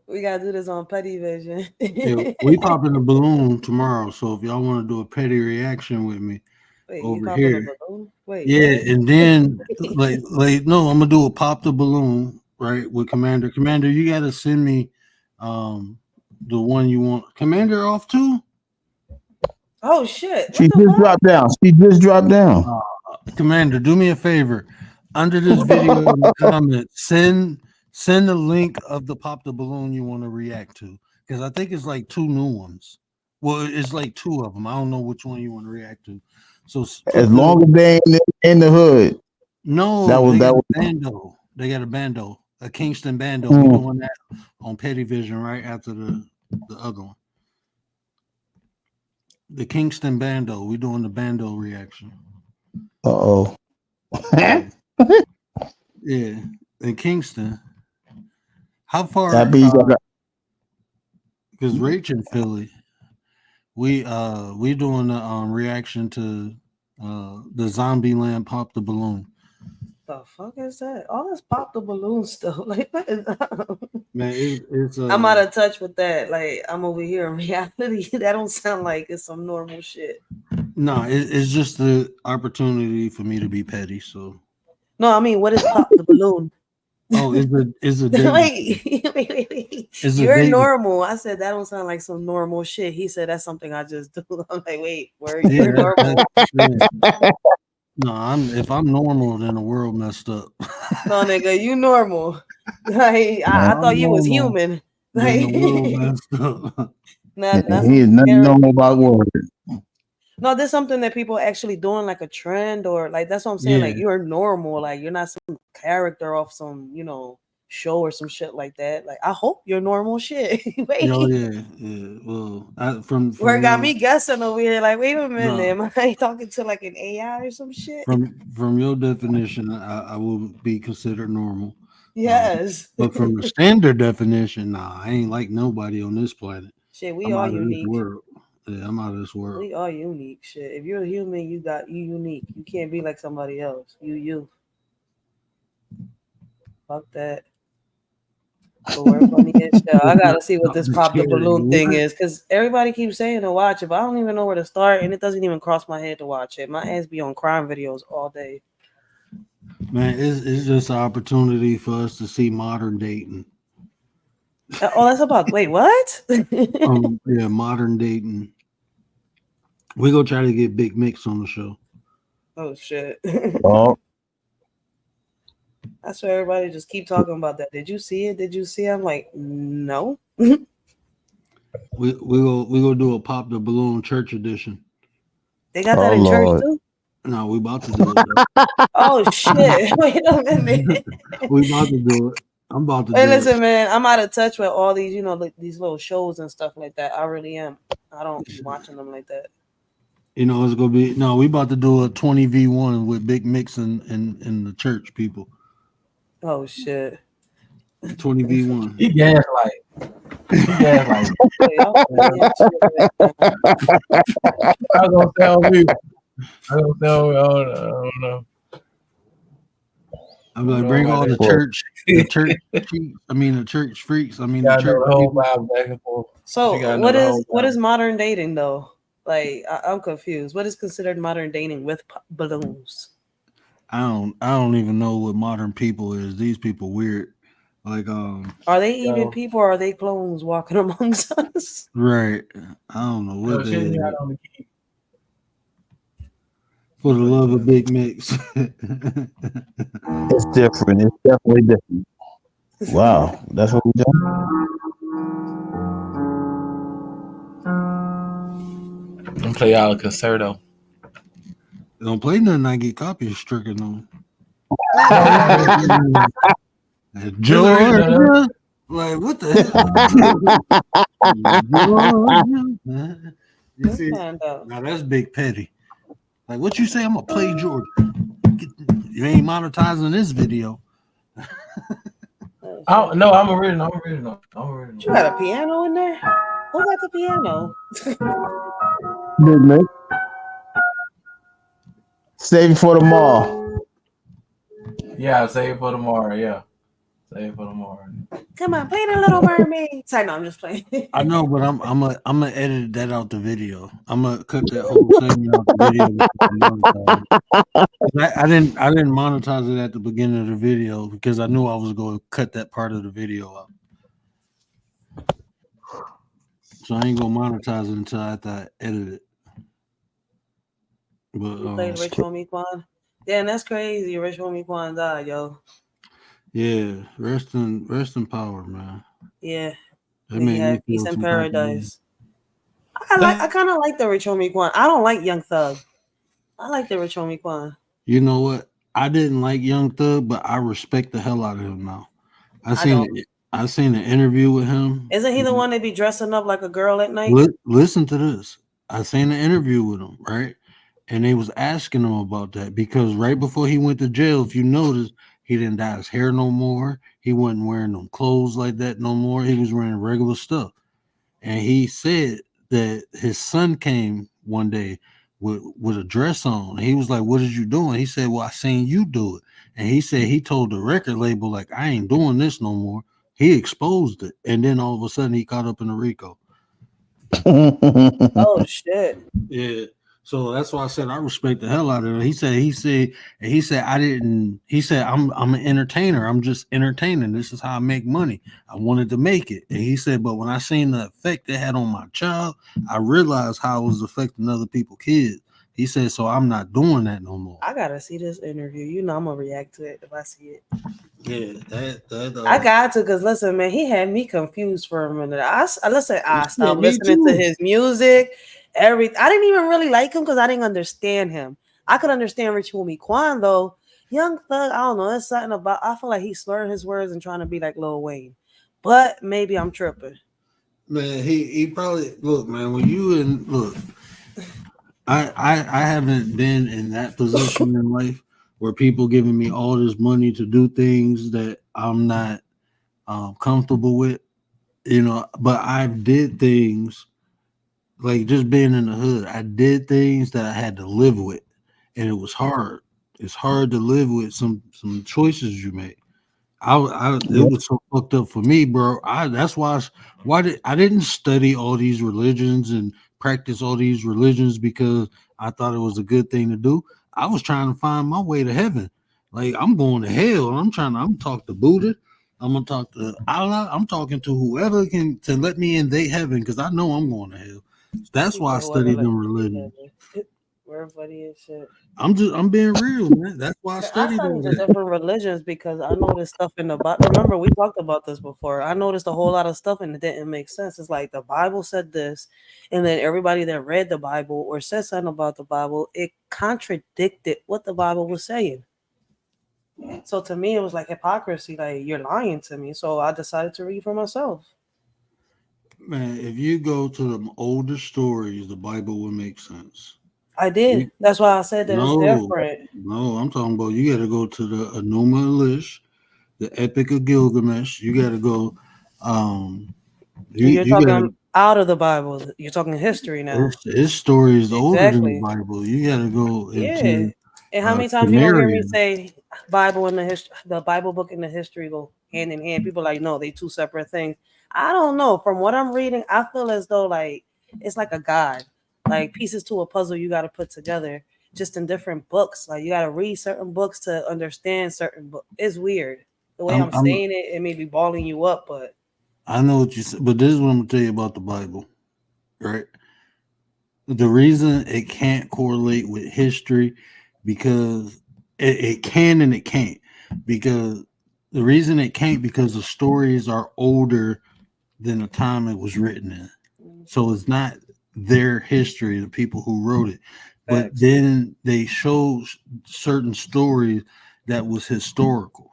We gotta do this on Petty Vision. Yeah, we popping a balloon tomorrow, so if y'all want to do a petty reaction with me Wait, you over popping a here, balloon? Wait, yeah, what? and then like no, I'm gonna do a pop the balloon right with Commander. Commander, you gotta send me the one you want. Commander off too. Oh shit! She What the just fuck? dropped down. She just dropped down. Commander, do me a favor. Under this video in the comments, send the link of the pop the balloon you want to react to, because I think it's like 2 new ones. Well, it's like two of them. I don't know which one you want to react to. So As long as they in the hood. no, they got a bando. They got a bando, a Kingston bando. We doing that on Petty Vision right after the other one. The Kingston bando. We doing the bando reaction. Uh-oh. Yeah, in Kingston. How far? That means Because Rach in Philly, we doing the reaction to the Zombieland Pop the Balloon. The fuck is that? All this pop the balloon stuff. Like, what is that? Man, it's I'm out of touch with that. Like, I'm over here in reality. That don't sound like it's some normal shit. No, it's just the opportunity for me to be petty. So no, I mean, what is pop the balloon? Oh, is a date. wait. You're normal. I said that don't sound like some normal shit. He said that's something I just do. I'm like, wait, where you're normal? No, if I'm normal, then the world messed up. No, nigga, you normal. Like I thought you was human. Like the world messed up. He is nothing normal about words. No, there's something that people actually doing, like a trend, or like that's what I'm saying. Yeah. Like you're normal, like you're not some character off some, show or some shit like that. Like I hope you're normal shit. Wait. Oh yeah. Well, from where it got me guessing over here. Like, wait a minute, am I talking to like an AI or some shit? From your definition, I will be considered normal. Yes. But from the standard definition, nah, I ain't like nobody on this planet. Shit, we are unique. Yeah, I'm out of this world. We are unique. Shit, if you're a human, you unique. You can't be like somebody else. You. Fuck that. But we're funny as shit. I gotta see what this pop the balloon thing is, because everybody keeps saying to watch it, but I don't even know where to start, and it doesn't even cross my head to watch it. My ass be on crime videos all day. Man, it's just an opportunity for us to see modern dating. Oh, that's about. Wait, what? Yeah, modern dating. We go try to get Big Mix on the show. Oh shit! Oh, that's why everybody just keep talking about that. Did you see it? Did you see it? I'm like, no. we go do a Pop the Balloon church edition. They got that in church too. No, we about to do it. Oh shit! Wait a minute. We about to do it. I'm about to. Hey, listen, man. I'm out of touch with all these, these little shows and stuff like that. I really am. I don't be watching them like that. It's gonna be we about to do a 20v1 with Big Mix and the church people. Oh shit. 20v1. He gaslight. I'm gonna tell you. I don't know. I'm like, bring all the church freaks. The church whole vibe back and forth. So what is modern dating though? Like I'm confused. What is considered modern dating with balloons? I don't even know what modern people is. These people weird. Like are they even people or are they clones walking amongst us? Right. I don't know what they are. For the love of Big Mix. It's different. It's definitely different. Wow. That's what we're doing. Don't play y'all a concerto. Don't play nothing I get copy stricken on. Georgia. Like, what the hell? You see? Now that's Big Petty. Like, what you say? I'm gonna play Georgia. You ain't monetizing this video. No, I'm original. You got a piano in there? Who got the piano? Big Mix. Save it for tomorrow. Yeah, save it for tomorrow. Yeah. Save it for tomorrow. Come on, play the Little Mermaid. Sorry, no, I'm just playing. I know, but I'm gonna edit that out the video. I'm gonna cut that whole thing out the video. I didn't monetize it at the beginning of the video because I knew I was going to cut that part of the video out. So I ain't gonna monetize it until after I edit it. But you played Rich Homie Quan. Yeah, and that's crazy. Rich Homie Quan died, yo. Yeah, rest in power, man. Yeah. He had peace in paradise. I I kind of like the Rich Homie Quan. I don't like Young Thug. I like the Rich Homie Quan. You know what? I didn't like Young Thug, but I respect the hell out of him now. I I seen don't. it. I seen an interview with him. Isn't he the one that be dressing up like a girl at night? Listen to this. I seen an interview with him, right? And they was asking him about that because right before he went to jail, if you notice, he didn't dye his hair no more. He wasn't wearing them clothes like that no more. He was wearing regular stuff. And he said that his son came one day with a dress on. He was like, "What is you doing?" He said, "Well, I seen you do it." And he said he told the record label like, "I ain't doing this no more." He exposed it, and then all of a sudden he caught up in the RICO. Oh shit! Yeah. So that's why I said I respect the hell out of him. He said I didn't. He said I'm an entertainer. I'm just entertaining. This is how I make money. I wanted to make it. And he said, but when I seen the effect it had on my child, I realized how it was affecting other people's kids. He said, so I'm not doing that no more. I gotta see this interview. You know I'm gonna react to it if I see it. Yeah, that I got to, cause listen, man, he had me confused for a minute. I stopped me listening to too. his music. I didn't even really like him because I didn't understand him. I could understand Rich Homie Quan though. Young Thug, I don't know. There's something about. I feel like he's slurring his words and trying to be like Lil Wayne, but maybe I'm tripping. Man, he probably look, man, when you and look, I haven't been in that position in life where people giving me all this money to do things that I'm not comfortable with, but I did things like just being in the hood. I did things that I had to live with, and it was hard. It's hard to live with some choices you make. It Yep. was so fucked up for me, bro. That's why I didn't study all these religions and practice all these religions because I thought it was a good thing to do. I was trying to find my way to heaven. Like I'm going to hell. I'm talking to Buddha. I'm gonna talk to Allah. I'm talking to whoever can to let me in their heaven because I know I'm going to hell. That's He why I said, "Whoever studied let them me in religions. heaven." We're funny as shit. I'm being real, man. That's why I Man, I studied studied all the that. different religions because I noticed stuff in the Bible. Remember, we talked about this before. I noticed a whole lot of stuff and it didn't make sense. It's like the Bible said this, and then everybody that read the Bible or said something about the Bible, it contradicted what the Bible was saying. So to me, it was like hypocrisy. Like you're lying to me. So I decided to read for myself. Man, if you go to the older stories, the Bible will make sense. I did. You, That's why I said that it's no, different. no, I'm talking about you got to go to the Enuma Elish, the Epic of Gilgamesh. You got to go. Um, You're you got talking to. out of the Bible. You're talking history now. His story is older than the Exactly. Bible. You got to go Yeah. into And how many times you don't hear me Sumerian. say Bible and the Bible book and the history go hand in hand? People are like, no, they two separate things. I don't know. From what I'm reading, I feel as though like it's like a guide, like pieces to a puzzle you got to put together, just in different books. Like you got to read certain books to understand certain books. It's weird the way I'm I'm. saying it. It may be balling you up, but I know what you said, but this is what I'm gonna tell you about the Bible, right? The reason it can't correlate with history because it can and it can't because the reason it can't because the stories are older than the time it was written in, so it's not their history, the people who wrote it, but facts. then they show certain stories that was historical,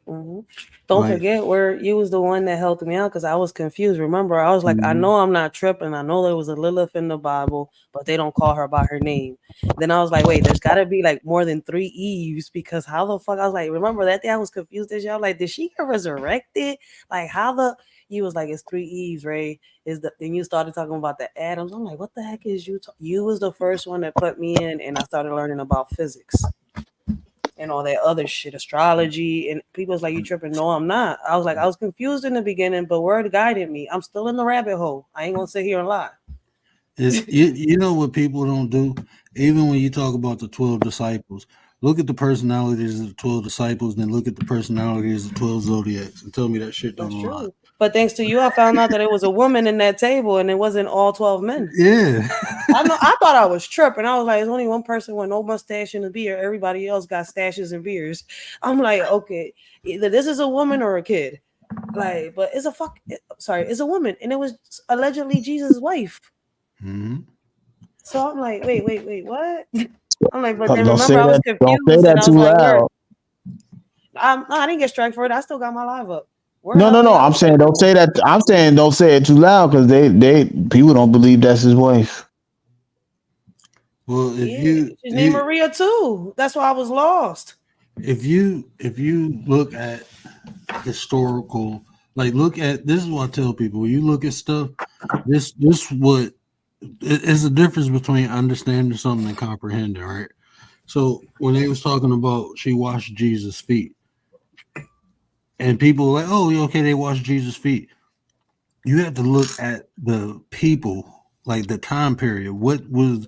hmm Don't like forget where you was the one that helped me out because I was confused. Remember, I was like, I mhm. know I'm not tripping. I know there was a Lilith in the Bible, but they don't call her by her name. Then I was like, wait, there's got to be like more than three Eves because how the fuck? I was like, remember that day I was confused as y'all. Like, did she get resurrected? Like, how the? You was like, it's three Eves, Ray. Then you started talking about the atoms. I'm like, what the heck is you? You was the first one that put me in, and I started learning about physics and all that other shit, astrology, and people was like, "You tripping?" No, I'm not. I was like, I was confused in the beginning, but word guided me. I'm still in the rabbit hole. I ain't gonna sit here and lie. It's you know what people don't do, even when you talk about the 12 disciples. Look at the personalities of the 12 disciples, then look at the personalities of the 12 zodiacs, and tell me that shit don't That's align. true. But thanks to you, I found out that it was a woman in that table, and it wasn't all 12 men. Yeah, I know. I thought I was tripping. I was like, "There's only one person with no mustache and a beard. Everybody else got stashes and beards." I'm like, okay, either this is a woman or a kid. Like, but it's a fuck. Sorry, it's a woman, and it was allegedly Jesus' wife. Mm-hmm. So I'm like, wait, what? I'm like, but then Don't say remember I was that. Don't say confused and that I too was like, where? loud. No, I didn't get strike for it. I still got my live up. Where No, no, hell no. y'all? I'm saying don't say that. I'm saying don't say it too loud because they people don't believe that's his wife. Well, if Yeah, you she's named you Maria too. That's why I was lost. if you look at historical, like look at this is what I tell people. When you look at stuff, this what it's the difference between understanding something and comprehending, right? So when they was talking about she washed Jesus' feet, and people were like, oh, yeah, okay, they washed Jesus' feet. You have to look at the people, like the time period. What was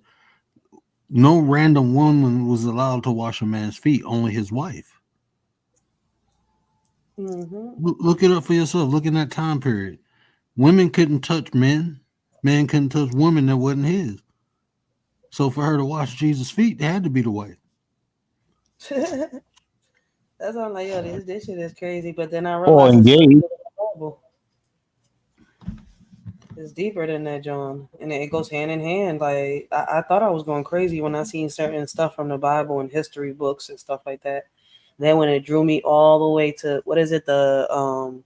no random woman was allowed to wash a man's feet, only his wife. Mm-hmm. Look it up for yourself. Look in that time period. Women couldn't touch men. Men couldn't touch women that wasn't his. So for her to wash Jesus' feet, it had to be the wife. That's why I'm like, yo, this shit is crazy. But then I Or realized it's engaged. Bible. It's deeper than that, John, and it goes hand in hand. Like I thought I was going crazy when I seen certain stuff from the Bible and history books and stuff like that. Then when it drew me all the way to what is it, the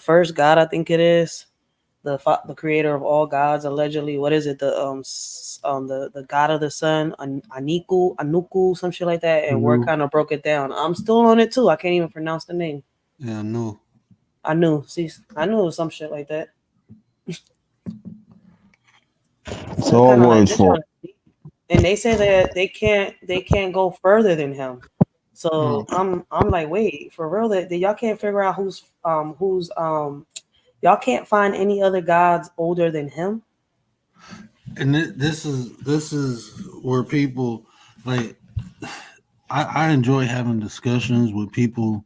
first God, I think it is the creator of all gods, allegedly. What is it, the God of the sun, Anuku, some shit like that. And Word No. kind of broke it down. I'm still on it too. I can't even pronounce the name. Yeah, no. I knew it was some shit like that. It's So all kind of like words this for one, and they say that they can't go further than him. Oh. So I'm like, wait, for real, that y'all can't figure out who's y'all can't find any other gods older than him. And this is where people like I enjoy having discussions with people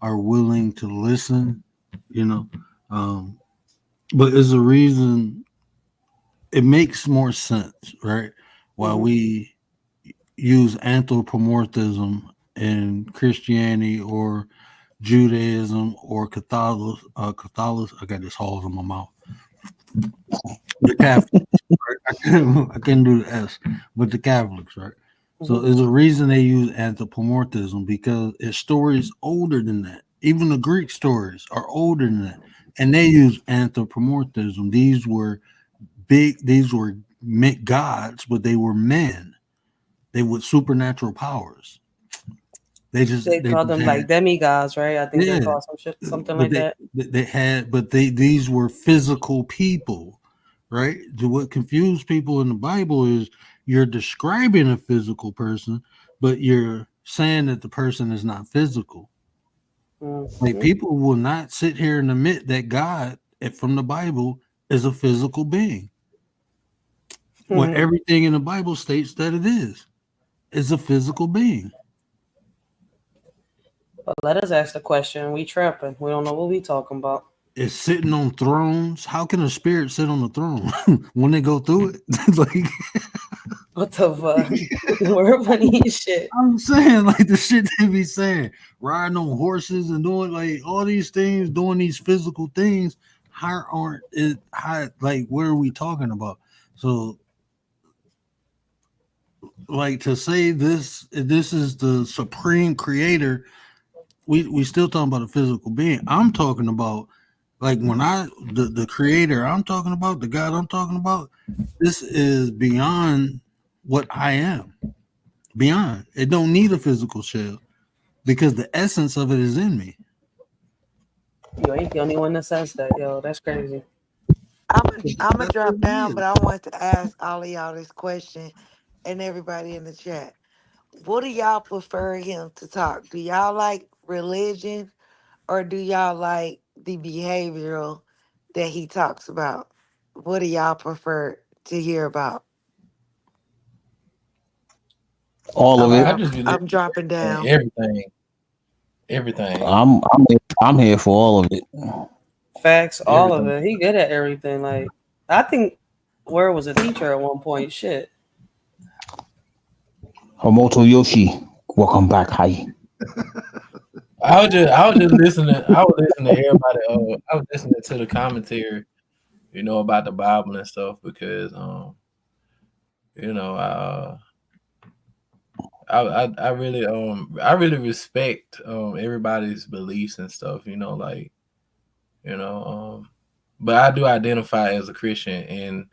are willing to listen, you know. Um, but there's a reason it makes more sense, right? While Mm-hmm. we use anthropomorphism in Christianity or Judaism or Catholic. I got this holes in my mouth. The Catholics, right? I can't do the S, but the Catholics, right? So Mm-hmm. there's a reason they use anthropomorphism because its stories older than that. Even the Greek stories are older than that, and they use anthropomorphism. These were gods, but they were men. They with supernatural powers. They They call just them had like demigods, right? I think they're yeah, called some shit, something but like that. these were physical people, right? What confused people in the Bible is you're describing a physical person, but you're saying that the person is not physical. Like Mm-hmm. people will not sit here and admit that God from the Bible is a physical being. When everything in the Bible states that it is a physical being. But let us ask the question. We trapping. We don't know what we talking about. It's sitting on thrones. How can a spirit sit on the throne when they go through it? Like What the fuck? We're funny as shit. I'm saying, like the shit they be saying, riding on horses and doing like all these things, doing these physical things. How aren't it? How like what are we talking about? So, like to say this is the supreme creator. We still talking about a physical being. I'm talking about like when the creator I'm talking about, the God I'm talking about. This is beyond what I am. Beyond. It don't need a physical shell because the essence of it is in me. You ain't the only one that says that, yo. That's crazy. I'm gonna That's what drop it down, is. but I want to ask all of y'all this question and everybody in the chat. What do y'all prefer him to talk? Do y'all like religion or do y'all like the behavioral that he talks about? What do y'all prefer to hear about? all of I'm it. I drop just be listening I'm dropping to down. everything. I'm here for all of it. Facts, all of Everything. it. He good at everything. Like I think Where was a teacher at one point. Shit. Homoto Yoshi, welcome back. Hi. I was just listening. I was listening to everybody. I was listening to the commentary, about the Bible and stuff because you know, I really respect everybody's beliefs and stuff, like, you know, but I do identify as a Christian, and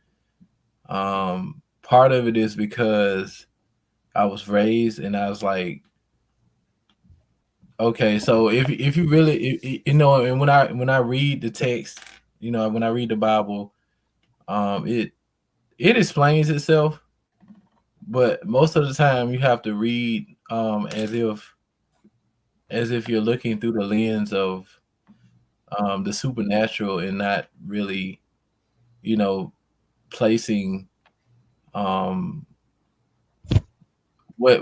part of it is because I was raised and I was like, okay, so if you really and when I read the text, when I read the Bible, it explains itself, but most of the time you have to read as if you're looking through the lens of the supernatural and not really, you know, placing um what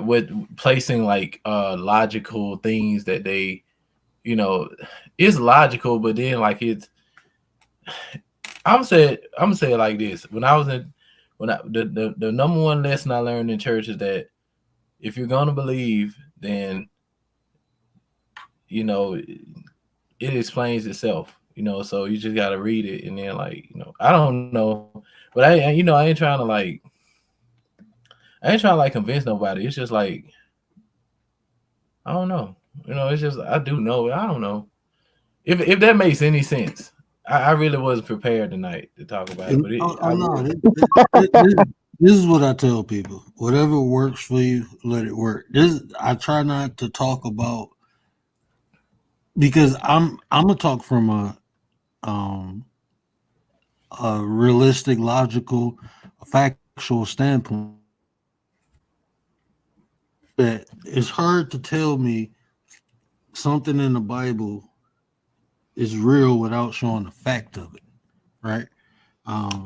placing like logical things that they, you know, it's logical, but then like I'm gonna say it like this. The number one lesson I learned in church is that if you're gonna believe, then you know it explains itself. So you just gotta read it, and then like I don't know, but I ain't trying to like convince nobody. It's just like I don't know. It's just I do know. I don't know if that makes any sense. I really wasn't prepared tonight to talk about it, but I No, really, this is what I tell people. Whatever works for you, let it work. This I try not to talk about because I'm gonna talk from um a realistic, logical, factual standpoint. That it's hard to tell me something in the Bible is real without showing the fact of it, right?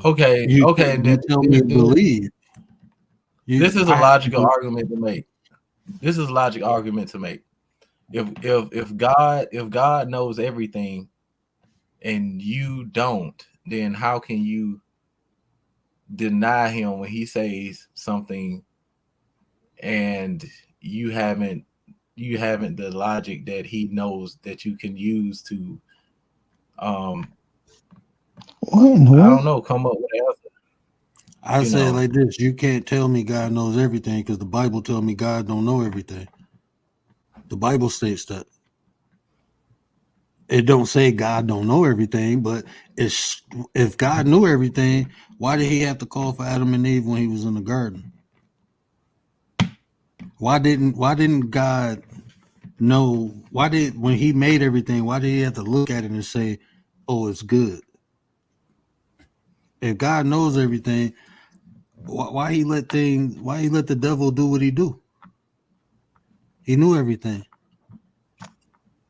okay, You okay. you tell me to believe. This is a I have logical to, argument to make. This is a logic argument to make. If God knows everything and you don't, then how can you deny him when he says something and you haven't the logic that he knows that you can use to um What in the I don't world? know, come up with an answer, I you say it know. like this: you can't tell me God knows everything because the Bible tells me God don't know everything. The Bible states that. It don't say God don't know everything, but it's if God knew everything, why did He have to call for Adam and Eve when He was in the garden? Why didn't God know? Why did when He made everything? Why did He have to look at it and say, "Oh, it's good"? If God knows everything, why He let things? Why He let the devil do what he do? He knew everything.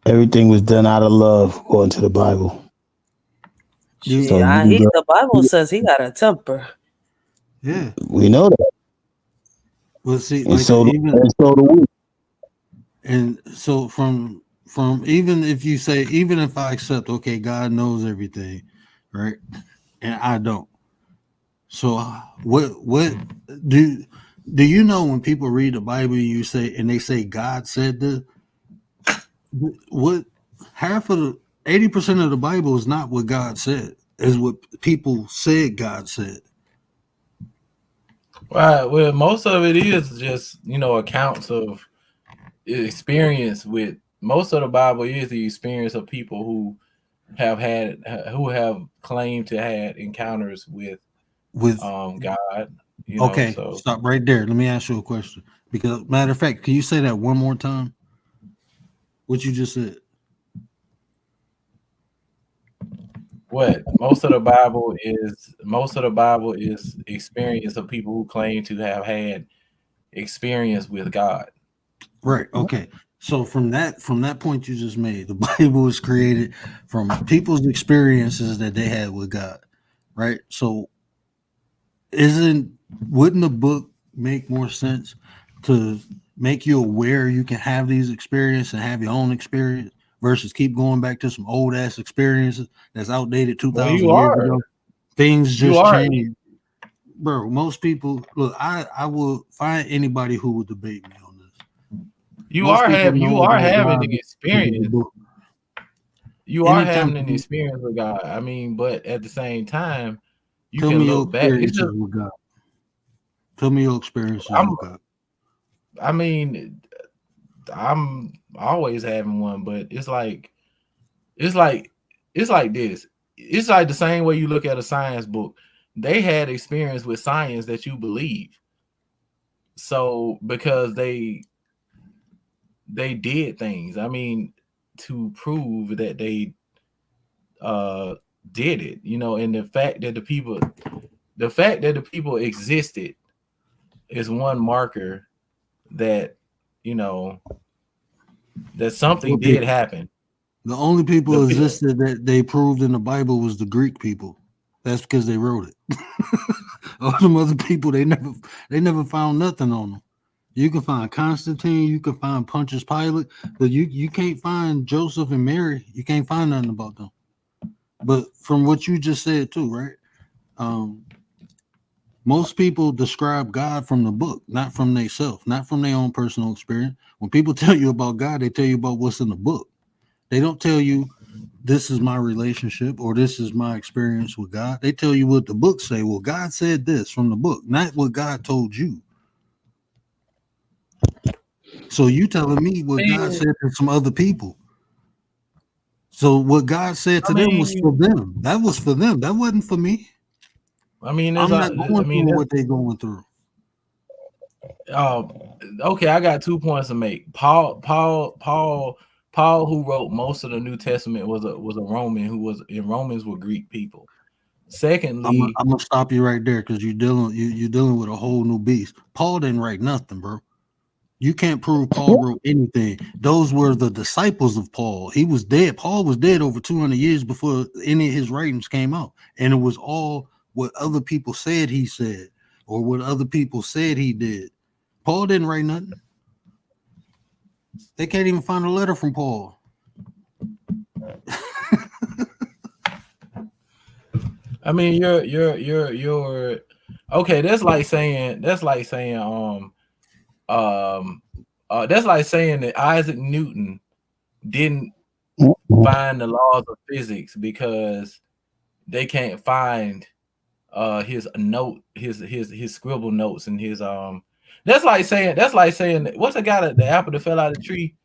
Everything was done out of love, according to the Bible. You, So Shit, you can go. the Bible says he got a temper. yeah. We know that, Well, see, and like the, so even and so do we. and so from even if you say even if I accept okay God knows everything, right, and I don't, so what do do you know when people read the Bible you say and they say God said this, what half of the 80% of the Bible is not what God said, is what people said God said. Right. Well, most of it is just accounts of experience with. Most of the Bible is the experience of people who have claimed to had encounters with With God. okay, So stop right there, let me ask you a question, because matter of fact, can you say that one more time, what you just said? what most of the Bible is experience of people who claim to have had experience with God. Right. Okay. So from that point you just made, the Bible was created from people's experiences that they had with God. Right. So isn't wouldn't the book make more sense to make you aware you can have these experiences and have your own experience versus keep going back to some old ass experiences that's outdated two Well, thousand you years are ago? Things you just are change, bro. Most people look. I will find anybody who would debate me on this. you Most are people have you know are about having God the because of the experience. book. You are Anytime having an experience with God. I mean, but at the same time, you tell can me your look back. It's experiences just, with God. Tell me your experiences I'm, with God. I mean, I'm always having one, but it's like this. It's like the same way you look at a science book. They had experience with science that you believe. So because they did things. I mean, to prove that they did it, and the fact that the people existed is one marker that that something What did people? happen. The only The people people, existed that they proved in the Bible was the Greek people. That's because they wrote it. All them other people, they never found nothing on them. You can find Constantine, you can find Pontius Pilate, but you can't find Joseph and Mary. You can't find nothing about them. But from what you just said too, right? Um, most people describe God from the book, not from themselves, not from their own personal experience. When people tell you about God, they tell you about what's in the book. They don't tell you this is my relationship or this is my experience with God. They tell you what the book say. Well, God said this from the book, not what God told you. So you telling me what God man, said to some other people. So what God said I to them was for mean, them. That was for them. That wasn't for me. there's I'm not I going mean, through what they're going through. uh, okay, I got 2 points to make. Paul, who wrote most of the New Testament, was a Roman who was in Romans were Greek people. Secondly, I'm gonna stop you right there because you're dealing with a whole new beast. Paul didn't write nothing, bro. You can't prove Paul wrote anything. Those were the disciples of Paul. He was dead. Paul was dead over 200 years before any of his writings came out. And it was all what other people said he said or what other people said he did. Paul didn't write nothing. They can't even find a letter from Paul. I mean, you're okay. That's like saying that's like saying that Isaac Newton didn't find the laws of physics because they can't find his note his scribble notes and his that's like saying what's the guy that the apple that fell out of the tree.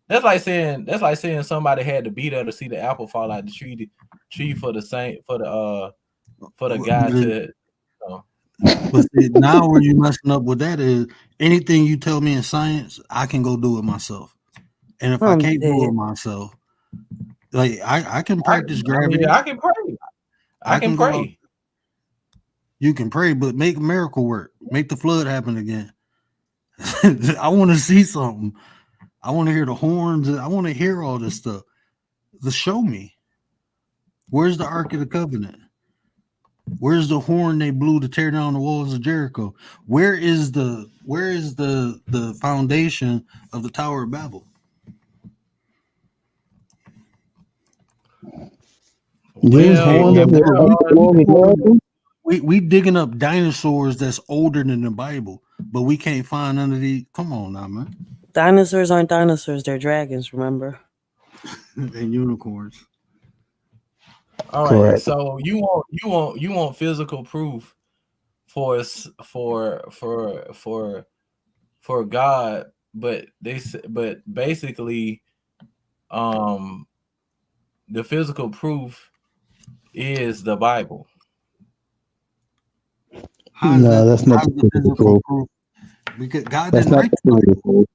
That's like saying somebody had to be there to see the apple fall out of the tree for the guy to But see, now where you messing up with that is anything you tell me in science, I can go do it myself. And if I I'm can't do it dead. myself, like I can I practice mean, gravity. I can pray. I I can can go out. pray. You can pray, but make a miracle work. Make the flood happen again. I want to see something. I want to hear the horns. I want to hear all this stuff. Show me. Where's the Ark of the Covenant? Where's the horn they blew to tear down the walls of Jericho? Where is the foundation of the Tower of Babel? These Well, horns And of the there are we digging up dinosaurs that's older than the Bible, but we can't find none of these. Come on now, man. Dinosaurs aren't dinosaurs; they're dragons. Remember? And unicorns. all right. correct. So you want physical proof for God, but but basically, um, the physical proof is the Bible. How's No, that? that's not How's the the physical physical proof. proof? Because God That's didn't not write the the Bible, physical proof.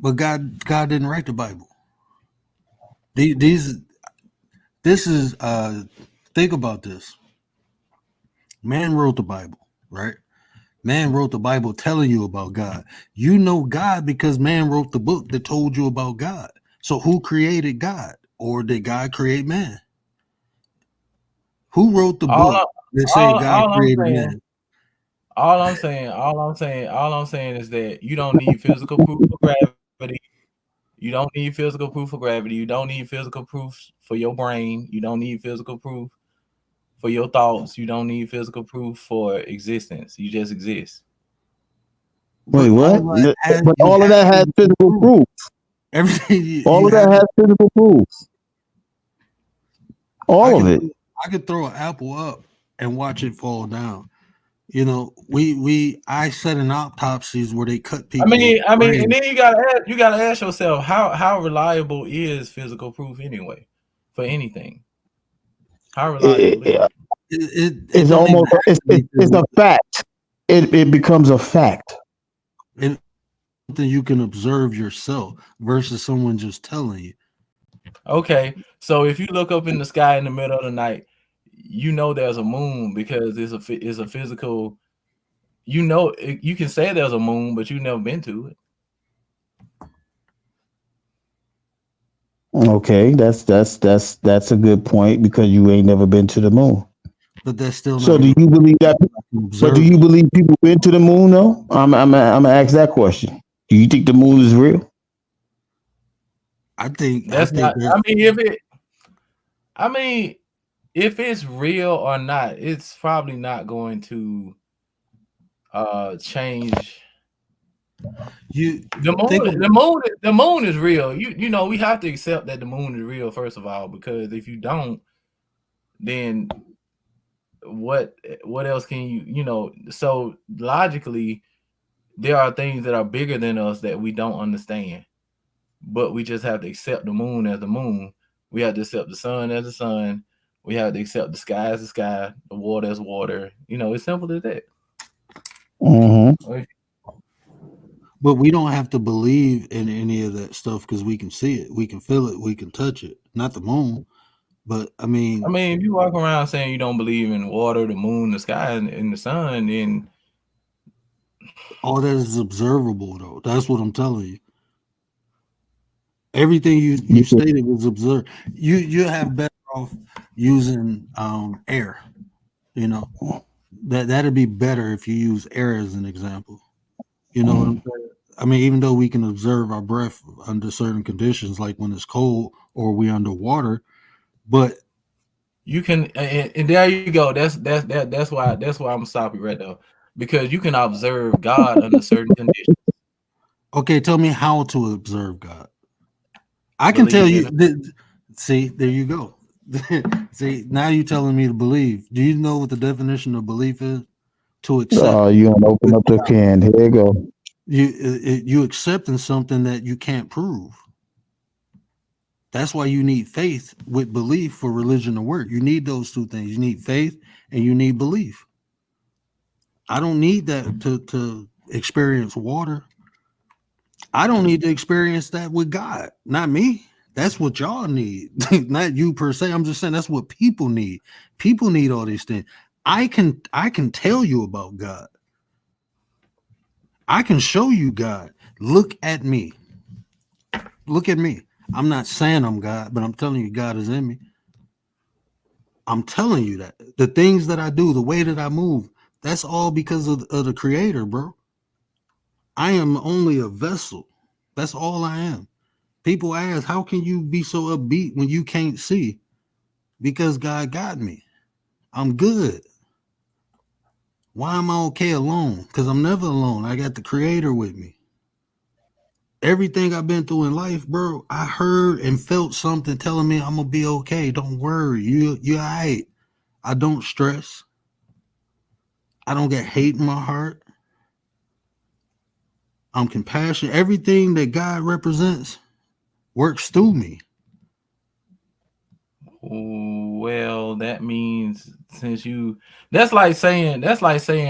but God didn't write the Bible. These this is think about this. Man wrote the Bible, right? Man wrote the Bible telling you about God. You know God because man wrote the book that told you about God. So who created God? Or did God create man? Who wrote the All book I, that said God all I'm created saying, man? all I'm saying is that you don't need physical proof for gravity. You don't need physical proof for gravity. You don't need physical proof for your brain. You don't need physical proof for your thoughts. You don't need physical proof for existence. You just exist. Wait, But all what? that has But you all of have that has physical physical proof. proof. Everything All you of that have, has physical proof. I All of could it. I could throw an apple up and watch it fall down. I said in autopsies where they cut people's I mean, and brains. then you gotta ask yourself how reliable is physical proof anyway for anything? How It, reliable is it- it? It it's don't even almost have to be it's a physical. fact. It becomes a fact. It's something you can observe yourself versus someone just telling you. Okay, so if you look up in the sky in the middle of the night, you know there's a moon because it's a physical. You can say there's a moon, but you've never been to it. Okay, that's a good point because you ain't never been to the moon. But that's still So not do even you believe that? I can But do observe you it. believe people been to the moon though? I'm gonna ask that question. Do you think the moon is real? I That's think not. that I mean, if it's real or not, it's probably not going to change. you The think moon, of the moon is real. You know, we have to accept that the moon is real first of all, because if you don't, then what else can so logically there are things that are bigger than us that we don't understand, but we just have to accept the moon as the moon. We have to accept the sun as the sun. We have to accept the sky as the sky, the water as water. It's simple as that. Mm-hmm. but we don't have to believe in any of that stuff because we can see it, we can feel it, we can touch it. Not the moon, but I I mean, mean, if you walk around saying you don't believe in water, the moon, the sky, and the sun, then all that is observable though. That's what I'm telling you. Everything you stated was observed. You have better off using air. You know that'd be better if you use air as an example. You know what I'm saying? I mean, even though we can observe our breath under certain conditions, like when it's cold or we underwater, but you can, and there you go. That's why I'm gonna stop you right there, because you can observe God under certain conditions. okay, tell me how to observe God. I can tell Believe in you. Him. See, there you go. See, now you're telling me to believe. Do you know what the definition of belief is? To accept. You gonna open up the can. Here you go. You accepting something that you can't prove. That's why you need faith with belief for religion to work. You need those two things. You need faith and you need belief. I don't need that to experience water. I don't need to experience that with God. Not me. That's what y'all need. Not you per se. I'm just saying that's what people need. People need all these things. I can tell you about God. I can show you God. Look at me. Look at me. I'm not saying I'm God, but I'm telling you God is in me. I'm telling you that the things that I do, the way that I move, that's all because of the creator, bro. I am only a vessel. That's all I am. People ask, how can you be so upbeat when you can't see? Because God got me. I'm good. Why am I okay alone? Because I'm never alone. I got the creator with me. Everything I've been through in life, bro, I heard and felt something telling me I'm gonna be okay. Don't worry. You all right. I don't stress. I don't get hate in my heart. I'm compassionate. Everything that God represents works through me. Well, that means since you, that's like saying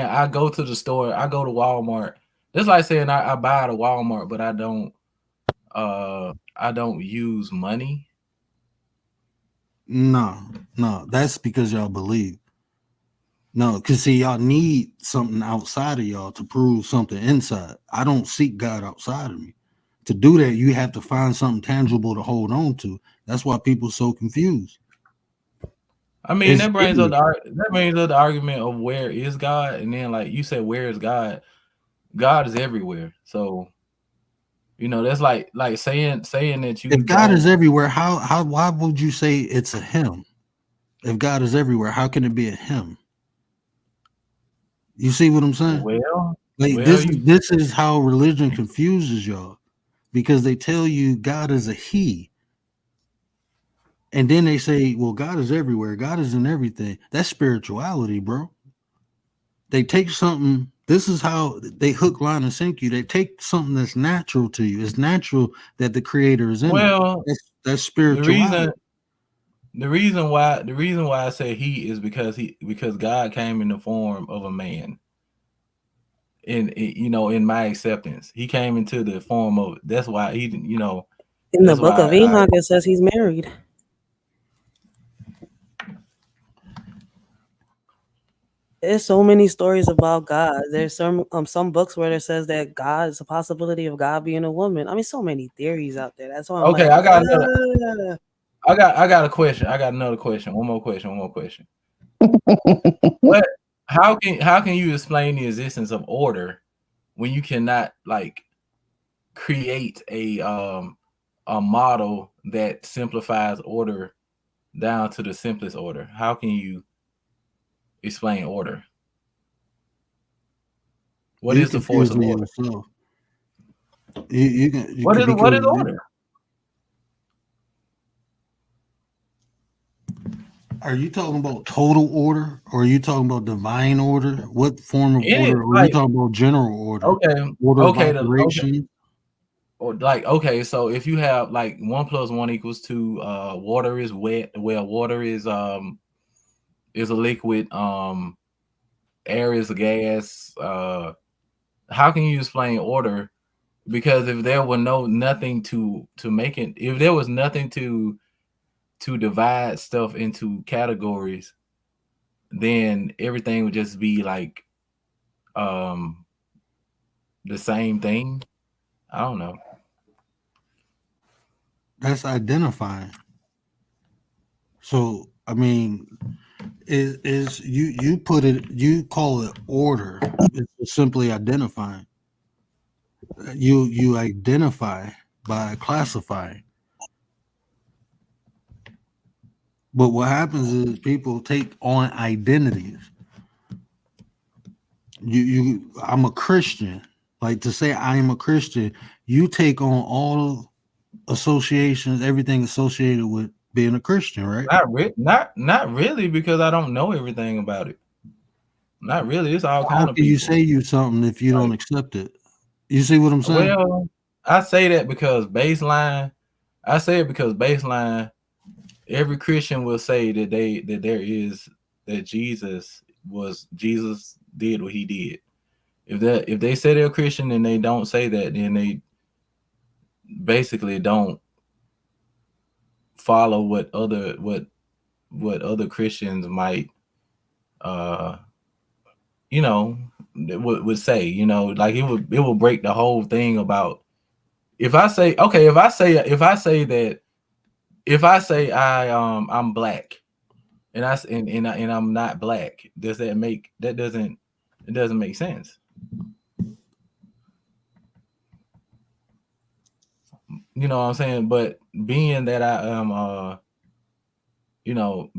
I go to the store, I go to Walmart. That's like saying I buy at a Walmart, but I don't use money. No, no, that's because y'all believe. No, because see, y'all need something outside of y'all to prove something inside. I don't seek God outside of me. To do that, you have to find something tangible to hold on to. That's why people are so confused. I mean, It's ignorant. that brings up the argument of where is God, and then like you said, where is God? God is everywhere. So that's like saying that you If God is don't. everywhere, how why would you say it's a him? If God is everywhere, how can it be a him? You see what I'm saying? Well, Like well, this is you this is how religion confuses y'all. because they tell you God is a he. And then they say, well, God is everywhere. God is in everything. That's spirituality, bro. They take something. This is how they hook, line, and sink you. They take something that's natural to you. It's natural that the creator is in Well, it. That's the spirituality. reason why I say he is because God came in the form of a man. In my acceptance, he came into the form of. That's why he didn't. In the That's book of why Enoch, it says he's married. There's so many stories about God. There's some books where it says that God is a possibility of God being a woman. I mean, so many theories out there. That's why I'm okay. like, I got a question. I got another question. One more question. What? How can you explain the existence of order when you cannot create a model that simplifies order down to the simplest order? How can you explain order? What is the force of order? Yourself. What is order? Are you talking about total order, or are you talking about divine order? What form of It, order? Or are you talking about general order? Order of operation? Or so if you have 1 + 1 = 2, water is wet. Well, water is a liquid. Air is a gas. How can you explain order? Because if there were nothing to make it, if there was nothing to divide stuff into categories, then everything would just be the same thing. I don't know. That's identifying. So I mean, is you put it, you call it order. It's simply identifying. You identify by classifying. But what happens is people take on identities. I'm a Christian. Like, to say I am a Christian, you take on all associations, everything associated with being a Christian, right? Not really, because I don't know everything about it. Not really. It's all kind How of can you people. say you something if you don't accept it? You see what I'm saying? Well, I say that because baseline. I say it because baseline. Every Christian will say that Jesus did what he did. If they say they're a Christian and they don't say that, then they basically don't follow what other Christians might would say. It will break the whole thing about. If I say I'm black and I'm not black, doesn't make sense. You know what I'm saying? But being that I am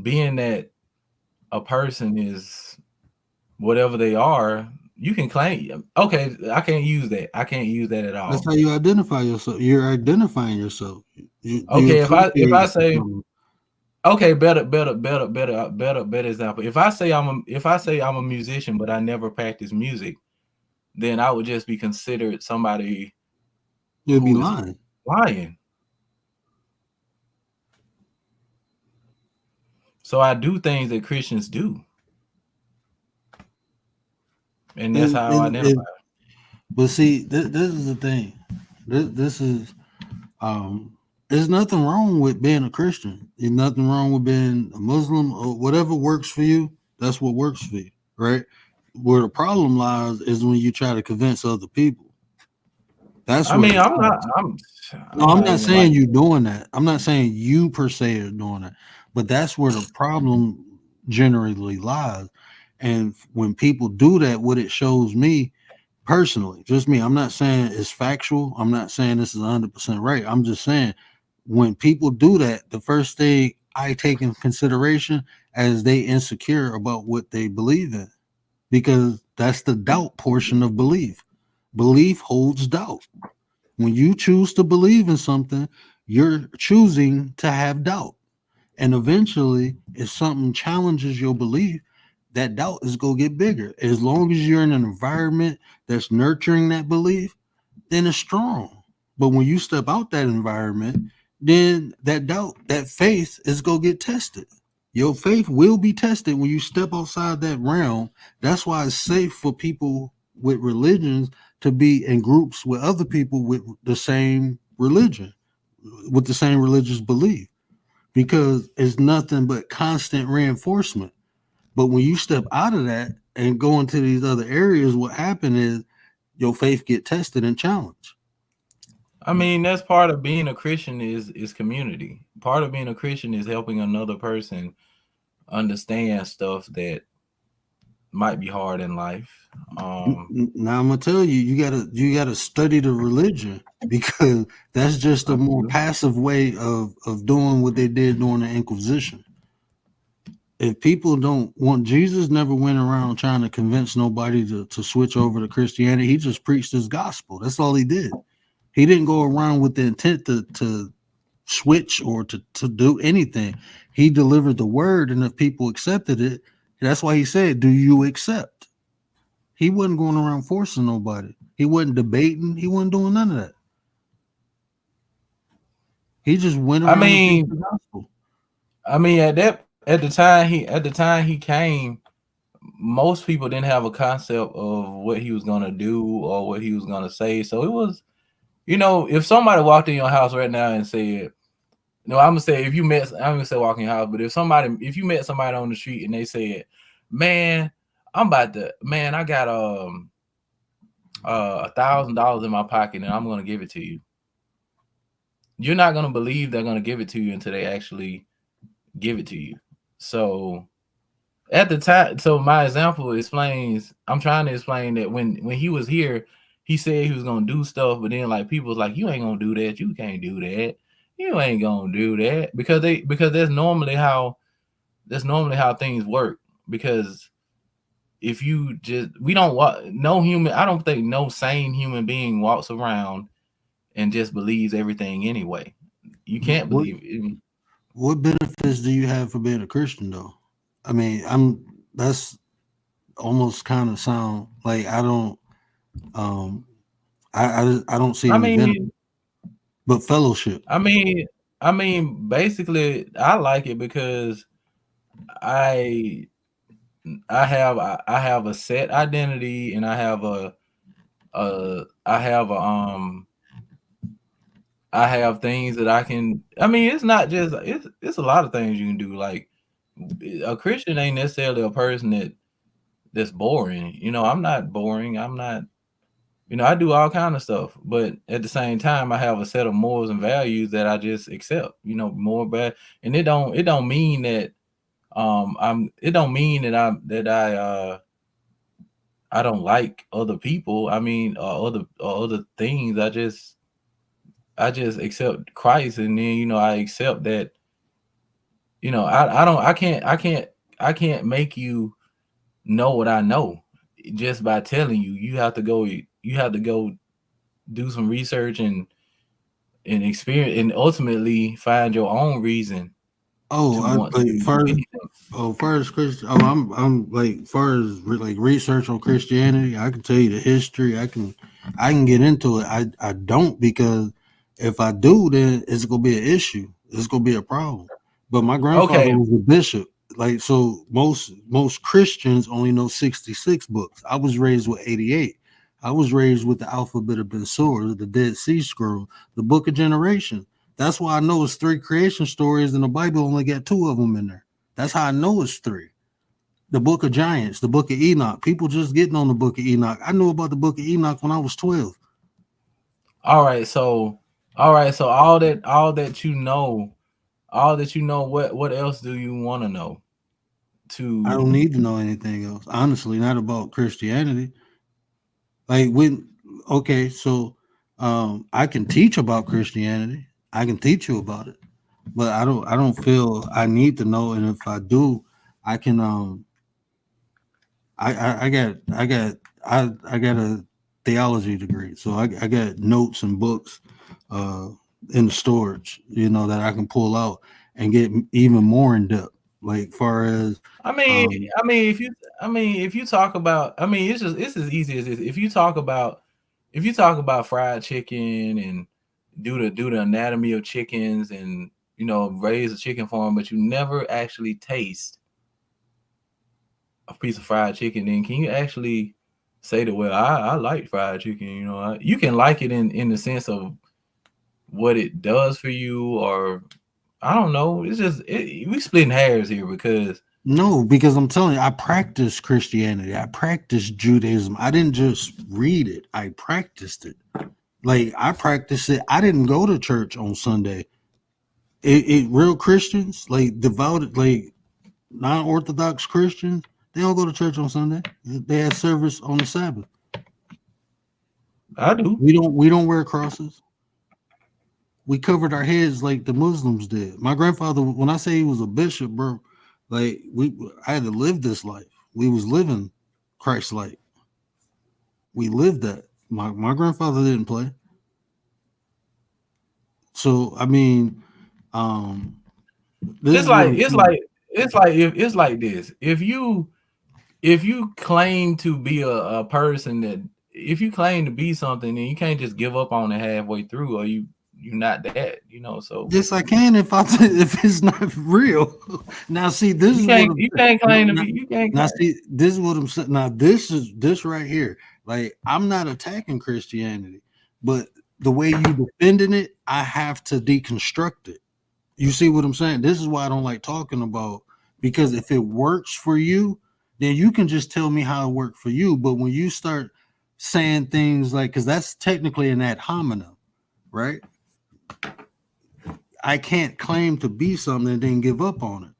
being that a person is whatever they are, you can claim, okay, I can't use that at all. That's how you identify yourself. You're identifying yourself. Okay, if I say, okay, better example. If I say I'm a musician, but I never practice music, then I would just be considered somebody you'll be who is lying. lying. So I do things that Christians do, and that's how I identify. But see, this is the thing. This is there's nothing wrong with being a Christian. There's nothing wrong with being a Muslim, or whatever works for you. That's what works for you, right? Where the problem lies is when you try to convince other people. That's I mean, I'm not saying you're doing that. I'm not saying you per se are doing that, but that's where the problem generally lies. And when people do that, what it shows me personally, just me, I'm not saying it's factual. I'm not saying this is 100% right. I'm just saying when people do that, the first thing I take in consideration as they insecure about what they believe in, because that's the doubt portion of belief. Belief holds doubt. When you choose to believe in something, you're choosing to have doubt. And eventually, if something challenges your belief, that doubt is going to get bigger. As long as you're in an environment that's nurturing that belief, then it's strong. But when you step out that environment, then that doubt, that faith is going to get tested. Your faith will be tested when you step outside that realm. That's why it's safe for people with religions to be in groups with other people with the same religion, with the same religious belief, because it's nothing but constant reinforcement. But when you step out of that and go into these other areas, what happened is your faith get tested and challenged. I mean, that's part of being a Christian is community. Part of being a Christian is helping another person understand stuff that might be hard in life. Now I'm gonna tell you, you gotta study the religion, because that's just a more passive way of doing what they did during the Inquisition. If people don't want, Jesus never went around trying to convince nobody to switch over to Christianity. He just preached his gospel. That's all he did. He didn't go around with the intent to switch or to do anything. He delivered the word, and if people accepted it, that's why he said, "Do you accept?" He wasn't going around forcing nobody. He wasn't debating. He wasn't doing none of that. He just went I around and preached mean, the gospel. at the time he came, most people didn't have a concept of what he was gonna do or what he was gonna say. So it was, if somebody walked in your house right now and said, no, I'm gonna say I'm gonna say walk in your house, but if you met somebody on the street and they said, man, I got $1,000 in my pocket and I'm gonna give it to you. You're not gonna believe they're gonna give it to you until they actually give it to you. So at the time, so my example explains, I'm trying to explain that when he was here, he said he was gonna do stuff, but then like people was like, you ain't gonna do that, you can't do that, you ain't gonna do that, because that's normally how things work. Because if you just we don't walk no human I don't think no sane human being walks around and just believes everything anyway. You can't What believe it. what benefits do you have for being a Christian though? I mean, that's almost kind of sound like I don't um I don't see I any benefit, mean, but fellowship. I mean, basically, I like it because I I have a set identity, and I have a I have things that I can. I mean, it's not just it's a lot of things you can do. Like a Christian ain't necessarily a person that's boring. I'm not boring. I'm not. I do all kind of stuff, but at the same time, I have a set of morals and values that I just accept. More bad, and it don't mean that it don't mean that I don't like other people. I mean, other things. I just accept Christ, and then I accept that. I don't. I can't make you know what I know just by telling you. You have to go. You have to go do some research and experience, and ultimately find your own reason Oh, to want to do first, anything. far as Christian, I'm like, far as like research on Christianity, I can tell you the history. I can get into it. I don't, because if I do, then it's gonna be an issue. It's gonna be a problem. But my grandfather Okay, was a bishop. Like, so most Christians only know 66 books. I was raised with 88. I was raised with the alphabet of Ben Sura, the Dead Sea Scroll, the Book of Generation. That's why I know it's three creation stories, and the Bible only got two of them in there. That's how I know it's three. The Book of Giants, the Book of Enoch. People just getting on the Book of Enoch. I knew about the Book of Enoch when I was 12. all right. So, all that you know. What else do you want to know? I To don't need to know anything else. Honestly, not about Christianity. Like, okay, so I can teach about Christianity. I can teach you about it, but I don't feel I need to know. And if I do, I can I got I gotta theology degree, so I got notes and books in the storage, that I can pull out and get even more in depth. Like far as I mean, if you talk about, it's as easy as this. If you talk about fried chicken and do the anatomy of chickens and raise a chicken farm, but you never actually taste a piece of fried chicken, then can you actually say that, well, I like fried chicken? You can like it in the sense of what it does for you, or I don't know. It's just we splitting hairs here because I'm telling you, I practice Christianity. I practice Judaism. I didn't just read it. I practiced it. Like I practiced it. I didn't go to church on Sunday. Real Christians, like devoted, like non-Orthodox Christians, they don't go to church on Sunday. They have service on the Sabbath. I do. We don't wear crosses. We covered our heads like the Muslims did. My grandfather, when I say he was a bishop, bro, like I had to live this life. We was living Christ-like. We lived that. My grandfather didn't play. So I mean, It's like this. If you claim to be a person that, if you claim to be something, then you can't just give up on it halfway through, or you're not that, so yes, I can if it's not real. Now, see, this is what you can't claim to be. You can't. Now, see, this is what I'm saying. Now, this right here. Like, I'm not attacking Christianity, but the way you defending it, I have to deconstruct it. You see what I'm saying? This is why I don't like talking about, because if it works for you, then you can just tell me how it worked for you. But when you start saying things like, because that's technically an ad hominem, right? I can't claim to be something and then give up on it,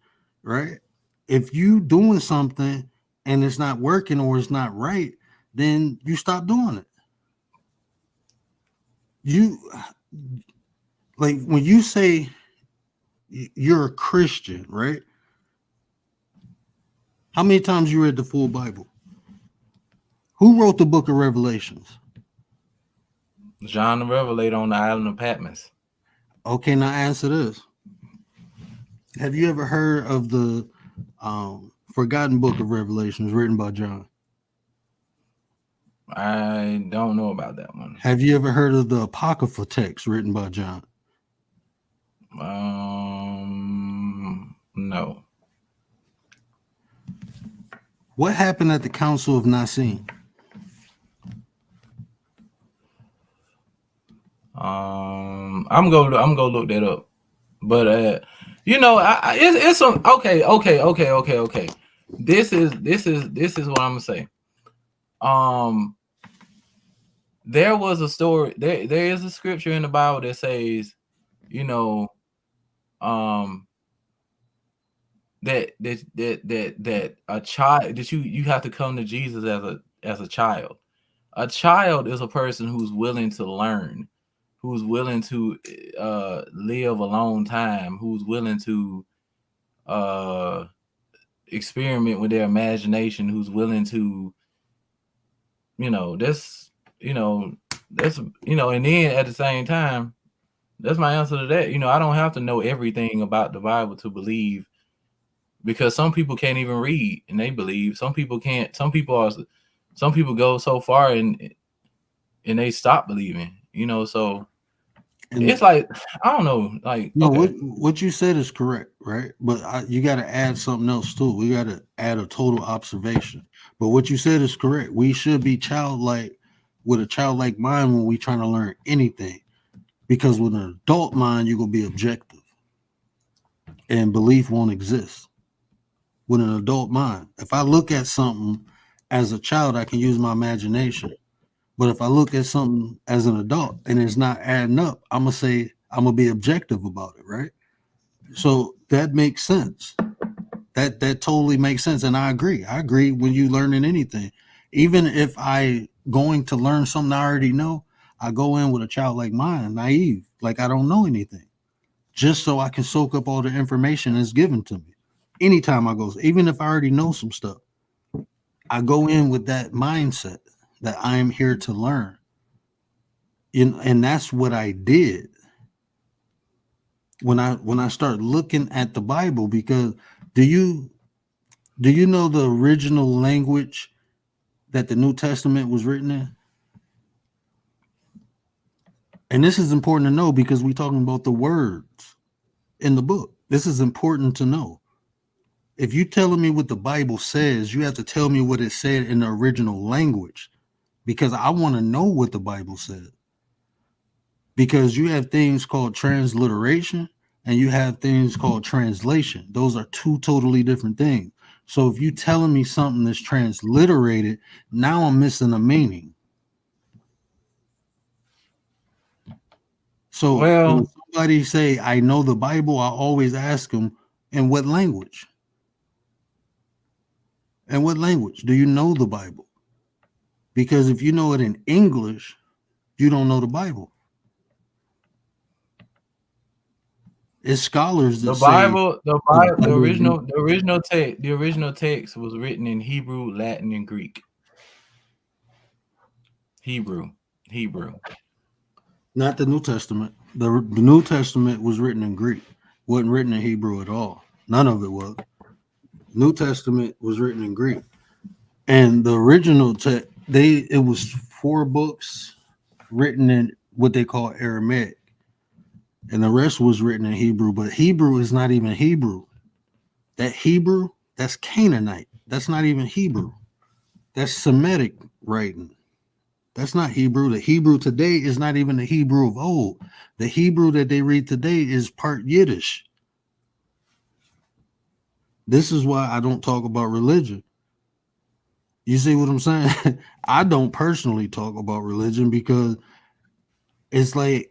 right? If you doing something and it's not working or it's not right, then you stop doing it. You, like, when you say you're a Christian, right? How many times you read the full Bible? Who wrote the book of Revelations? John the Revelator on the island of Patmos. Okay, now answer this. Have you ever heard of the forgotten book of Revelations written by John? I don't know about that one. Have you ever heard of the Apocrypha text written by John? No. What happened at the Council of Nicene? I'm gonna look that up, but it's some okay. This is what I'm gonna say. There was a story. There is a scripture in the Bible that says, that a child, that you have to come to Jesus as a child. A child is a person who's willing to learn, who's willing to live a long time, who's willing to experiment with their imagination, who's willing to, that's and then at the same time, that's my answer to that. I don't have to know everything about the Bible to believe, because some people can't even read and they believe. Some people can't. Some people go so far and they stop believing. So it's like, I don't know. Like, no, okay. what you said is correct, right? But you got to add something else too. We got to add a total observation. But what you said is correct. We should be childlike, with a childlike mind when we trying to learn anything, because with an adult mind, you're gonna be objective, and belief won't exist. With an adult mind, if I look at something as a child, I can use my imagination. But if I look at something as an adult and it's not adding up, I'm gonna be objective about it, right? So that makes sense. That totally makes sense, and I agree. I agree when you learning anything, even if I going to learn something I already know, I go in with a childlike mind, naive, like I don't know anything, just so I can soak up all the information that's given to me. Anytime I go, even if I already know some stuff, I go in with that mindset. that I am here to learn. And that's what I did when I start looking at the Bible. Because do you know the original language that the New Testament was written in? And this is important to know because we're talking about the words in the book. This is important to know. If you're telling me what the Bible says, you have to tell me what it said in the original language, because I want to know what the Bible said. Because you have things called transliteration and you have things called translation. Those are two totally different things. So if you're telling me something that's transliterated, now I'm missing a meaning. So when somebody say, I know the Bible, I always ask them, in what language? In what language do you know the Bible? Because if you know it in English, you don't know the Bible. It's scholars that the original text was written in Hebrew, Latin, and Greek. Hebrew. Not the New Testament. The New Testament was written in Greek. Wasn't written in Hebrew at all. None of it was. New Testament was written in Greek. And the original text, it was 4 books written in what they call Aramaic. And the rest was written in Hebrew, but Hebrew is not even Hebrew. That Hebrew, that's Canaanite. That's not even Hebrew. That's Semitic writing. That's not Hebrew. The Hebrew today is not even the Hebrew of old. The Hebrew that they read today is part Yiddish. This is why I don't talk about religion. You see what I'm saying? I don't personally talk about religion because it's like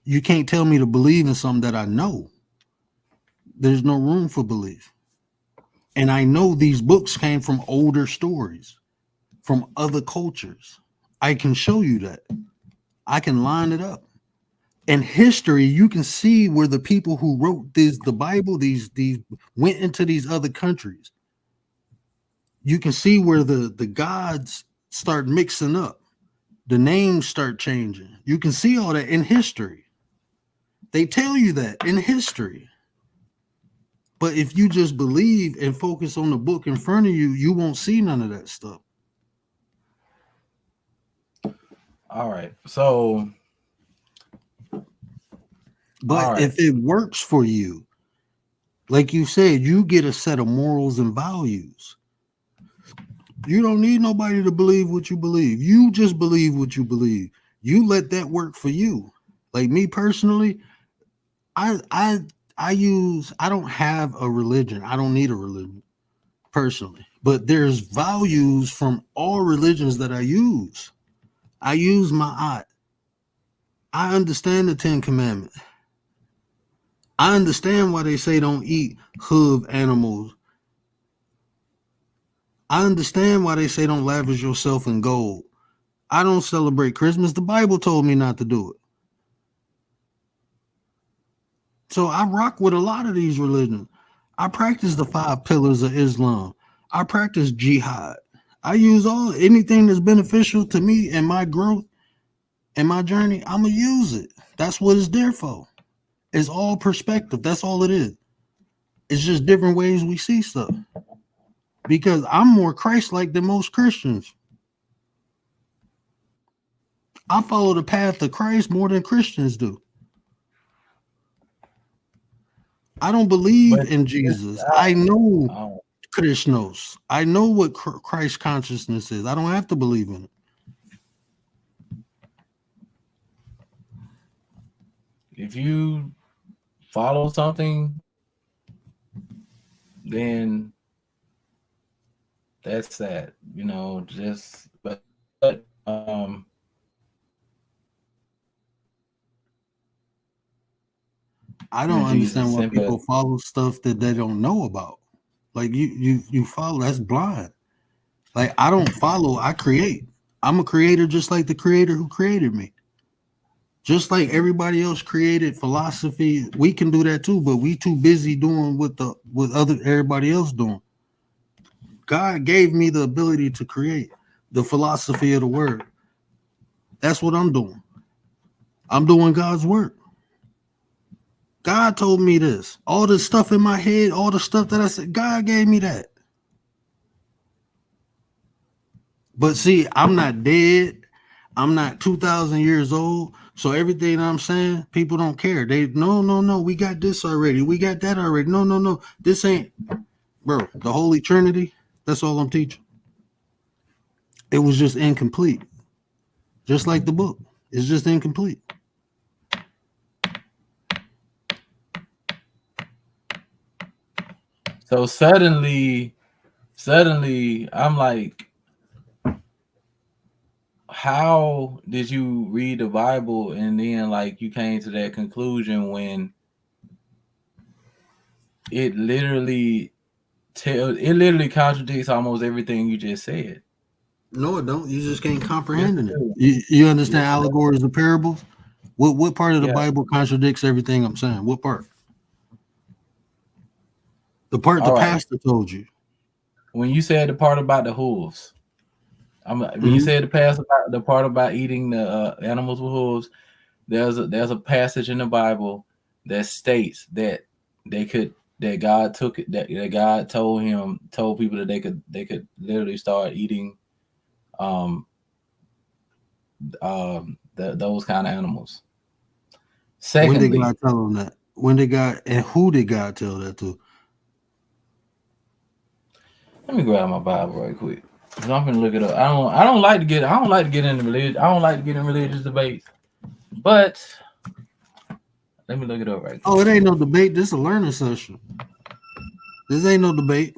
you can't tell me to believe in something that I know. There's no room for belief. And I know these books came from older stories, from other cultures. I can show you that. I can line it up. In history, you can see where the people who wrote the Bible, these went into these other countries. You can see where the gods start mixing up. The names start changing. You can see all that in history. They tell you that in history. But if you just believe and focus on the book in front of you, you won't see none of that stuff. All right. So, but if it works for you, like you said, you get a set of morals and values. You don't need nobody to believe what you believe. You just believe what you believe. You let that work for you. Like me personally, I don't have a religion. I don't need a religion personally. But there's values from all religions that I use. I use my eye. I understand the 10 Commandments. I understand why they say don't eat hoof animals. I understand why they say don't lavish yourself in gold. I don't celebrate Christmas. The Bible told me not to do it. So I rock with a lot of these religions. I practice the 5 pillars of Islam. I practice jihad. I use anything that's beneficial to me and my growth and my journey. I'm going to use it. That's what it's there for. It's all perspective. That's all it is. It's just different ways we see stuff. Because I'm more Christ-like than most Christians. I follow the path of Christ more than Christians do. I don't believe in Jesus. I know Krishnos. I know what Christ consciousness is. I don't have to believe in it. If you follow something, then that's that. I don't understand why people follow stuff that they don't know about. Like you follow, that's blind. Like I don't follow, I create. I'm a creator just like the creator who created me. Just like everybody else created philosophy, we can do that too, but we too busy doing what everybody else doing. God gave me the ability to create the philosophy of the word. That's what I'm doing. I'm doing God's work. God told me this. All the stuff in my head, all the stuff that I said, God gave me that. But see, I'm not dead. I'm not 2,000 years old. So everything I'm saying, people don't care. They no. We got this already. We got that already. No. This ain't, bro. The Holy Trinity. That's all I'm teaching. It was just incomplete. Just like the book. It's just incomplete. So suddenly, I'm like, how did you read the Bible and then like you came to that conclusion when it literally contradicts almost everything you just said? No, it don't. You just can't comprehend it. You understand allegories and parables? What part of the Bible contradicts everything I'm saying? What part? The part the pastor told you. When you said the part about the hooves, when you said the part about eating the animals with hooves, there's a passage in the Bible that states that God took it, that God told people that they could literally start eating those kind of animals. Secondly, when did God tell them that? When did God, and who did God tell that to? Let me grab my Bible right quick. I'm gonna look it up. I don't like to get into religion. I don't like to get in religious debates. But let me look it up right quick. Oh, it ain't no debate. This is a learning session. This ain't no debate.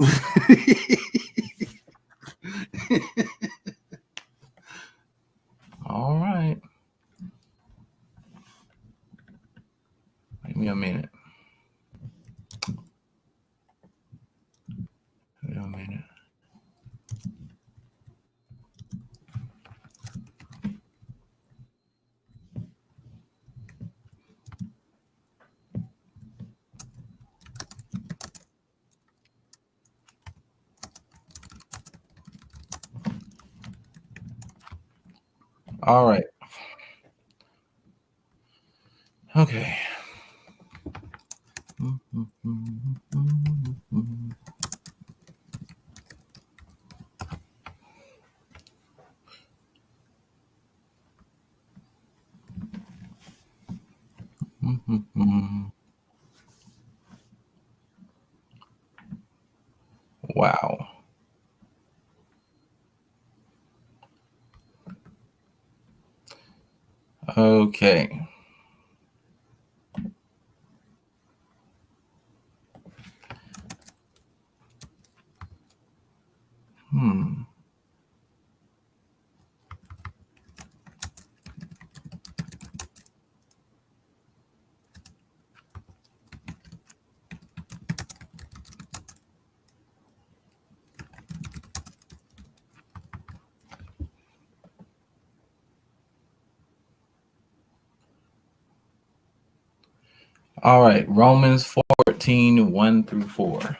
All right. Give me a minute. All right. Okay. Wow. Okay. All right. Romans 14, 1 through 4.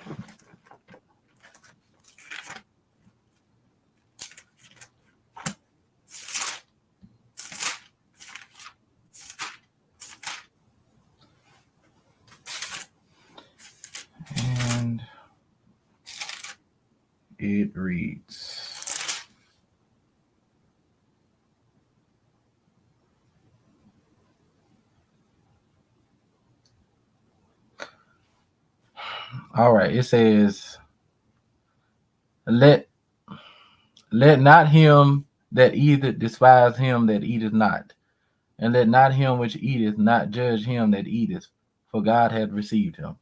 And it reads, all right, it says, let not him that eateth despise him that eateth not, and let not him which eateth not judge him that eateth, for God hath received him.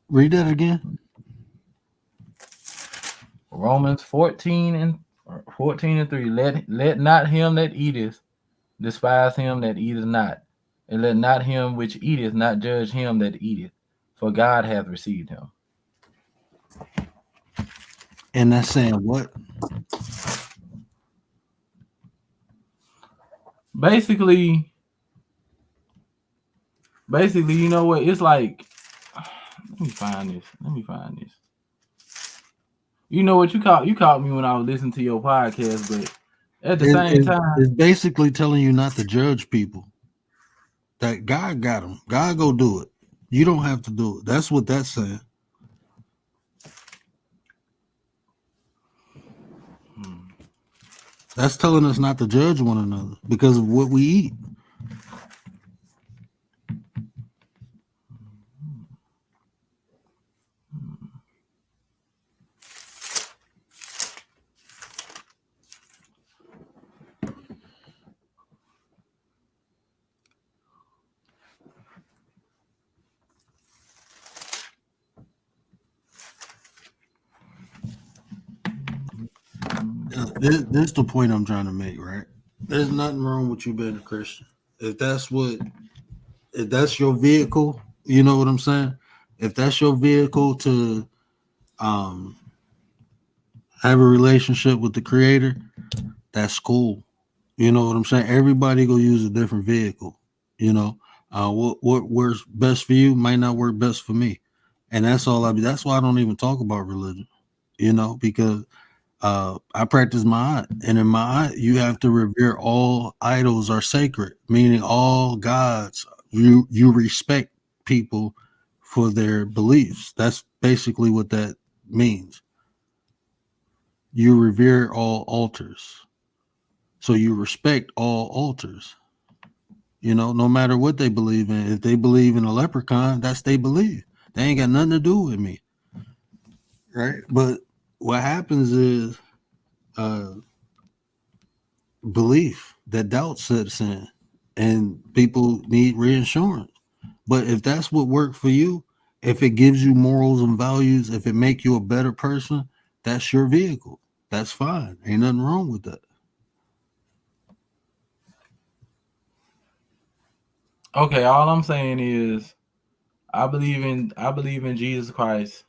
Read that again. Romans 14 and 3. Let not him that eateth despise him that eateth not, and let not him which eateth not judge him that eateth, for God hath received him. And that's saying what? Basically, you know what? It's like, let me find this. Let me find this. You know what? You caught me when I was listening to your podcast, but at the same time, It's basically telling you not to judge people. That God got them. God go do it. You don't have to do it. That's what that's saying. That's telling us not to judge one another because of what we eat. This the point I'm trying to make, right? There's nothing wrong with you being a Christian. If that's what, if that's your vehicle, you know what I'm saying? If that's your vehicle to um have a relationship with the creator, that's cool. You know what I'm saying? Everybody go use a different vehicle. You know, what works best for you might not work best for me, and that's all I be. That's why I don't even talk about religion. You know, because I practice Ma'at, and in Ma'at you have to revere all idols are sacred, meaning all gods. You respect people for their beliefs. That's basically what that means. You revere all altars, so you respect all altars. You know, no matter what they believe in. If they believe in a leprechaun, that's they believe. They ain't got nothing to do with me, right? But what happens is uh, belief that doubt sets in, and people need reassurance. But if that's what worked for you, if it gives you morals and values, if it make you a better person, that's your vehicle. That's fine. Ain't nothing wrong with that. okay. All I'm saying is, I believe in Jesus Christ,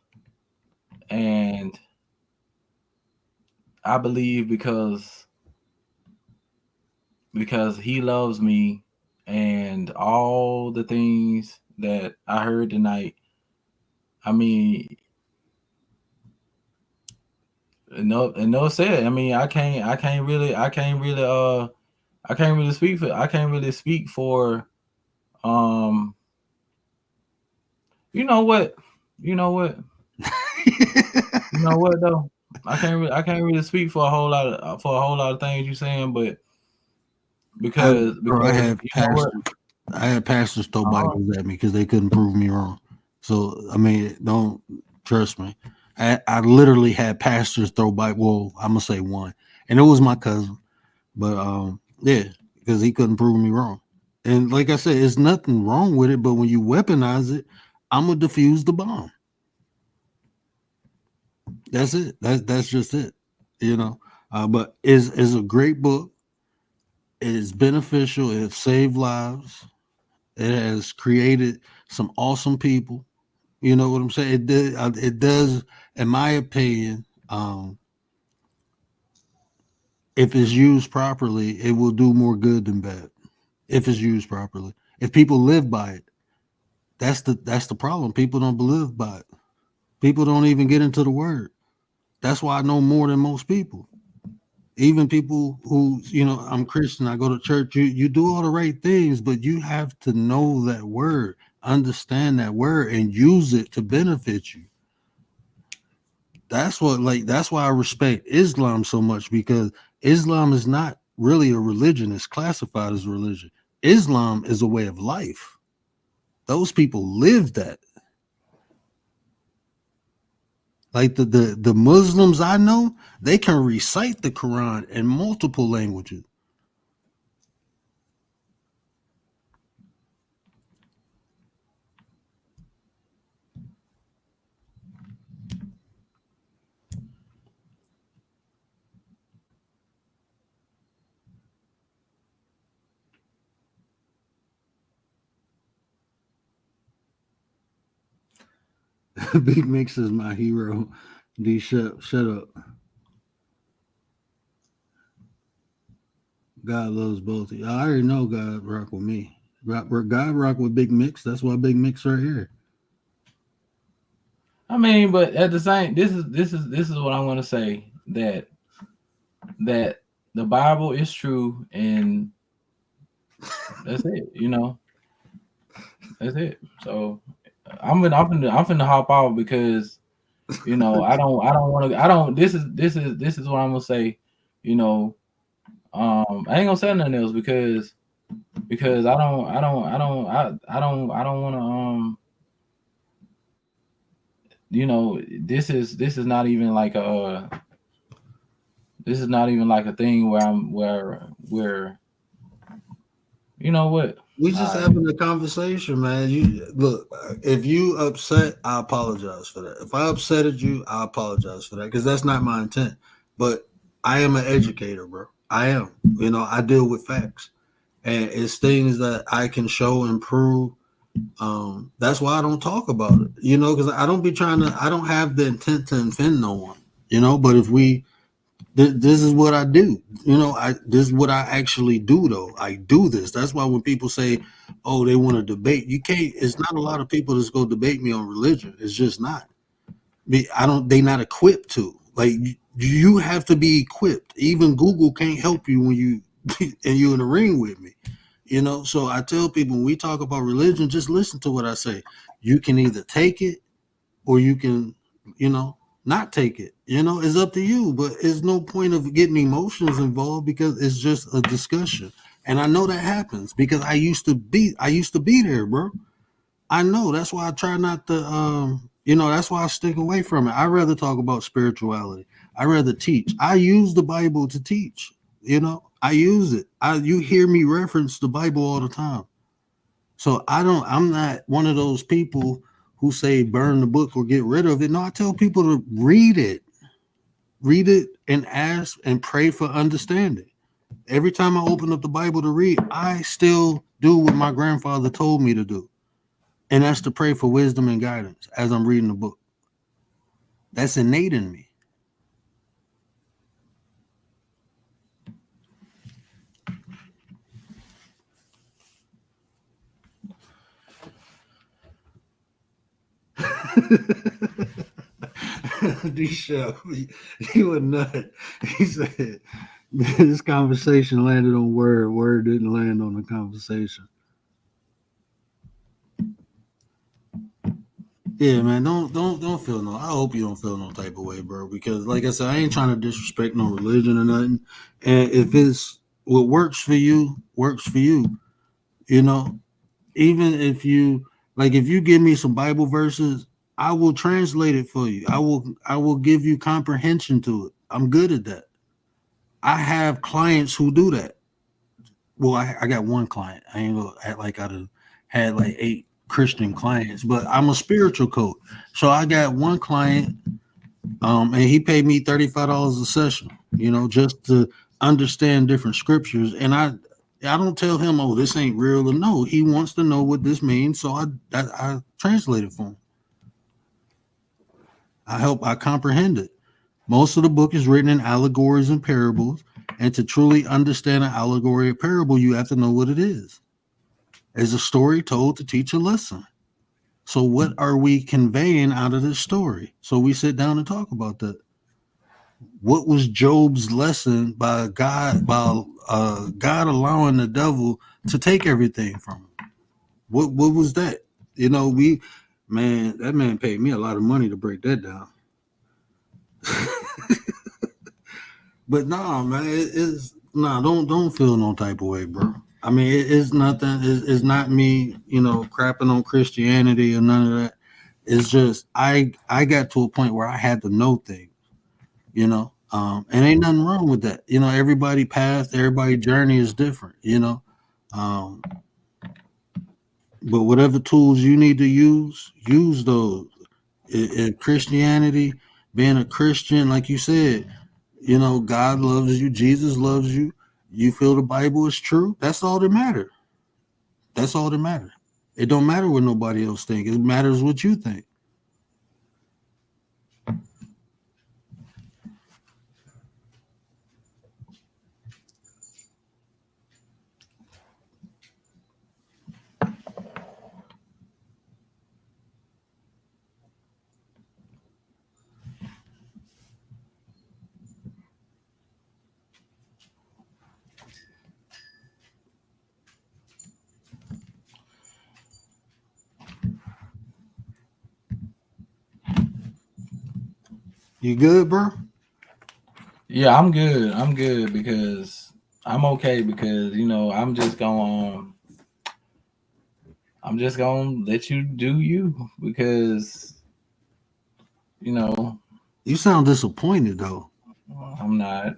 and I believe because He loves me, and all the things that I heard tonight. I mean, no said. I mean, I can't really speak for um you know what you know what you know what though, I can't really speak for a whole lot of things you're saying, but I, because bro, you know what. I had pastors throw uh Bibles at me because they couldn't prove me wrong. So I mean, don't trust me. I literally had pastors throw Bible. Well, I'm gonna say one, and it was my cousin. But yeah, because he couldn't prove me wrong. And like I said, it's nothing wrong with it. But when you weaponize it, I'm gonna defuse the bomb. That's it. That's just it. You know. But is a great book. It is beneficial. It saved lives. It has created some awesome people. You know what I'm saying? It does, in my opinion. If it's used properly, it will do more good than bad. If it's used properly, if people live by it, that's the problem. People don't live by it. People don't even get into the word. That's why I know more than most people. Even people who, I'm Christian, I go to church, you do all the right things, but you have to know that word, understand that word, and use it to benefit you. That's why I respect Islam so much, because Islam is not really a religion, it's classified as a religion. Islam is a way of life. Those people live that. Like the Muslims I know, they can recite the Quran in multiple languages. Big Mix is my hero. D, shut up. God loves both of you. I already know God rock with me. God rock with Big Mix. That's why Big Mix right here. I mean, but at the same, this is what I'm gonna say, that the Bible is true, and that's it. That's it. So I'm finna hop off because I don't. This is what I'm gonna say. You know, I ain't gonna say nothing else because I don't want to this is not even like a thing where I'm where you know what. We just All right. having a conversation, man. You look, if you upset, I apologize for that. If I upsetted you, I apologize for that because that's not my intent. But I am an educator, bro. I am. I deal with facts, and it's things that I can show and prove. That's why I don't talk about it, because I don't be trying to. I don't have the intent to offend no one, But if this is what I do. This is what I actually do though. I do this. That's why when people say, "Oh, they want to debate," you can't. It's not a lot of people that's go debate me on religion. It's just not. I don't. They not equipped to. Like you have to be equipped. Even Google can't help you when you and you in the ring with me. So I tell people when we talk about religion, just listen to what I say. You can either take it or you can, not take it. It's up to you. But it's no point of getting emotions involved because it's just a discussion. And I know that happens because I used to be there, bro. I know. That's why I try not to that's why I stick away from it. I rather talk about spirituality. I rather teach. I use the Bible to teach. I use it. You hear me reference the Bible all the time. So I'm not one of those people who say burn the book or get rid of it. No, I tell people to read it. Read it and ask and pray for understanding. Every time I open up the Bible to read, I still do what my grandfather told me to do. And that's to pray for wisdom and guidance as I'm reading the book. That's innate in me. D-Show, you a nut. He said, this conversation landed on word. Word didn't land on the conversation. Yeah, man, don't feel no. I hope you don't feel no type of way, bro. Because like I said, I ain't trying to disrespect no religion or nothing. And if it's what works for you, works for you. You know, even if you give me some Bible verses, I will translate it for you. I will give you comprehension to it. I'm good at that. I have clients who do that. Well, I got one client. I ain't gonna act like I'd have had like 8 Christian clients, but I'm a spiritual coach. So I got one client, and he paid me $35 a session, just to understand different scriptures. And I don't tell him, oh, this ain't real, or no. He wants to know what this means, so I translate it for him. I comprehend it. Most of the book is written in allegories and parables, and to truly understand an allegory or parable, you have to know what it is. It's a story told to teach a lesson. So what are we conveying out of this story? So we sit down and talk about that. What was Job's lesson by God allowing the devil to take everything from him? What was that? That man paid me a lot of money to break that down. But nah, man, it's nah. Don't feel no type of way, bro. I mean, it's nothing. It's not me, crapping on Christianity or none of that. It's just I got to a point where I had to know things, and ain't nothing wrong with that. Everybody path, everybody journey is different. Um, but whatever tools you need to use those. In Christianity, being a Christian, like you said, God loves you, Jesus loves you. You feel the Bible is true. That's all that matters. That's all that matters. It don't matter what nobody else think. It matters what you think. You good, bro? Yeah, I'm good. I'm good because I'm okay because I'm just gonna let you do you because you know You sound disappointed though. I'm not.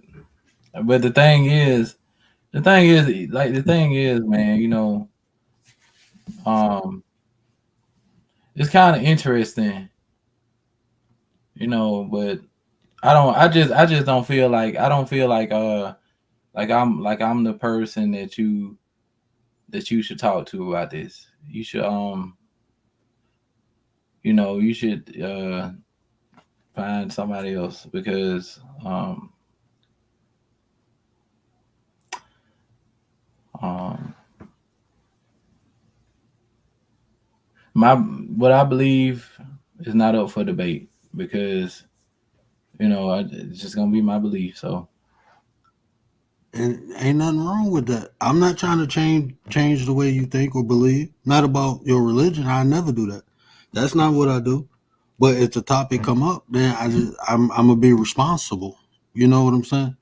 But the thing is, man, um, it's kind of interesting, but I just don't feel like I don't feel like I'm the person that you should talk to about this. You should find somebody else because um my what I believe is not up for debate because it's just gonna be my belief. So And ain't nothing wrong with that. I'm not trying to change the way you think or believe. Not about your religion. I never do that. That's not what I do. But if the topic come up, then I'm gonna be responsible. You know what I'm saying?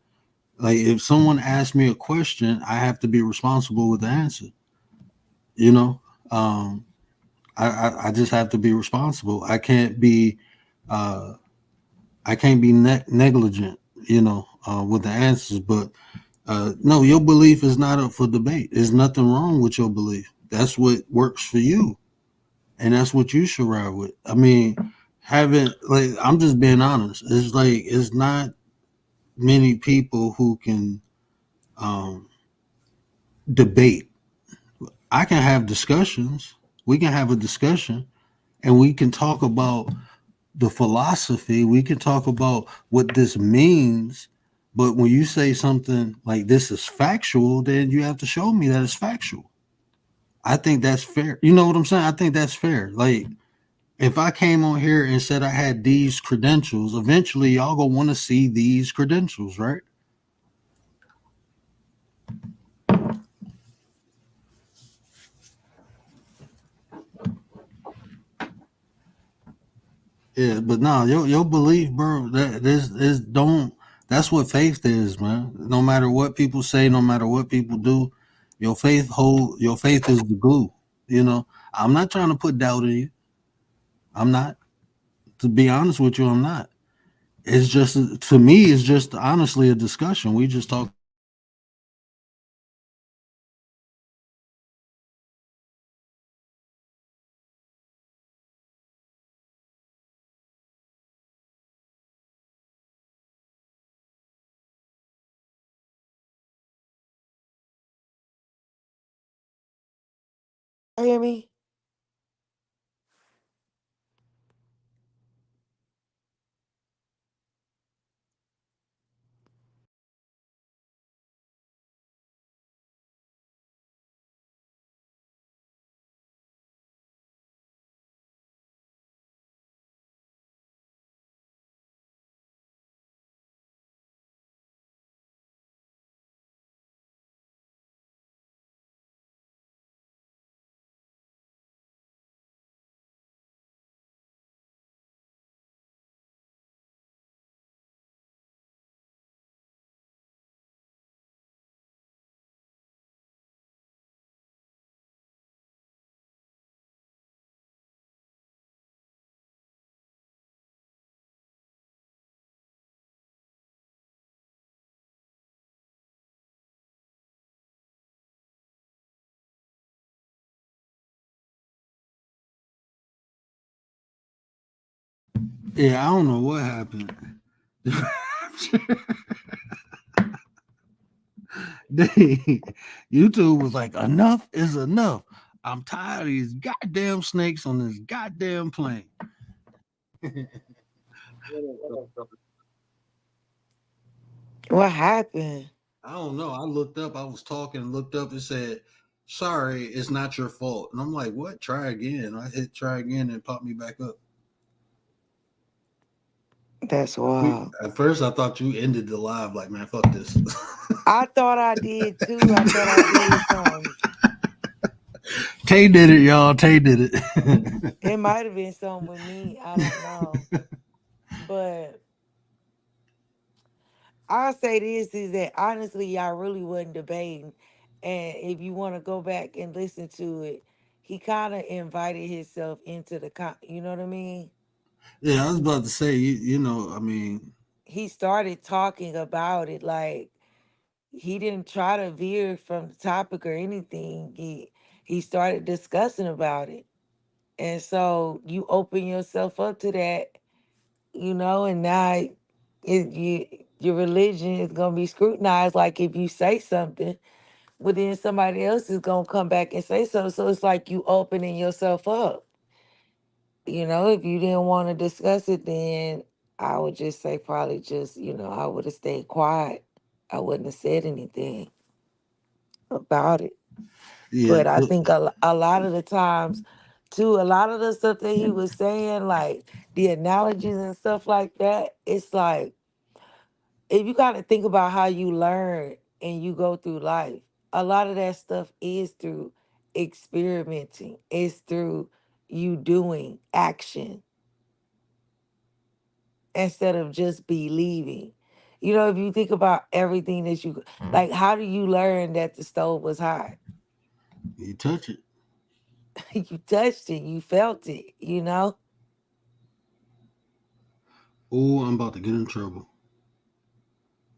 Like if someone asks me a question, I have to be responsible with the answer. You know, um, I just have to be responsible. Uh, I can't be negligent. With the answers. But no, your belief is not up for debate. There's nothing wrong with your belief. That's what works for you, and that's what you should ride with. I mean, I'm just being honest. It's like it's not many people who can um, debate. I can have discussions. We can have a discussion, and we can talk about the philosophy. We can talk about what this means. But when you say something like this is factual, then you have to show me that it's factual. I think that's fair. You know what I'm saying? I think that's fair. Like if I came on here and said I had these credentials, eventually y'all gonna want to see these credentials, right? Yeah, but no, your belief, bro. That this is don't. That's what faith is, man. No matter what people say, no matter what people do, Your faith is the glue. I'm not trying to put doubt in you. I'm not. To be honest with you, I'm not. It's just to me, it's just honestly a discussion. We just talk. Hear me? Yeah, I don't know what happened. YouTube was like, enough is enough. I'm tired of these goddamn snakes on this goddamn plane. What happened? I don't know. I looked up. I was talking, looked up, and said, "Sorry, it's not your fault." And I'm like, "What? Try again." I hit try again and it popped me back up. That's wild. At first, I thought you ended the live. Like, man, fuck this. I thought I did too. I thought I did something. Tay did it, y'all. Tay did it. It might have been something with me. I don't know. But I'll say this is that honestly, y'all really wasn't debating. And if you want to go back and listen to it, he kind of invited himself into you know what I mean? Yeah, I was about to say, I mean, He started talking about it like he didn't try to veer from the topic or anything. He started discussing about it. And so you open yourself up to that, and now your religion is going to be scrutinized. Like if you say something, but then somebody else is going to come back and say so. So it's like you opening yourself up. If you didn't want to discuss it, then I would just say probably just, I would have stayed quiet. I wouldn't have said anything about it. yeah, But I think a lot of the times, too, a lot of the stuff that he was saying, like the analogies and stuff like that, it's like, if you got to think about how you learn and you go through life, a lot of that stuff is through experimenting, it's through you doing action instead of just believing. If you think about everything that like, how do you learn that the stove was hot? you touch it. You touched it, you felt it. Oh, I'm about to get in trouble.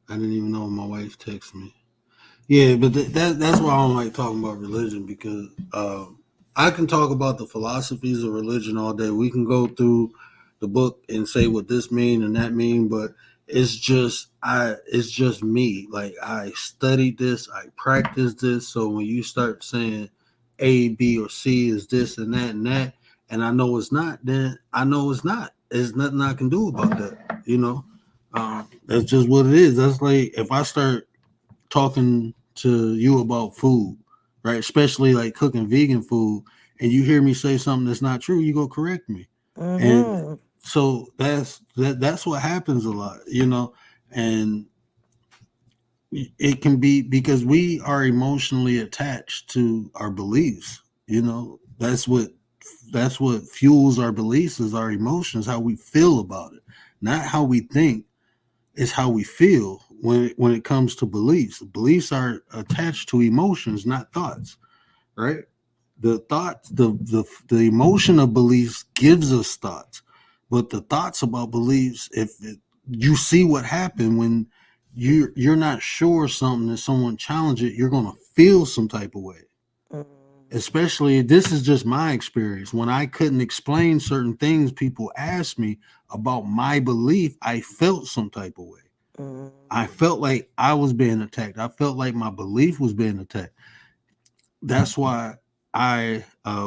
I didn't even know my wife texted me. Yeah, but that's why I don't like talking about religion because I can talk about the philosophies of religion all day. We can go through the book and say what this mean and that mean, but it's just me. Like I studied this, I practiced this. So when you start saying A, B, or C is this and that, and I know it's not, then I know it's not. There's nothing I can do about that. That's just what it is. That's like if I start talking to you about food, right? Especially like cooking vegan food, and you hear me say something that's not true, you go correct me. And Mm-hmm. so that's what happens a lot, and it can be because we are emotionally attached to our beliefs. That's what fuels our beliefs is our emotions, how we feel about it, not how we think. Is how we feel when it comes to beliefs. Beliefs are attached to emotions, not thoughts, right? The thoughts, the emotion of beliefs gives us thoughts, but the thoughts about beliefs, you see what happened when you're not sure of something and someone challenge it, you're gonna feel some type of way. Especially, this is just my experience. When I couldn't explain certain things, people asked me about my belief. I felt some type of way. I Mm-hmm. felt like I was being attacked. I felt like my belief was being attacked. That's why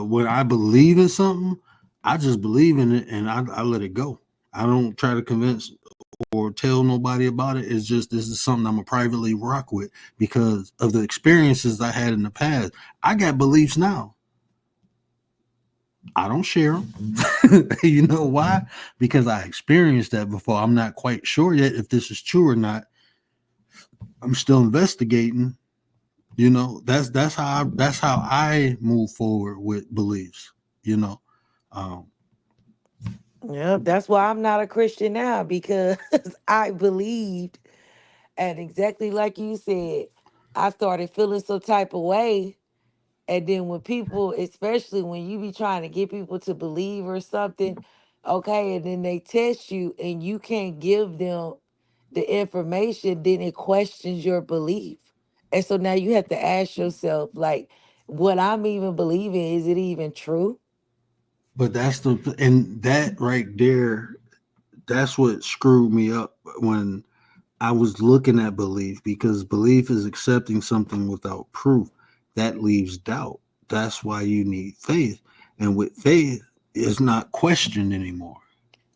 when I believe in something, I just believe in it and I let it go. I don't try to convince or tell nobody about it. It's just this is something I'm gonna privately rock with because of the experiences I had in the past. I got beliefs now. I don't share them. You know why? Because I experienced that before. I'm not quite sure yet if this is true or not. I'm still investigating. That's how I move forward with beliefs. You know, um, Yep, that's why I'm not a Christian now because I believed, and exactly like you said, I started feeling some type of way. And then when people, especially when you be trying to get people to believe or something, okay, and then they test you and you can't give them the information, then it questions your belief. And so now you have to ask yourself, like, what I'm even believing, is it even true? but that right there, that's what screwed me up when I was looking at belief because belief is accepting something without proof. That leaves doubt. That's why you need faith. And with faith, it's not questioned anymore.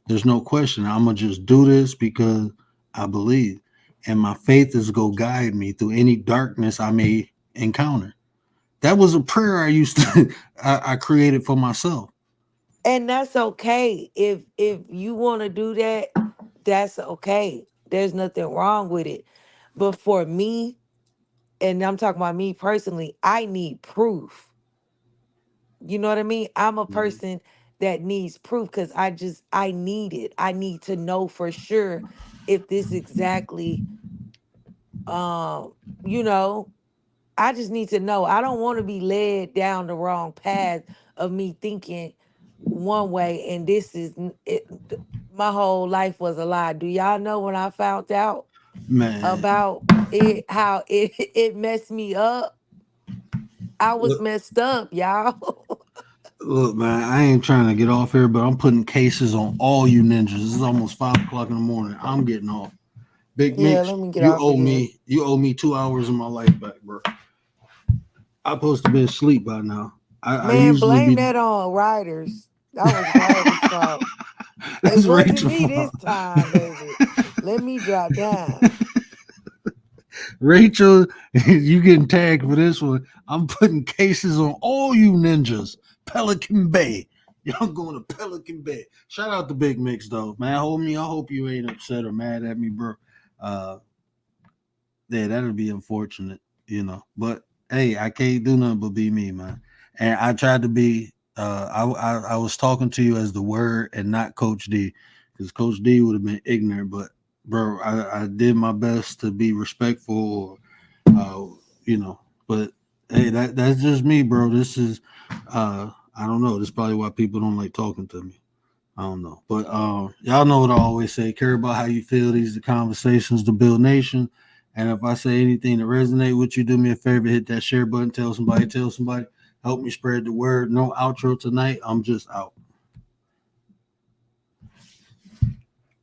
There's no question. I'm gonna just do this because I believe. And my faith is go guide me through any darkness I may encounter. That was a prayer I used to I created for myself. And that's okay. If you want to do that, that's okay. There's nothing wrong with it. But for me, and I'm talking about me personally, I need proof. You know what I mean? I'm a Mhm. person that needs proof because I need it. I need to know for sure if this exactly You know, I just need to know. I don't want to be led down the wrong path of me thinking one way and this is my whole life was a lie. Do y'all know when I found out Man, about it, how it it messed me up? I was look, messed up, y'all. look, man, I ain't trying to get off here, but I'm putting cases on all you ninjas. This is almost 5 o'clock in the morning. I'm getting off. Big Yeah, Mitch, let me get off of here. you owe me 2 hours of my life back, bro. I'm supposed to be asleep by now. I Man, usually blame be. that on Riders. That was Riders' fault. It That's wasn't Rachel me fault. this time, baby. Let me drop down. Rachel, you getting tagged for this one. I'm putting cases on all you ninjas. Pelican Bay. Y'all going to Pelican Bay. Shout out to Big Mix though, man. Homie, I hope you ain't upset or mad at me, bro. Uh, yeah, that'll be unfortunate, But hey, I can't do nothing but be me, man. And I tried to be. I was talking to you as the word and not Coach D, because Coach D would have been ignorant. But bro, I did my best to be respectful, uh, you know. But hey, that's just me, bro. This is, I don't know. This is probably why people don't like talking to me. I don't know. But y'all know what I always say. Care about how you feel. These are conversations to build nation. And if I say anything that resonate with you, do me a favor, hit that share button, tell somebody, help me spread the word. No outro tonight. I'm just out.